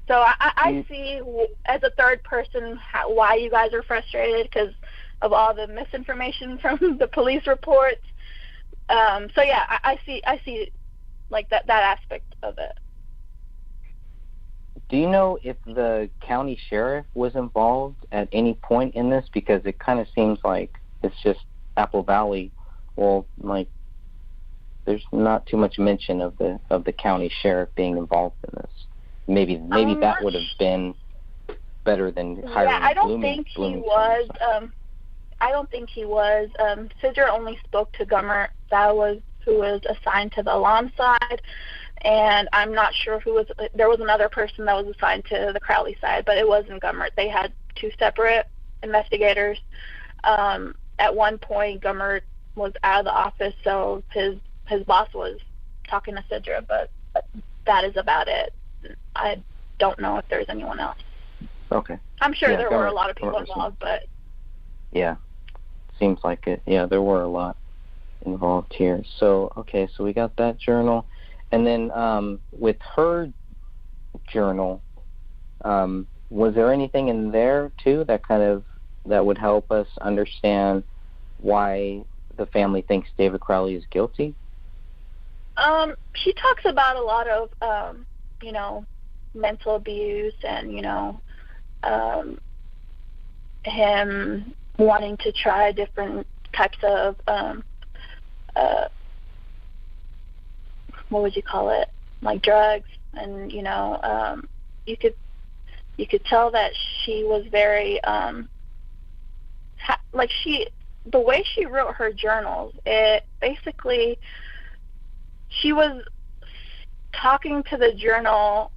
So I see, as a third person, why you guys are frustrated, because of all the misinformation from the police reports. So yeah, I see like that aspect of it. Do you know if the county sheriff was involved at any point in this? Because it kind of seems like it's just Apple Valley. Well, like, there's not too much mention of the county sheriff being involved in this. Maybe that would have been better than hiring. Yeah, I don't think he was. I don't think he was. Sidra only spoke to Gummert. That was who was assigned to the alarm side. And I'm not sure who was. There was another person that was assigned to the Crowley side, but it wasn't Gummert. They had two separate investigators. At one point, Gummert was out of the office, so his boss was talking to Sidra, but that is about it. I don't know if there's anyone else. Okay. I'm sure there were a lot of people involved, but yeah, seems like it. Yeah, there were a lot involved here. So okay, so we got that journal. And then with her journal, was there anything in there too that would help us understand why the family thinks David Crowley is guilty? She talks about a lot of mental abuse and him wanting to try different types of what would you call it, like drugs, and you could tell that she was very the way she wrote her journals, it basically, she was talking to the journal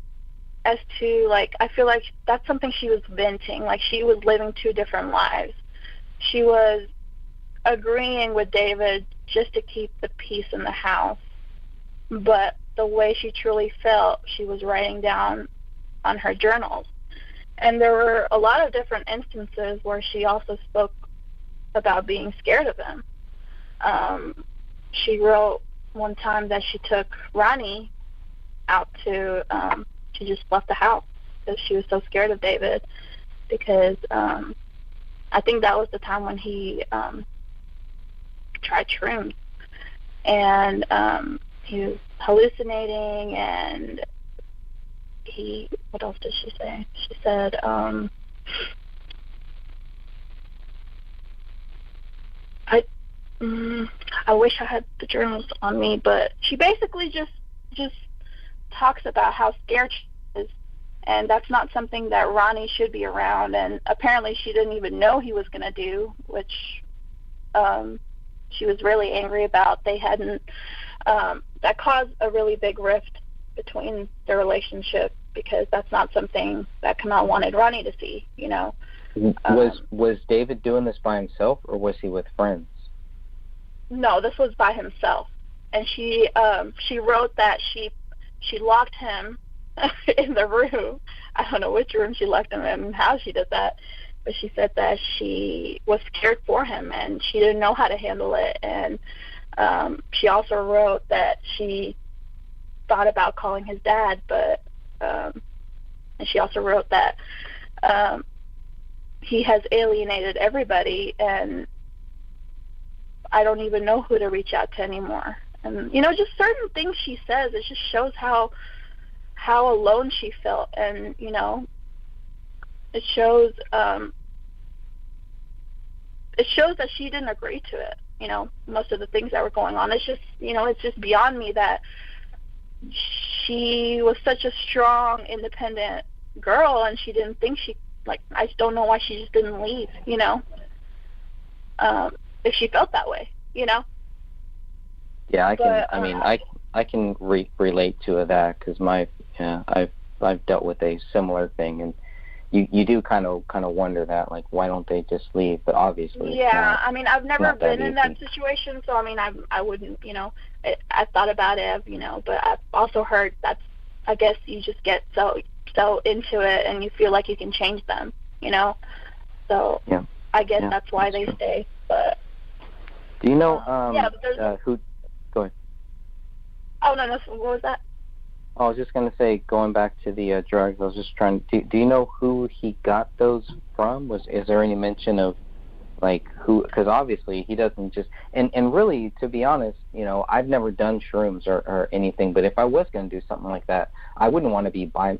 as to, like, I feel like that's something she was venting, like she was living two different lives. She was agreeing with David just to keep the peace in the house, but the way she truly felt, she was writing down on her journals. And there were a lot of different instances where she also spoke about being scared of him. She wrote one time that she took Ronnie out to, she just left the house because she was so scared of David, because I think that was the time when he tried shrooms, and he was hallucinating, and what else did she say? She said, I wish I had the journals on me, but she basically just talks about how scared she is, and that's not something that Ronnie should be around, and apparently she didn't even know he was going to do, which she was really angry about. They hadn't, that caused a really big rift between their relationship, because that's not something that Kamal wanted Ronnie to see, Was David doing this by himself, or was he with friends? No, this was by himself, and she wrote that she locked him in the room. I don't know which room she locked him in and how she did that, but she said that she was scared for him and she didn't know how to handle it. And she also wrote that she thought about calling his dad, but and she also wrote that he has alienated everybody, and I don't even know who to reach out to anymore. And just certain things she says, it just shows how alone she felt. And it shows that she didn't agree to it. Most of the things that were going on, it's just beyond me that she was such a strong, independent girl, and she didn't think I just don't know why she just didn't leave, if she felt that way, Yeah, I can relate to that, because I've dealt with a similar thing, and you do kind of wonder that, like, why don't they just leave? But obviously, yeah. I've never been in that situation, so I wouldn't, I thought about it, but I've also heard I guess you just get so into it, and you feel like you can change them, So yeah. I guess that's why they stay. But do you know who? Go ahead. Oh no, what was that? I was just going to say, going back to the drugs, I was just trying to, do you know who he got those from? Is there any mention of, like, who, because obviously he doesn't just, and really, to be honest, I've never done shrooms or anything, but if I was going to do something like that, I wouldn't want to be by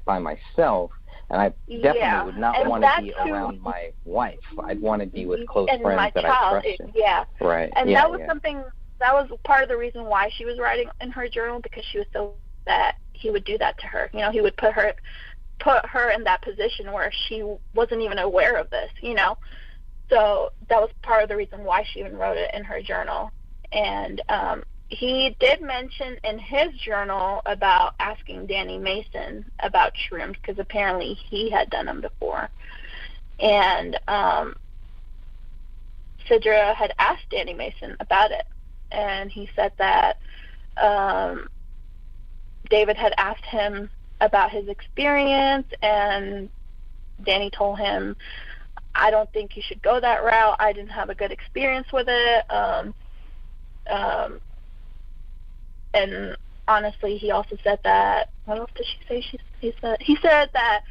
myself, and I definitely would not want to be around my wife. I'd want to be with close friends that I trusted. Yeah. Right. And that was something, that was part of the reason why she was writing in her journal, because she was so that he would do that to her. He would put her in that position where she wasn't even aware of this, So that was part of the reason why she even wrote it in her journal. And he did mention in his journal about asking Danny Mason about shrooms, because apparently he had done them before. And Sidra had asked Danny Mason about it, and he said that David had asked him about his experience, and Danny told him, I don't think you should go that route. I didn't have a good experience with it. And honestly, he also said that, what else did she say? He said that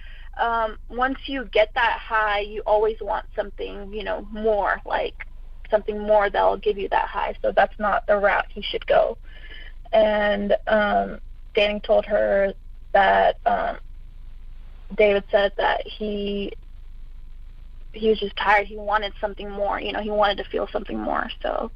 once you get that high, you always want something, more, like something more that'll give you that high. So that's not the route he should go. And Danny told her that David said that he was just tired. He wanted something more. He wanted to feel something more. So,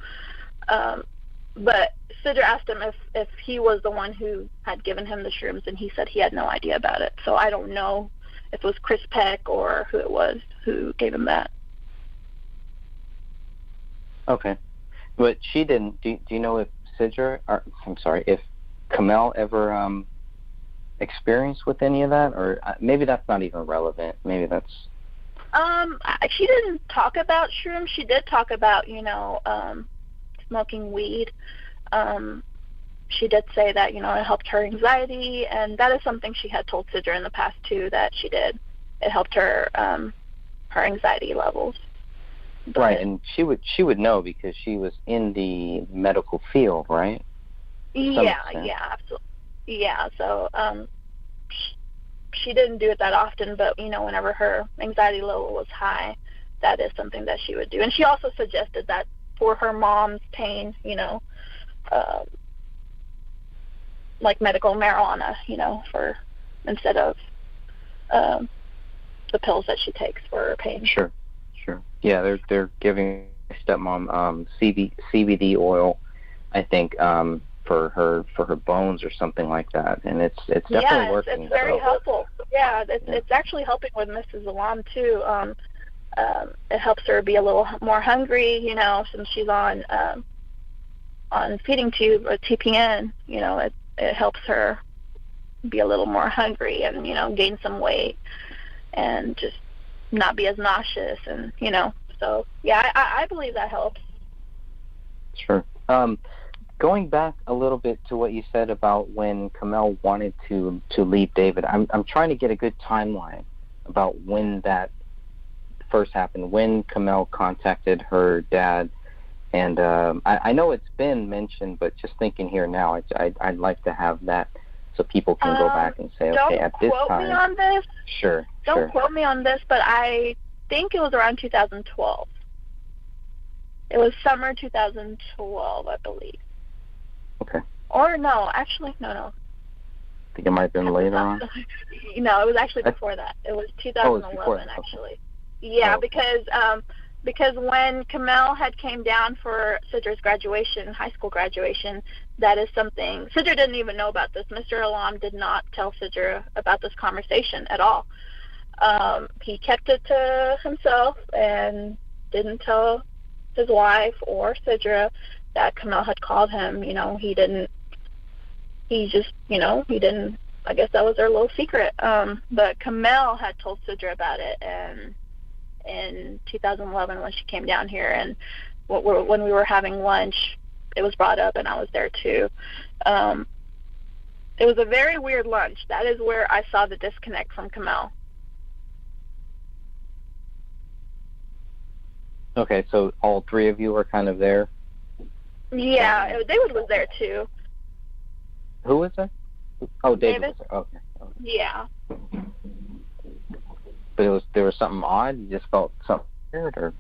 but Sidra asked him if he was the one who had given him the shrooms, and he said he had no idea about it. So I don't know if it was Chris Peck or who it was who gave him that. Okay. But she didn't, do you know if if Kamel ever experienced with any of that? Or maybe that's not even relevant. Maybe that's... She didn't talk about shrooms. She did talk about, smoking weed. She did say that, it helped her anxiety, and that is something she had told Sidra in the past, too, that she did. It helped her, her anxiety levels. But, right, and she would know because she was in the medical field, right? Yeah, absolutely. Yeah, so she didn't do it that often, but, whenever her anxiety level was high, that is something that she would do. And she also suggested that for her mom's pain, like medical marijuana, for instead of the pills that she takes for her pain. Sure. Yeah, they're giving my stepmom CBD oil, I think, for her bones or something like that, and it's definitely working. It's very helpful. Yeah, it's actually helping with Mrs. Alam too. It helps her be a little more hungry, since she's on feeding tube or TPN. It helps her be a little more hungry and gain some weight and just not be as nauseous, and so yeah, I believe that helps. Sure. Going back a little bit to what you said about when Kamel wanted to leave David, I'm trying to get a good timeline about when that first happened, when Kamel contacted her dad. And I know it's been mentioned, but just thinking here now, I'd like to have that so people can go back and say, okay, at this don't quote time. me on this. Sure. Don't quote me on this, but I think it was around 2012. It was summer 2012, I believe. Okay. Or no, actually, no. I think it might have been later on. No, it was actually before that. It was 2011, actually. Yeah, because when Kamel had came down for Sidra's graduation, high school graduation, that is something Sidra didn't even know about this. Mr. Alam did not tell Sidra about this conversation at all. He kept it to himself and didn't tell his wife or Sidra that Kamel had called him. He didn't. I guess that was their little secret. But Kamel had told Sidra about it, and in 2011 when she came down here, and when we were having lunch, it was brought up, and I was there too. It was a very weird lunch. That is where I saw the disconnect from Kamel. Okay, so all three of you were kind of there? Yeah, David was there too. Who was there? Oh, David was there. Okay. Yeah. But there was something odd? You just felt something weird, or?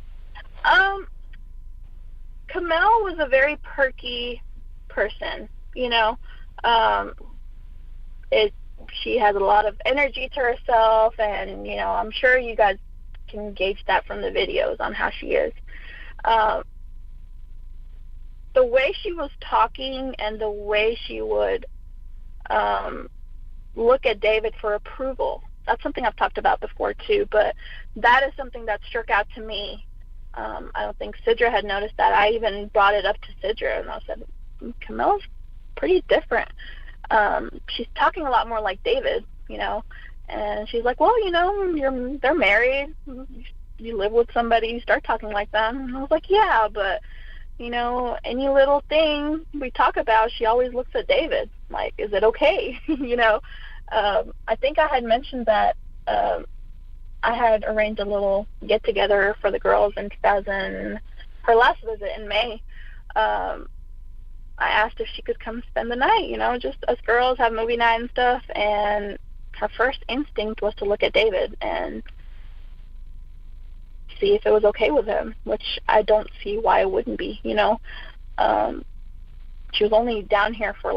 Kamel was a very perky person, she has a lot of energy to herself, and, I'm sure you guys can gauge that from the videos on how she is. The way she was talking and the way she would look at David for approval, that's something I've talked about before too, but that is something that struck out to me. I don't think Sidra had noticed that. I even brought it up to Sidra, and I said, Kamel's pretty different. She's talking a lot more like David, and she's like, well, they're married, you live with somebody, you start talking like them. And I was like, yeah, but any little thing we talk about, she always looks at David like, is it okay? I think I had mentioned that I had arranged a little get-together for the girls in her last visit in May. I asked if she could come spend the night, just us girls have movie night and stuff, and her first instinct was to look at David and see if it was okay with him, which I don't see why it wouldn't be, She was only down here for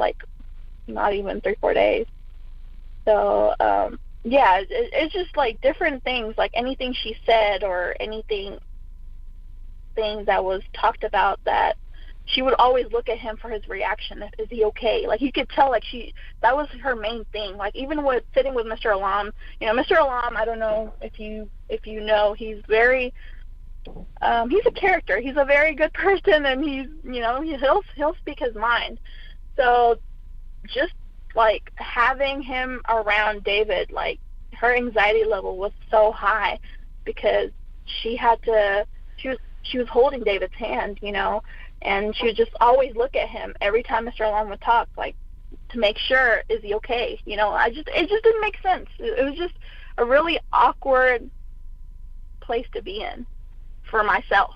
not even 3-4 days. So, yeah, it's just different things, anything she said or things that was talked about, that she would always look at him for his reaction. Is he okay? You could tell, that was her main thing. Even with sitting with Mr. Alam, Mr. Alam, I don't know if you know, he's very, he's a character. He's a very good person, and he's, he'll speak his mind. So, just having him around David, her anxiety level was so high because she was holding David's hand, and she would just always look at him every time Mr. Alam would talk, to make sure, is he okay? It just didn't make sense. It was just a really awkward place to be in for myself.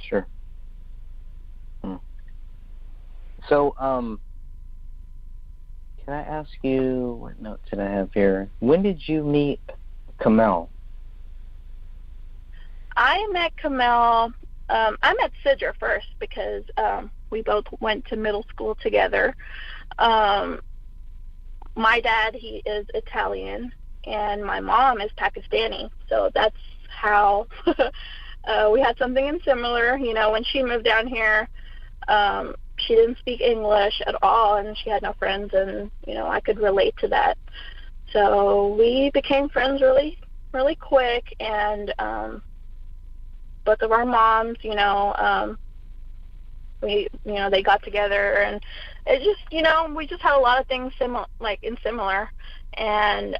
Sure. So, can I ask you, what note did I have here? When did you meet Kamel? I met Kamel, I met Sidra first because we both went to middle school together. My dad, he is Italian, and my mom is Pakistani, so that's how we had something in similar. When she moved down here, she didn't speak English at all, and she had no friends, and I could relate to that. So we became friends really, really quick, and both of our moms, they got together, and it just, we just had a lot of things similar, and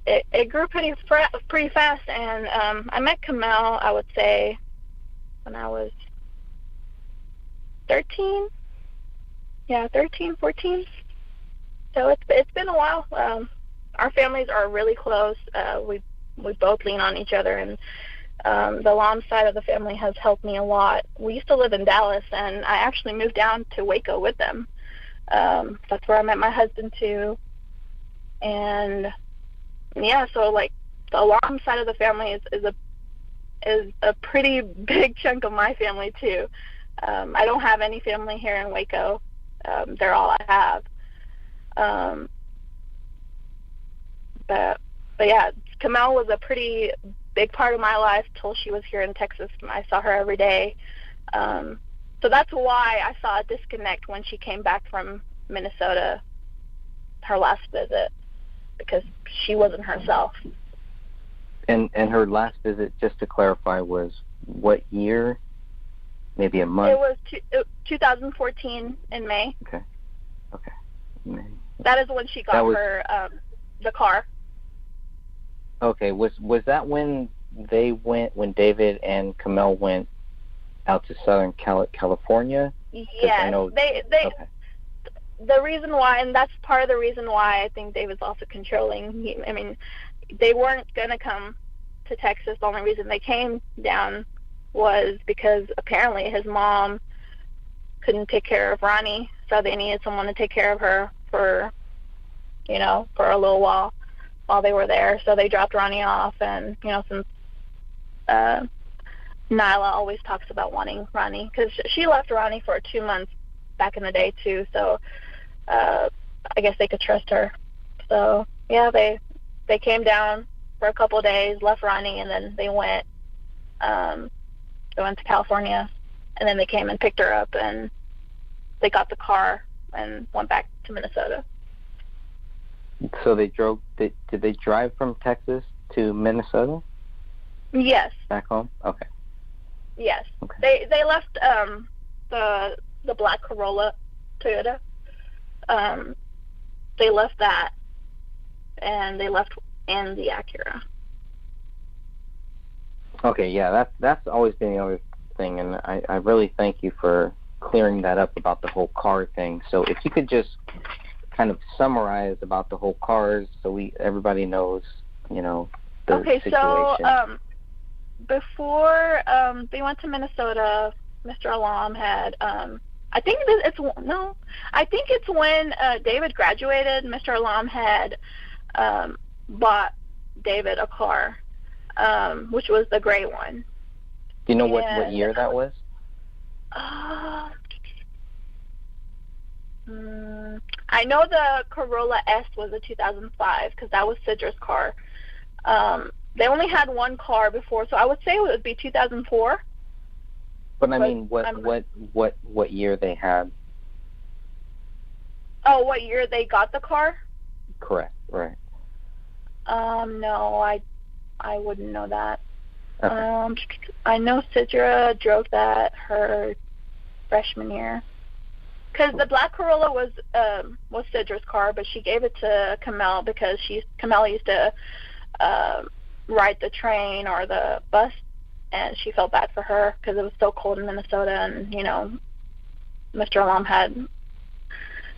it grew pretty fast, and I met Kamel, I would say, when I was 13. Yeah, 13, 14. So it's been a while. Our families are really close. We both lean on each other, and the Lom side of the family has helped me a lot. We used to live in Dallas, and I actually moved down to Waco with them. That's where I met my husband too. And yeah, so like the Lom side of the family is a pretty big chunk of my family too. I don't have any family here in Waco. They're all I have. But yeah, Kamel was a pretty big part of my life till she was here in Texas. I saw her every day. So that's why I saw a disconnect when she came back from Minnesota, her last visit, because she wasn't herself. And her last visit, just to clarify, was what year? Maybe a month? It was 2014 in May. Okay. May. That is when she got her the car. Okay. Was that when when David and Kamel went out to Southern California? Yes. Okay. The reason why, and that's part of the reason why I think David's also controlling. They weren't going to come to Texas. The only reason they came down was because apparently his mom couldn't take care of Ronnie, so they needed someone to take care of her for a little while they were there. So they dropped Ronnie off, and since Nyla always talks about wanting Ronnie, because she left Ronnie for 2 months back in the day too, so I guess they could trust her. So yeah, they came down for a couple of days, left Ronnie, and then they went to California, and then they came and picked her up, and they got the car and went back to Minnesota. So they drove. Did they drive from Texas to Minnesota? Yes. Back home. Okay. Yes. Okay. They left the black Corolla Toyota. They left that, and they left in the Acura. Okay, yeah, that's always been the other thing, and I really thank you for clearing that up about the whole car thing. So if you could just kind of summarize about the whole cars, so everybody knows, the situation. So before they went to Minnesota, Mr. Alam had I think it's when David graduated. Mr. Alam had bought David a car, which was the gray one. Do you know what year that was? I know the Corolla S was a 2005 because that was Cidra's car. They only had one car before, so I would say it would be 2004. But I mean, what year they had? Oh, what year they got the car? Correct. Right. No, I wouldn't know that. Okay. I know Cidra drove that her freshman year. Because the black Corolla was Cidra's car, but she gave it to Kamel because Kamel used to ride the train or the bus, and she felt bad for her because it was so cold in Minnesota, and Mr. Alam had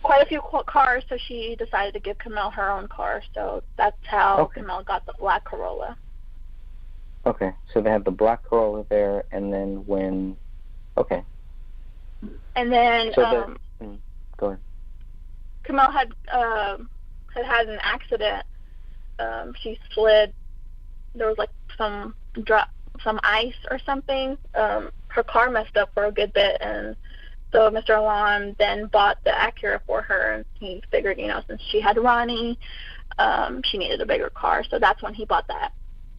quite a few cars, so she decided to give Kamel her own car. So that's how Kamel got the black Corolla. Okay, so they had the black Corolla there, and then And then go ahead. Kamel had an accident. She slid. There was like some ice or something. Her car messed up for a good bit, and so Mr. Alam then bought the Acura for her, and he figured, since she had Ronnie, she needed a bigger car, so that's when he bought that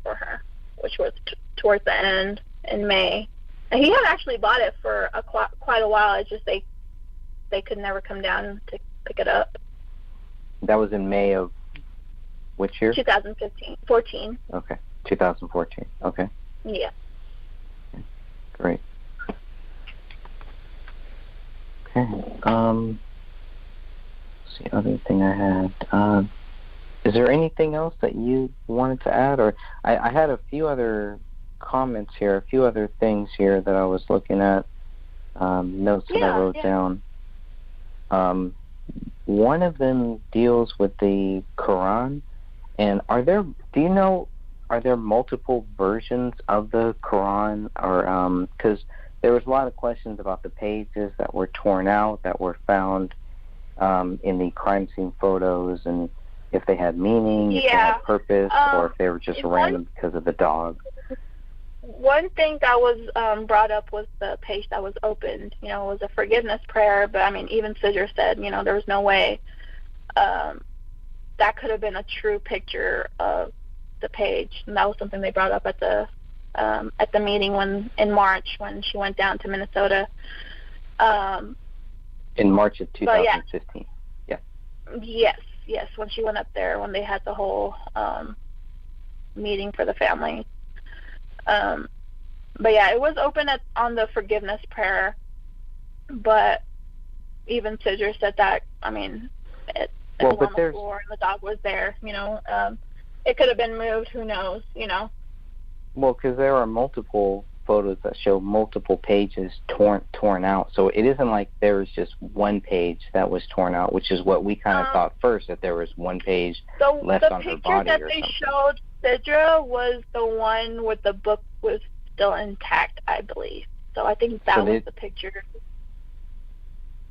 for her, which was towards the end in May. And he had actually bought it for quite a while. It's just they could never come down to pick it up. That was in May of which year? 14. Okay, 2014. Okay. Yeah. Great. Okay. Let's see, other thing I had. Is there anything else that you wanted to add? Or I had a few other comments here, a few other things here that I was looking at, notes that I wrote down. One of them deals with the Quran, and are there multiple versions of the Quran, or because there was a lot of questions about the pages that were torn out, that were found in the crime scene photos, and if they had meaning, if they had purpose, or if they were just random because of the dog. One thing that was brought up was the page that was opened. You know, it was a forgiveness prayer, but I mean, even Sidger said, you know, there was no way that could have been a true picture of the page, and that was something they brought up at the meeting in March when she went down to Minnesota. In March of 2015. Yes, when she went up there, when they had the whole meeting for the family. But yeah, it was open on the forgiveness prayer, but even Sidger said that, I mean, it was on the floor and the dog was there, you know. It could have been moved, who knows, you know. Well, because there are multiple photos that show multiple pages torn out, so it isn't like there was just one page that was torn out, which is what we kind of thought first, that there was one page left on her body or something. The picture that they showed Sidra was the one with the book was still intact, I believe. So I think that was the picture.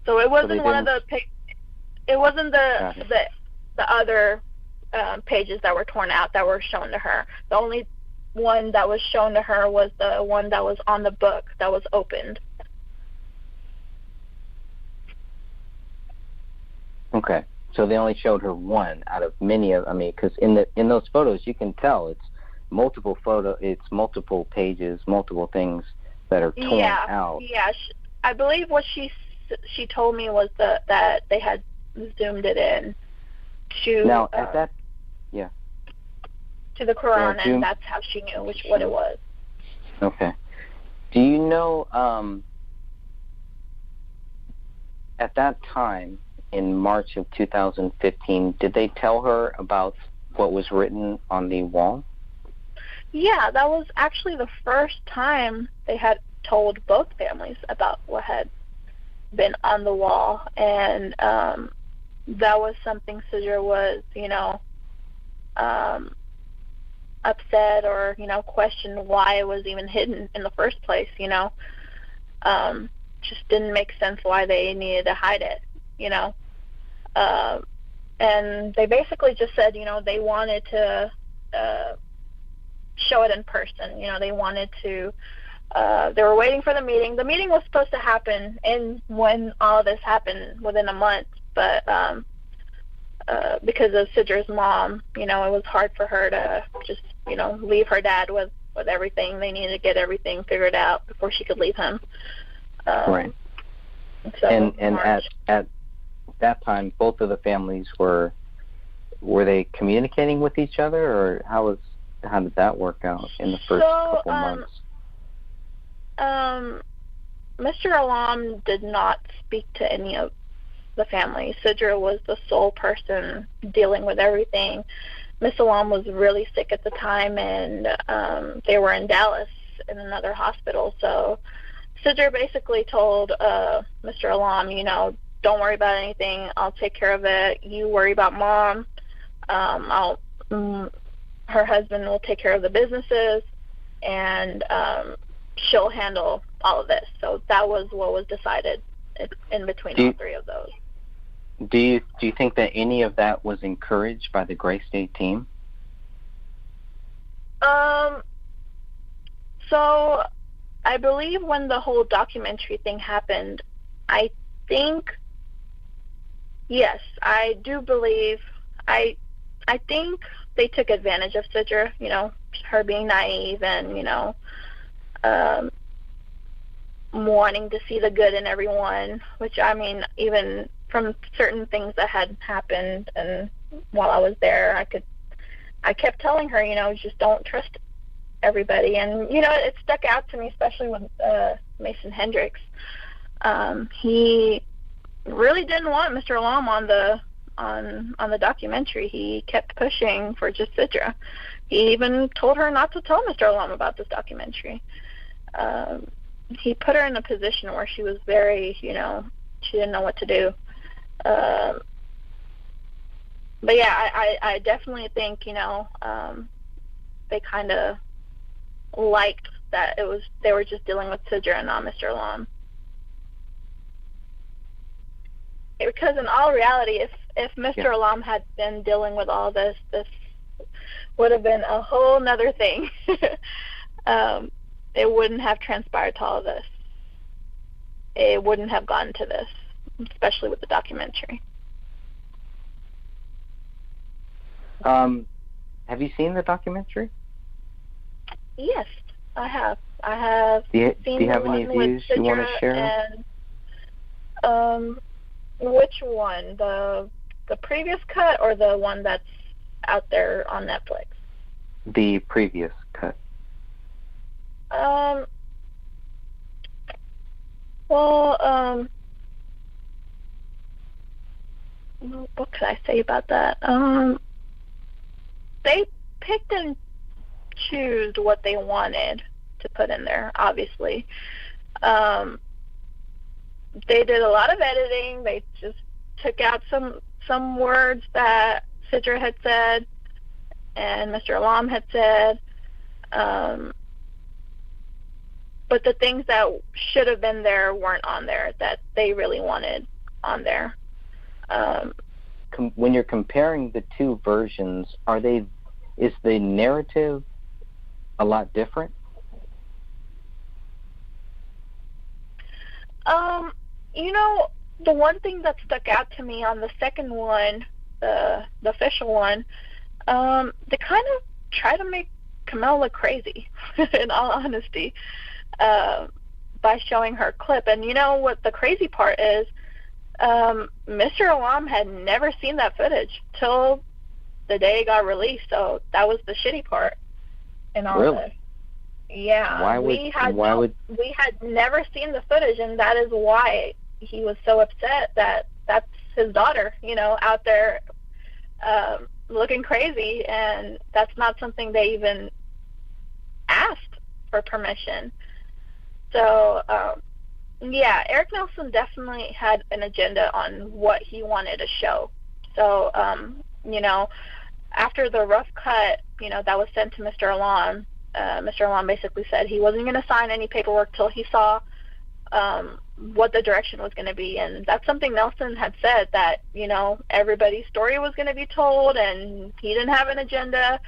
So it wasn't one of the it wasn't the other pages that were torn out that were shown to her. The only one that was shown to her was the one that was on the book that was opened. Okay. So they only showed her one out of many of. I mean, because in those photos you can tell it's multiple pages, multiple things that are torn out. Yeah. I believe what she told me was that they had zoomed it in to to the Quran, and that's how she knew what it was. Okay. Do you know at that time, in March of 2015, did they tell her about what was written on the wall? Yeah, that was actually the first time they had told both families about what had been on the wall, and that was something Sidra was, you know, upset or, you know, questioned why it was even hidden in the first place, you know. Just didn't make sense why they needed to hide it, you know. And they basically just said, you know, they wanted to show it in person. You know, they wanted to, they were waiting for the meeting. The meeting was supposed to happen when all this happened within a month, but because of Sidra's mom, you know, it was hard for her to just, you know, leave her dad with everything. They needed to get everything figured out before she could leave him. Right. So and at that time, both of the families were they communicating with each other, or how did that work out in the first couple months? Mr. Alam did not speak to any of the family. Sidra was the sole person dealing with everything. Miss Alam was really sick at the time, and they were in Dallas in another hospital. So Sidra basically told Mr. Alam, you know, don't worry about anything. I'll take care of it. You worry about Mom. Her husband will take care of the businesses, and she'll handle all of this. So that was what was decided in between all three of those. Do you think that any of that was encouraged by the Gray State team? So I believe when the whole documentary thing happened, I think, yes, I do believe, I think they took advantage of Sidra, you know, her being naive and, you know, wanting to see the good in everyone, which, I mean, even from certain things that had happened and while I was there, I kept telling her, you know, just don't trust everybody. And, you know, it stuck out to me, especially with Mason Hendricks. He really didn't want Mr. Alam on the documentary. He kept pushing for just Sidra. he even told her not to tell Mr. Alam about this documentary. He put her in a position where she was very, she didn't know what to do. But yeah, I definitely think, they kind of liked that they were just dealing with Sidra and not Mr. Alam. Because in all reality, if Mr. Alam had been dealing with all this would have been a whole nother thing. It wouldn't have transpired to all of this. It wouldn't have gotten to this, especially with the documentary. Have you seen the documentary? Yes, I have. I have do you seen have the any one with views you want to Sidra share? and which one? The previous cut or the one that's out there on Netflix? The previous cut. Well, what could I say about that? They picked and choose what they wanted to put in there, obviously. They did a lot of editing. They just took out some words that Sidra had said and Mr. Alam had said. But the things that should have been there weren't on there that they really wanted on there. When you're comparing the two versions, is the narrative a lot different? The one thing that stuck out to me on the second one, the official one, they kind of try to make Kamel look crazy, in all honesty, by showing her clip. And you know what the crazy part is? Mr. Alam had never seen that footage till the day it got released, so that was the shitty part in all Really? this. Yeah. We had never seen the footage, and that is why he was so upset that that's his daughter, out there looking crazy, and that's not something they even asked for permission. So, yeah, Eric Nelson definitely had an agenda on what he wanted to show. So, after the rough cut, that was sent to Mr. Alam, Mr. Alam basically said he wasn't going to sign any paperwork till he saw what the direction was going to be. And that's something Nelson had said, that, everybody's story was going to be told, and he didn't have an agenda.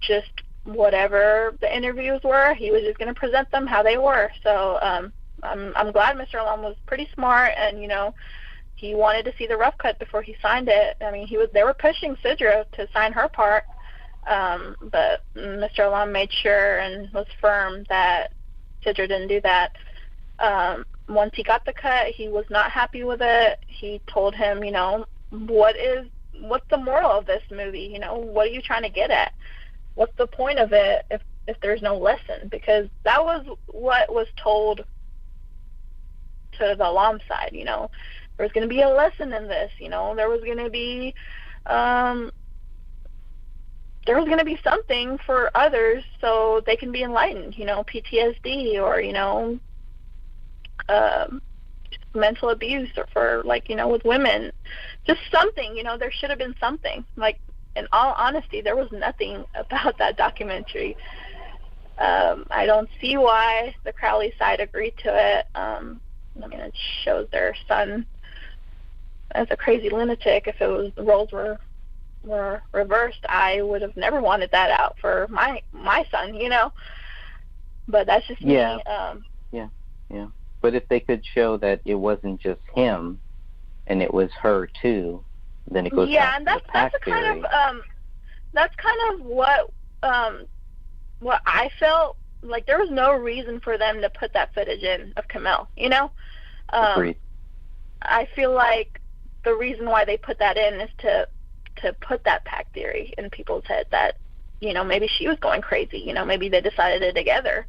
Just whatever the interviews were, he was just going to present them how they were. So I'm glad Mr. Alam was pretty smart, and, he wanted to see the rough cut before he signed it. I mean, they were pushing Sidra to sign her part, but Mr. Alam made sure and was firm that Sidra didn't do that. Once he got the cut, he was not happy with it. He told him, what's the moral of this movie? What are you trying to get at? What's the point of it if there's no lesson? Because that was what was told to the Alam side. There was going to be a lesson in this. There was going to be something for others so they can be enlightened. PTSD or mental abuse, or for with women, just something. There should have been something. In all honesty, there was nothing about that documentary. I don't see why the Crowley side agreed to it. It shows their son as a crazy lunatic. If the roles were reversed, I would have never wanted that out for my son, But that's just me. Yeah. But if they could show that it wasn't just him, and it was her too, then it goes back and to the pack theory. That's kind of what I felt. There was no reason for them to put that footage in of Kamel. Agreed. I feel like the reason why they put that in is to put that pack theory in people's head that maybe she was going crazy. Maybe they decided it together.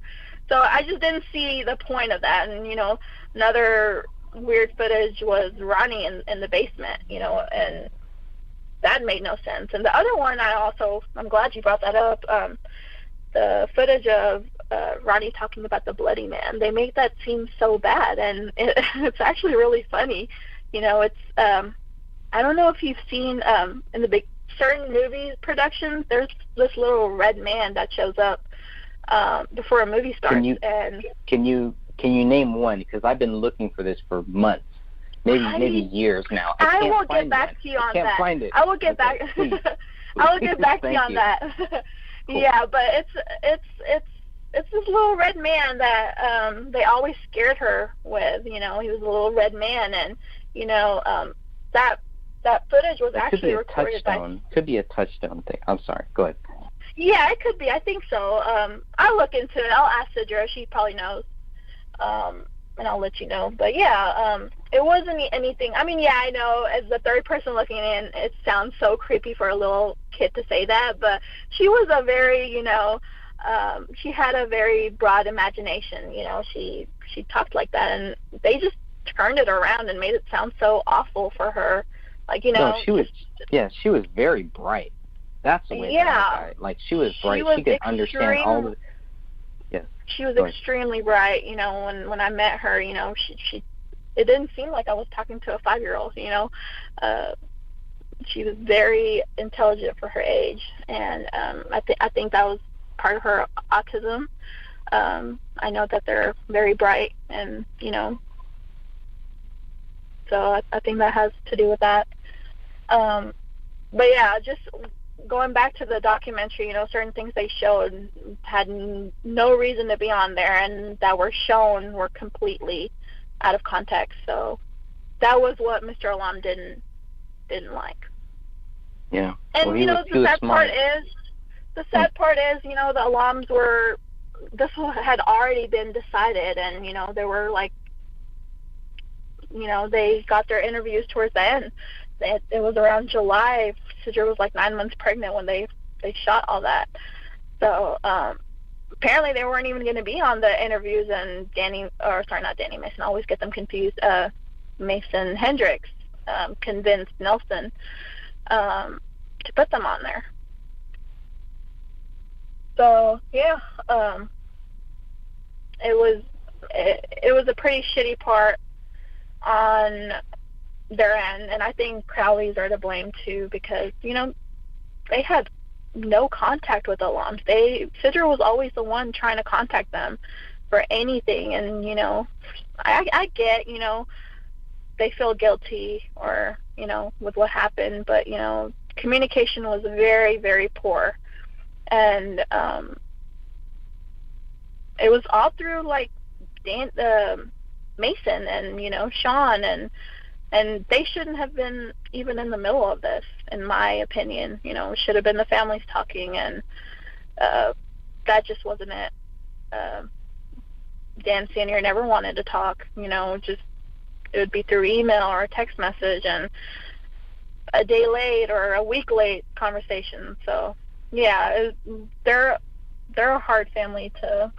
So I just didn't see the point of that. And another weird footage was Ronnie in the basement. And that made no sense. And the other one, I'm glad you brought that up. The footage of Ronnie talking about the bloody man, they make that seem so bad, and it's actually really funny. It's I don't know if you've seen in the certain movie productions, there's this little red man that shows up before a movie starts. Can you name one? Because I've been looking for this for months. Maybe years now. I will get back to you on that. I can't find it. I will get back. I will get back to you on that. Cool. Yeah, but it's this little red man that they always scared her with. He was a little red man, and that footage was actually recorded by. Could be a touchstone thing. I'm sorry. Go ahead. Yeah, it could be. I think so. I'll look into it. I'll ask Sidra. She probably knows. And I'll let you know. But yeah, it wasn't anything. I mean, yeah, I know as the third person looking in, it sounds so creepy for a little kid to say that, but she was a very, she had a very broad imagination. She talked like that, and they just turned it around and made it sound so awful for her. No, she was very bright. That's the way. Yeah. She was bright. She could understand all the. Yes. She was extremely bright. When I met her, she it didn't seem like I was talking to a 5-year-old. She was very intelligent for her age, and I think that was part of her autism. I know that they're very bright, and so I think that has to do with that. But yeah, just going back to the documentary, certain things they showed had no reason to be on there, and that were shown were completely out of context. So that was what Mr. Alam didn't like. Yeah. And the sad part is, the Alams this had already been decided, and they were they got their interviews towards the end. It was around July. Sidra was 9 months pregnant when they shot all that. So apparently they weren't even going to be on the interviews, and not Danny Mason, I always get them confused. Mason Hendricks convinced Nelson to put them on there. So yeah, it was a pretty shitty part on their end, and I think Crowleys are to blame too, because they had no contact with the Alams. Sidra was always the one trying to contact them for anything, and I get they feel guilty or with what happened, but communication was very, very poor, and it was all through Mason and Sean, and they shouldn't have been even in the middle of this, in my opinion. It should have been the families talking, and that just wasn't it. Dan Senior never wanted to talk. It would be through email or a text message, and a day late or a week late conversation. So yeah, they're a hard family to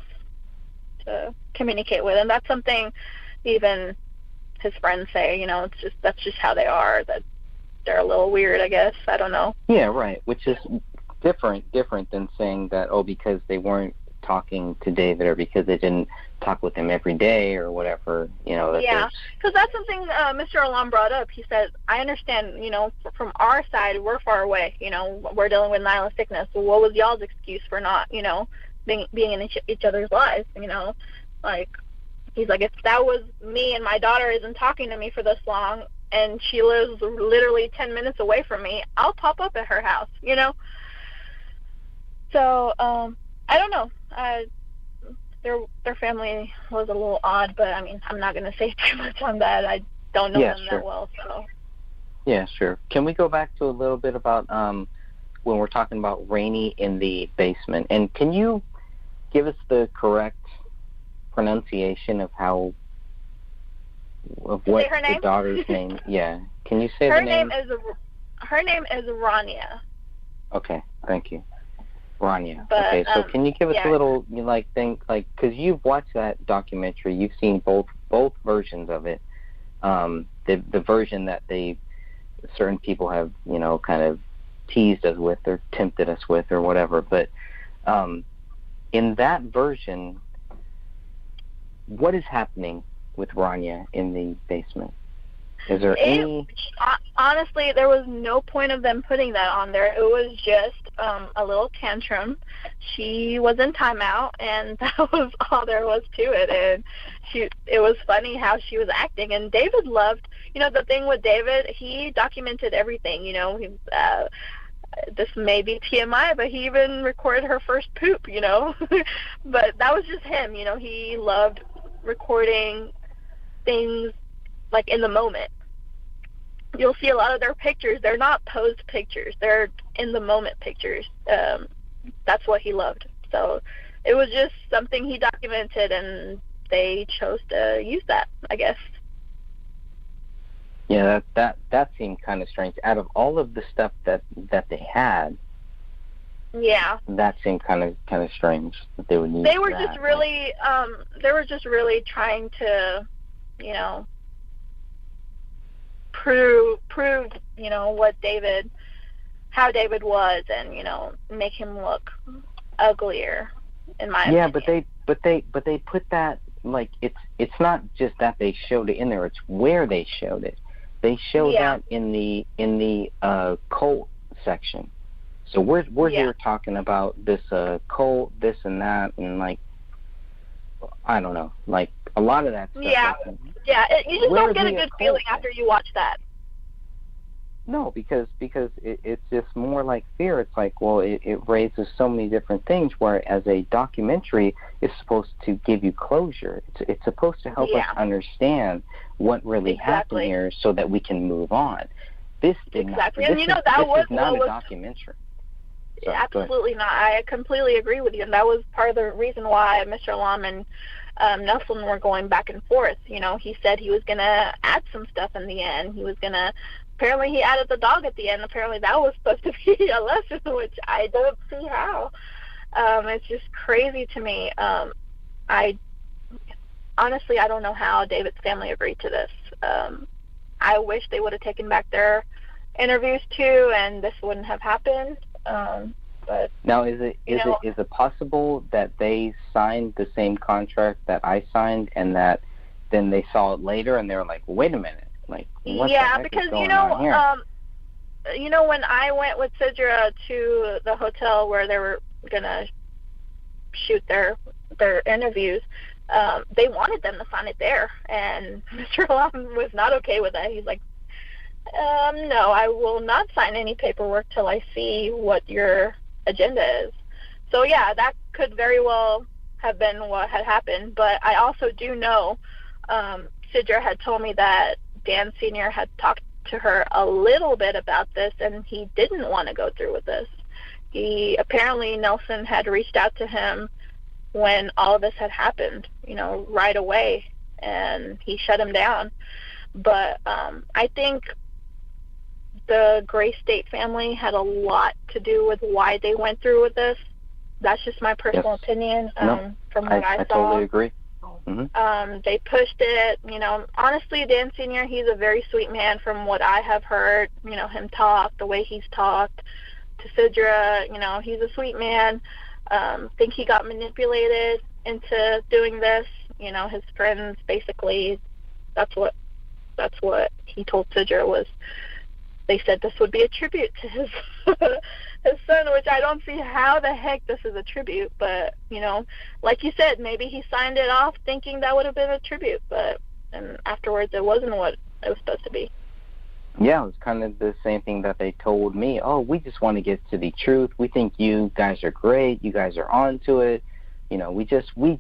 communicate with, and that's something even his friends say, that's just how they are, that they're a little weird, I guess. I don't know. Yeah, right, which is different than saying that, because they weren't talking to David, or because they didn't talk with him every day or whatever, Yeah, because that's something Mr. Alam brought up. He said, I understand, from our side, we're far away, we're dealing with Nyla's sickness. So what was y'all's excuse for not, being in each other's lives, He's like, if that was me and my daughter isn't talking to me for this long, and she lives literally 10 minutes away from me, I'll pop up at her house, So, I don't know. Their family was a little odd, but I mean, I'm not going to say too much on that. I don't know them that well, so. Yeah, sure. Can we go back to a little bit about when we're talking about Rainey in the basement? And can you give us the correct pronunciation of what the daughter's name? Yeah, can you say the name? Her name is Rania. Okay, thank you, Rania. But, okay, so can you give us a little because you've watched that documentary, you've seen both versions of it. The version that they certain people have, kind of teased us with or tempted us with or whatever. But in that version, what is happening with Rania in the basement? Is there any... Honestly, there was no point of them putting that on there. It was just a little tantrum. She was in timeout, and that was all there was to it. And it was funny how she was acting. And David loved, the thing with David, he documented everything. This may be TMI, but he even recorded her first poop, But that was just him, he loved recording things like in the moment. You'll see a lot of their pictures, they're not posed pictures, they're in the moment pictures. That's what he loved. So it was just something he documented, and they chose to use that, I guess. Yeah, that seemed kind of strange. Out of all of the stuff that they had, yeah, that seemed kind of strange that they would use. They were just really trying to, prove how David was, and make him look uglier, in my opinion. Yeah, but they put that, like, it's not just that they showed it in there, it's where they showed it. They showed that in the cult section. So we're here talking about this cult, this and that, and, like, I don't know, like, a lot of that stuff. Yeah, you just don't get a good feeling after you watch that. No, because it's just more like fear. It's like, well, it raises so many different things, whereas a documentary is supposed to give you closure. It's supposed to help us understand what really happened here so that we can move on. This did not. And this was not a documentary. So, absolutely not. I completely agree with you, and that was part of the reason why Mr. Lum and Nelson were going back and forth. He said he was going to add some stuff in the end. Apparently he added the dog at the end. Apparently that was supposed to be a lesson, which I don't see how. It's just crazy to me. Honestly, I don't know how David's family agreed to this. I wish they would have taken back their interviews too, and this wouldn't have happened. But now, is it possible that they signed the same contract that I signed, and that then they saw it later and they were like, wait a minute, like, what the heck because is going on here? When I went with Sidra to the hotel where they were gonna shoot their interviews, they wanted them to sign it there, and Mr. Lum was not okay with that. He's like, no, I will not sign any paperwork till I see what your agenda is. So yeah, that could very well have been what had happened. But I also do know Sidra had told me that Dan Sr. had talked to her a little bit about this, and he didn't want to go through with this. Apparently Nelson had reached out to him when all of this had happened, right away, and he shut him down. But I think the Gray State family had a lot to do with why they went through with this. That's just my personal opinion from what I saw. I totally agree. Mm-hmm. They pushed it. Honestly, Dan Sr., he's a very sweet man from what I have heard, him talk, the way he's talked to Sidra, he's a sweet man. Think he got manipulated into doing this. His friends basically, that's what he told Sidra was, they said this would be a tribute to his son, which I don't see how the heck this is a tribute. But, like you said, maybe he signed it off thinking that would have been a tribute, and afterwards it wasn't what it was supposed to be. Yeah, it was kind of the same thing that they told me. Oh, we just want to get to the truth. We think you guys are great. You guys are onto it. We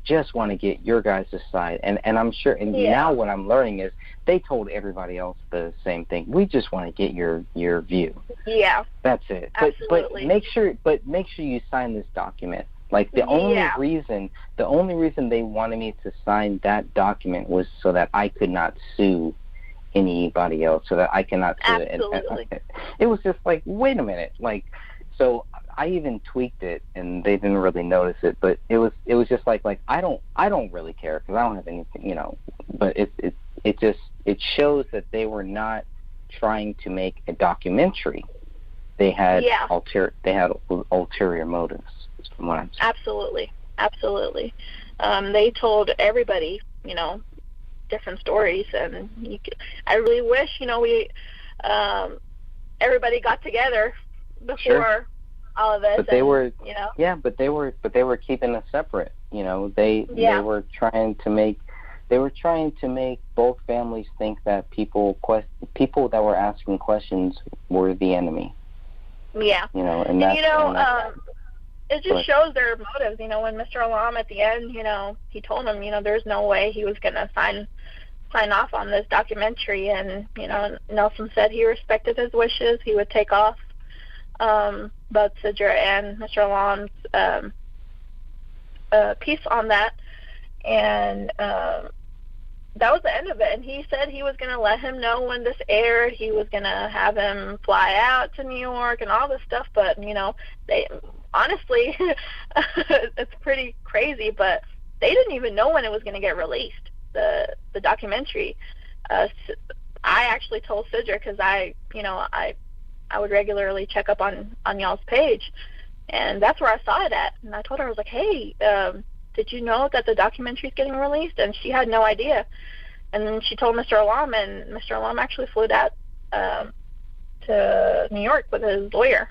just want to get your guys' side. And I'm sure, and now what I'm learning is they told everybody else the same thing. We just want to get your view. Yeah. That's it. Absolutely. But make sure you sign this document. Like, the only reason they wanted me to sign that document was so that I could not sue anybody else, so that I cannot sue it. Absolutely. It was just like, wait a minute, like, so I even tweaked it, and they didn't really notice it, but it was just like I don't really care because I don't have anything, but it shows that they were not trying to make a documentary. They had ulterior motives, from what I'm saying. Absolutely. They told everybody, different stories, and I really wish, we everybody got together before all of this. But they were, but they were keeping us separate. They were trying to make both families think that people that were asking questions were the enemy. Yeah. And it just shows their motives. When Mr. Alam at the end, he told him, there's no way he was gonna sign off on this documentary, and Nelson said he respected his wishes. He would take off both Sidra and Mr. Alam's piece on that, and that was the end of it. And he said he was going to let him know when this aired. He was going to have him fly out to New York and all this stuff, but they honestly it's pretty crazy, but they didn't even know when it was going to get released, the documentary. I actually told Sidra, because I would regularly check up on y'all's page, and that's where I saw it at. And I told her, I was like, hey, did you know that the documentary is getting released? And she had no idea. And then she told Mr. Alam, and Mr. Alam actually flew out to New York with his lawyer,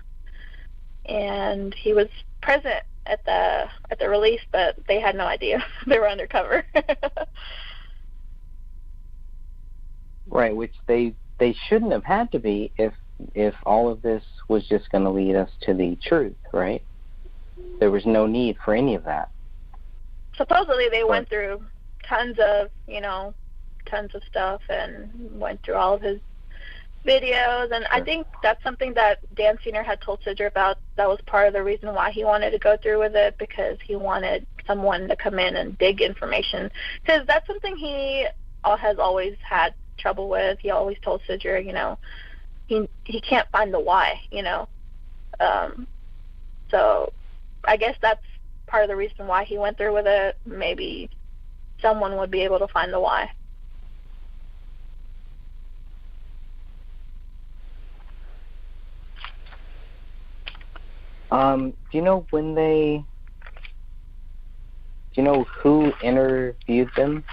and he was present at the release, but they had no idea. They were undercover. Right, which they shouldn't have had to be if all of this was just going to lead us to the truth, right? There was no need for any of that. Supposedly they went through tons of stuff and went through all of his videos, and I think that's something that Dan Senior had told Sidra about. That was part of the reason why he wanted to go through with it, because he wanted someone to come in and dig information, because that's something he has always had trouble with. He always told Sidra, he can't find the why, so I guess that's part of the reason why he went through with it. Maybe someone would be able to find the why. Do you know who interviewed them?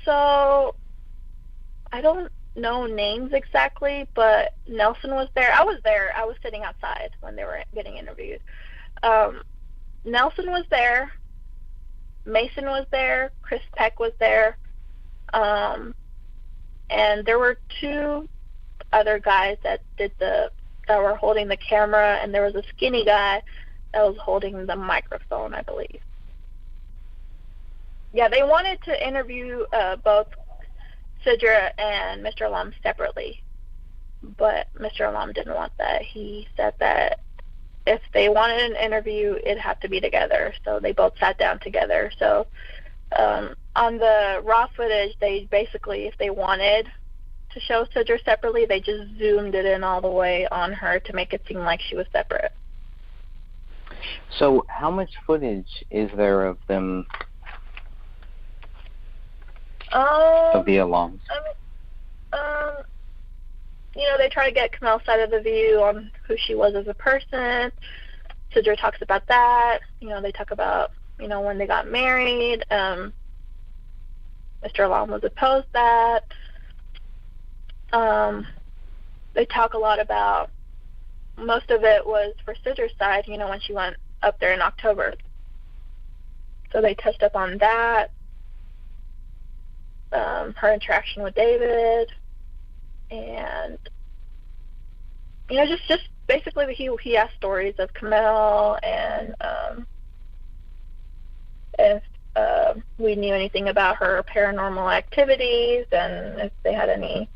So I don't know names exactly, but Nelson was there. I was there. I was sitting outside when they were getting interviewed. Nelson was there. Mason was there. Chris Peck was there. And there were two other guys that were holding the camera, and there was a skinny guy that was holding the microphone, I believe. Yeah, they wanted to interview both Sidra and Mr. Alam separately, but Mr. Alam didn't want that. He said that if they wanted an interview, it'd have to be together. So they both sat down together. So on the raw footage, they basically, if they wanted to show Sidra separately, they just zoomed it in all the way on her to make it seem like she was separate. So how much footage is there of them? Of the Alams? They try to get Kamel's side of the view on who she was as a person. Sidra talks about that. They talk about, when they got married. Mr. Alam was opposed that. They talk a lot about, most of it was for Sidra's side, when she went up there in October. So they touched up on that. Her interaction with David, and just basically he asked stories of Kamel, and if we knew anything about her paranormal activities, and if they had any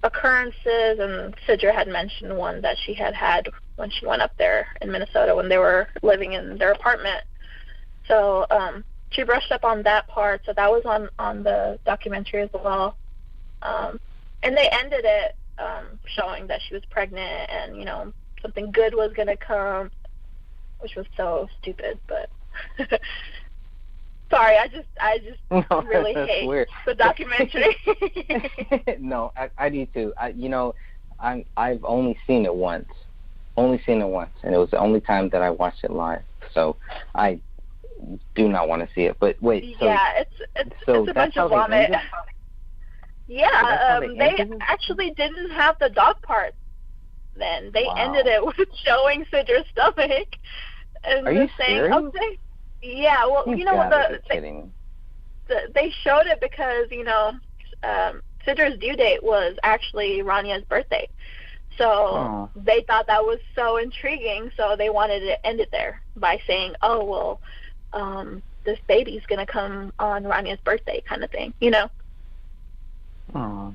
occurrences. And Sidra had mentioned one that she had when she went up there in Minnesota when they were living in their apartment. So she brushed up on that part, so that was on the documentary as well. And they ended it showing that she was pregnant, and something good was going to come, which was so stupid, but Sorry, I just No, really that's hate weird. the documentary. No, I do too. I've only seen it once, and it was the only time that I watched it live. So I do not want to see it. But wait, so yeah, it's a bunch of vomit. Yeah, they actually didn't have the dog part. Then they ended it with showing Sidra's stomach and Are you saying, serious? "Okay, yeah." Well, You you know what gotta be kidding me. they showed it because Sidra's due date was actually Rania's birthday. So they thought that was so intriguing, so they wanted to end it there by saying, "Oh, well, this baby's going to come on Rania's birthday," kind of thing, Oh.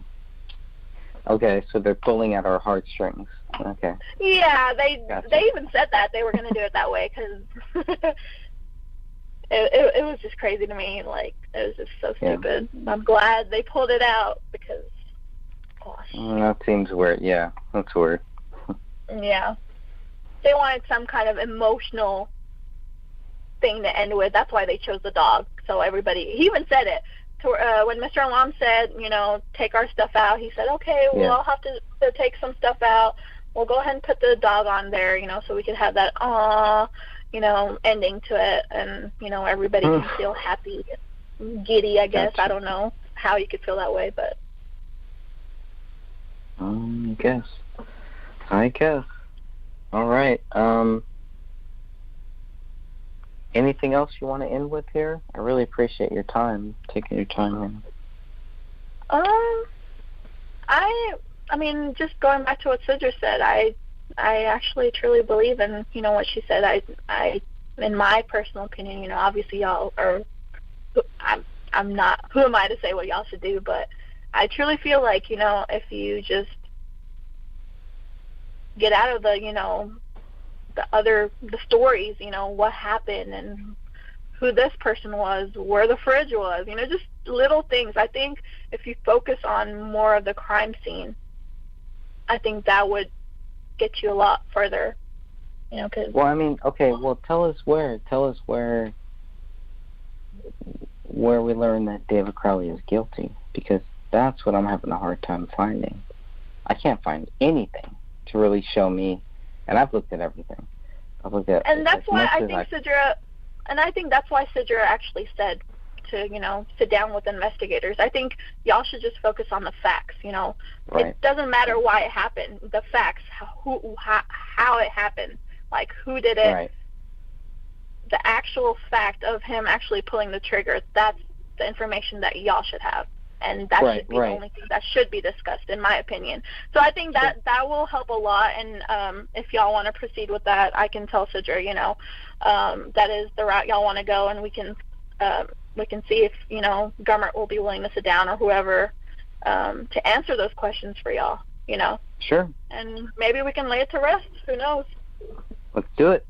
Okay, so they're pulling at our heartstrings. Okay. Yeah, they Gotcha. even said that they were going to do it that way because it was just crazy to me. Like, it was just so stupid. I'm glad they pulled it out because, gosh. That seems weird. Yeah, that's weird. Yeah. They wanted some kind of emotional thing to end with. That's why they chose the dog. So everybody, he even said it. When Mr. Alam said, take our stuff out, he said, okay, we'll all have to take some stuff out. We'll go ahead and put the dog on there, so we could have that, ending to it. And, everybody can feel happy, giddy, I guess. Gotcha. I don't know how you could feel that way, but. I guess. All right. Anything else you want to end with here? I really appreciate your time, taking your time in. I mean, just going back to what Sidra said, I actually truly believe in, what she said. I, in my personal opinion, obviously y'all are, I'm not, who am I to say what y'all should do, but I truly feel like, if you just get out of the stories, what happened and who this person was, where the fridge was, just little things. I think if you focus on more of the crime scene, I think that would get you a lot further, cause well, I mean, okay, well, tell us where we learn that David Crowley is guilty, because that's what I'm having a hard time finding. I can't find anything to really show me, and I've looked at everything. And that's why I think that's why Sidra actually said to, sit down with investigators. I think y'all should just focus on the facts, Right. It doesn't matter why it happened. The facts, how it happened, like who did it, right. The actual fact of him actually pulling the trigger, that's the information that y'all should have. And that should be the only thing that should be discussed, in my opinion. So I think that will help a lot. And if y'all want to proceed with that, I can tell Sidra, that is the route y'all want to go, and we can see if Gummert will be willing to sit down, or whoever, to answer those questions for y'all. Sure. And maybe we can lay it to rest. Who knows? Let's do it.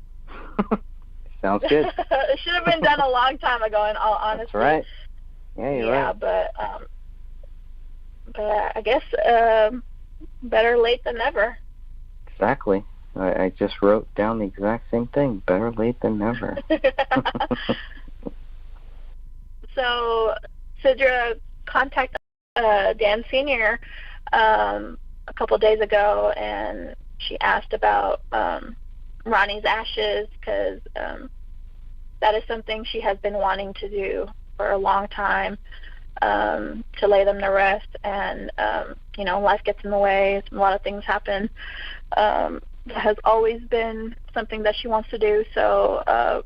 Sounds good. It should have been done a long time ago, in all honesty. That's right. Yeah, you're right. But I guess better late than never. Exactly. I just wrote down the exact same thing. Better late than never. So Sidra contacted Dan Sr. A couple days ago, and she asked about Ronnie's ashes, because that is something she has been wanting to do for a long time, to lay them to rest. And life gets in the way, a lot of things happen. That has always been something that she wants to do. So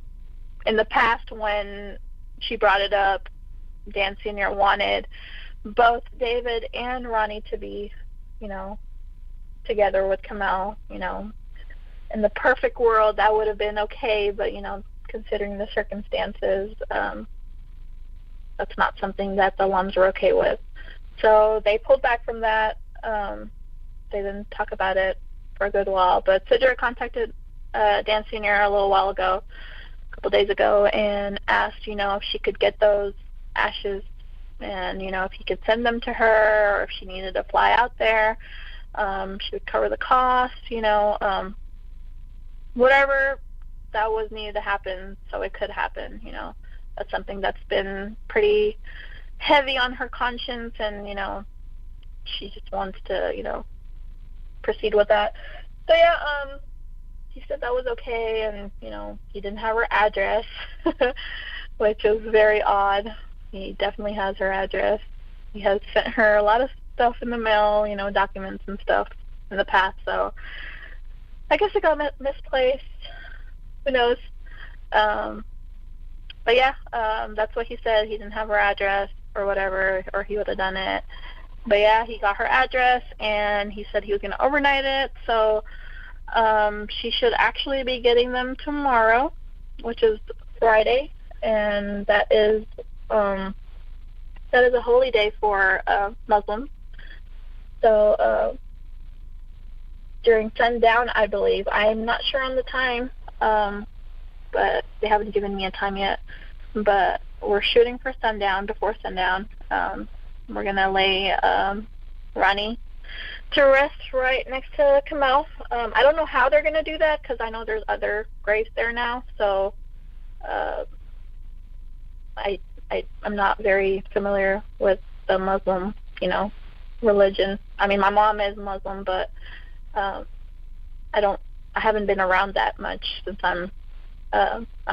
in the past, when she brought it up, Dan Sr. wanted both David and Ronnie to be together with Kamel. In the perfect world, that would have been okay, but considering the circumstances, that's not something that the Lums were okay with. So they pulled back from that. They didn't talk about it for a good while. But Sidra contacted Dan Sr. a little while ago, a couple days ago, and asked, if she could get those ashes, and, if he could send them to her, or if she needed to fly out there. She would cover the cost, whatever that was needed to happen, so it could happen, That's something that's been pretty heavy on her conscience, and she just wants to proceed with that. So yeah, he said that was okay, and he didn't have her address, which was very odd. He definitely has her address. He has sent her a lot of stuff in the mail, documents and stuff in the past, so I guess it got misplaced. Who knows? But yeah, that's what he said. He didn't have her address or whatever, or he would have done it. But yeah, he got her address, and he said he was going to overnight it, so she should actually be getting them tomorrow, which is Friday, and that is a holy day for Muslims. So during sundown, I believe. I'm not sure on the time, but they haven't given me a time yet. But we're shooting for sundown, before sundown. We're going to lay Ronnie to rest right next to Kamel. I don't know how they're going to do that, because I know there's other graves there now. So I'm not very familiar with the Muslim, religion. I mean, my mom is Muslim, but I haven't been around that much since I'm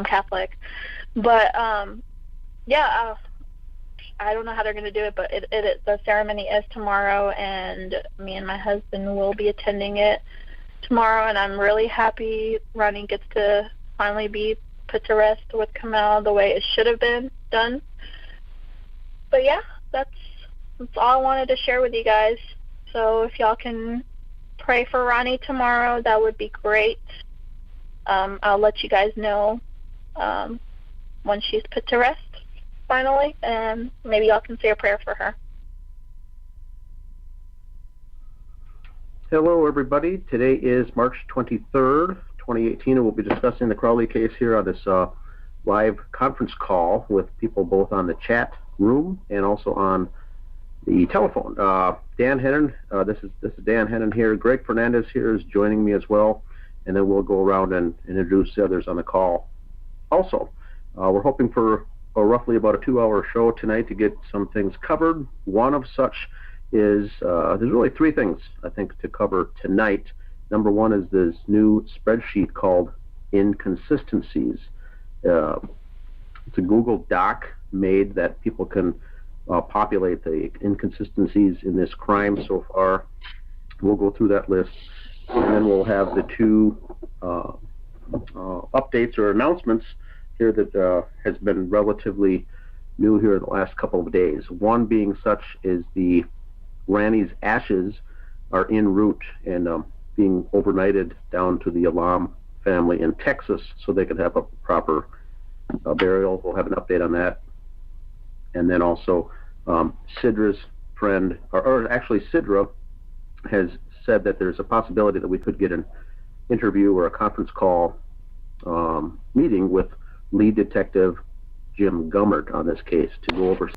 Catholic. But yeah, I don't know how they're going to do it, but the ceremony is tomorrow, and me and my husband will be attending it tomorrow, and I'm really happy Ronnie gets to finally be put to rest with Kamel the way it should have been done. But yeah, that's all I wanted to share with you guys. So if y'all can pray for Ronnie tomorrow, that would be great. I'll let you guys know when she's put to rest finally, and maybe y'all can say a prayer for her. Hello, everybody. Today is March 23rd, 2018, and we'll be discussing the Crowley case here on this live conference call with people both on the chat room and also on the telephone. Dan Hennon, this is Dan Hennon here. Greg Fernandez here is joining me as well, and then we'll go around and introduce the others on the call. Also, we're hoping for roughly about a 2-hour show tonight to get some things covered. One of such is, there's really 3 things I think to cover tonight. Number one is this new spreadsheet called Inconsistencies. It's a Google Doc made that people can populate the inconsistencies in this crime so far. We'll go through that list, and then we'll have the 2 updates or announcements here that has been relatively new here in the last couple of days. One being such is the Ranny's ashes are en route and being overnighted down to the Alam family in Texas so they can have a proper burial. We'll have an update on that. And then also Sidra's friend, or actually Sidra has said that there's a possibility that we could get an interview or a conference call meeting with lead detective Jim Gummert on this case to go over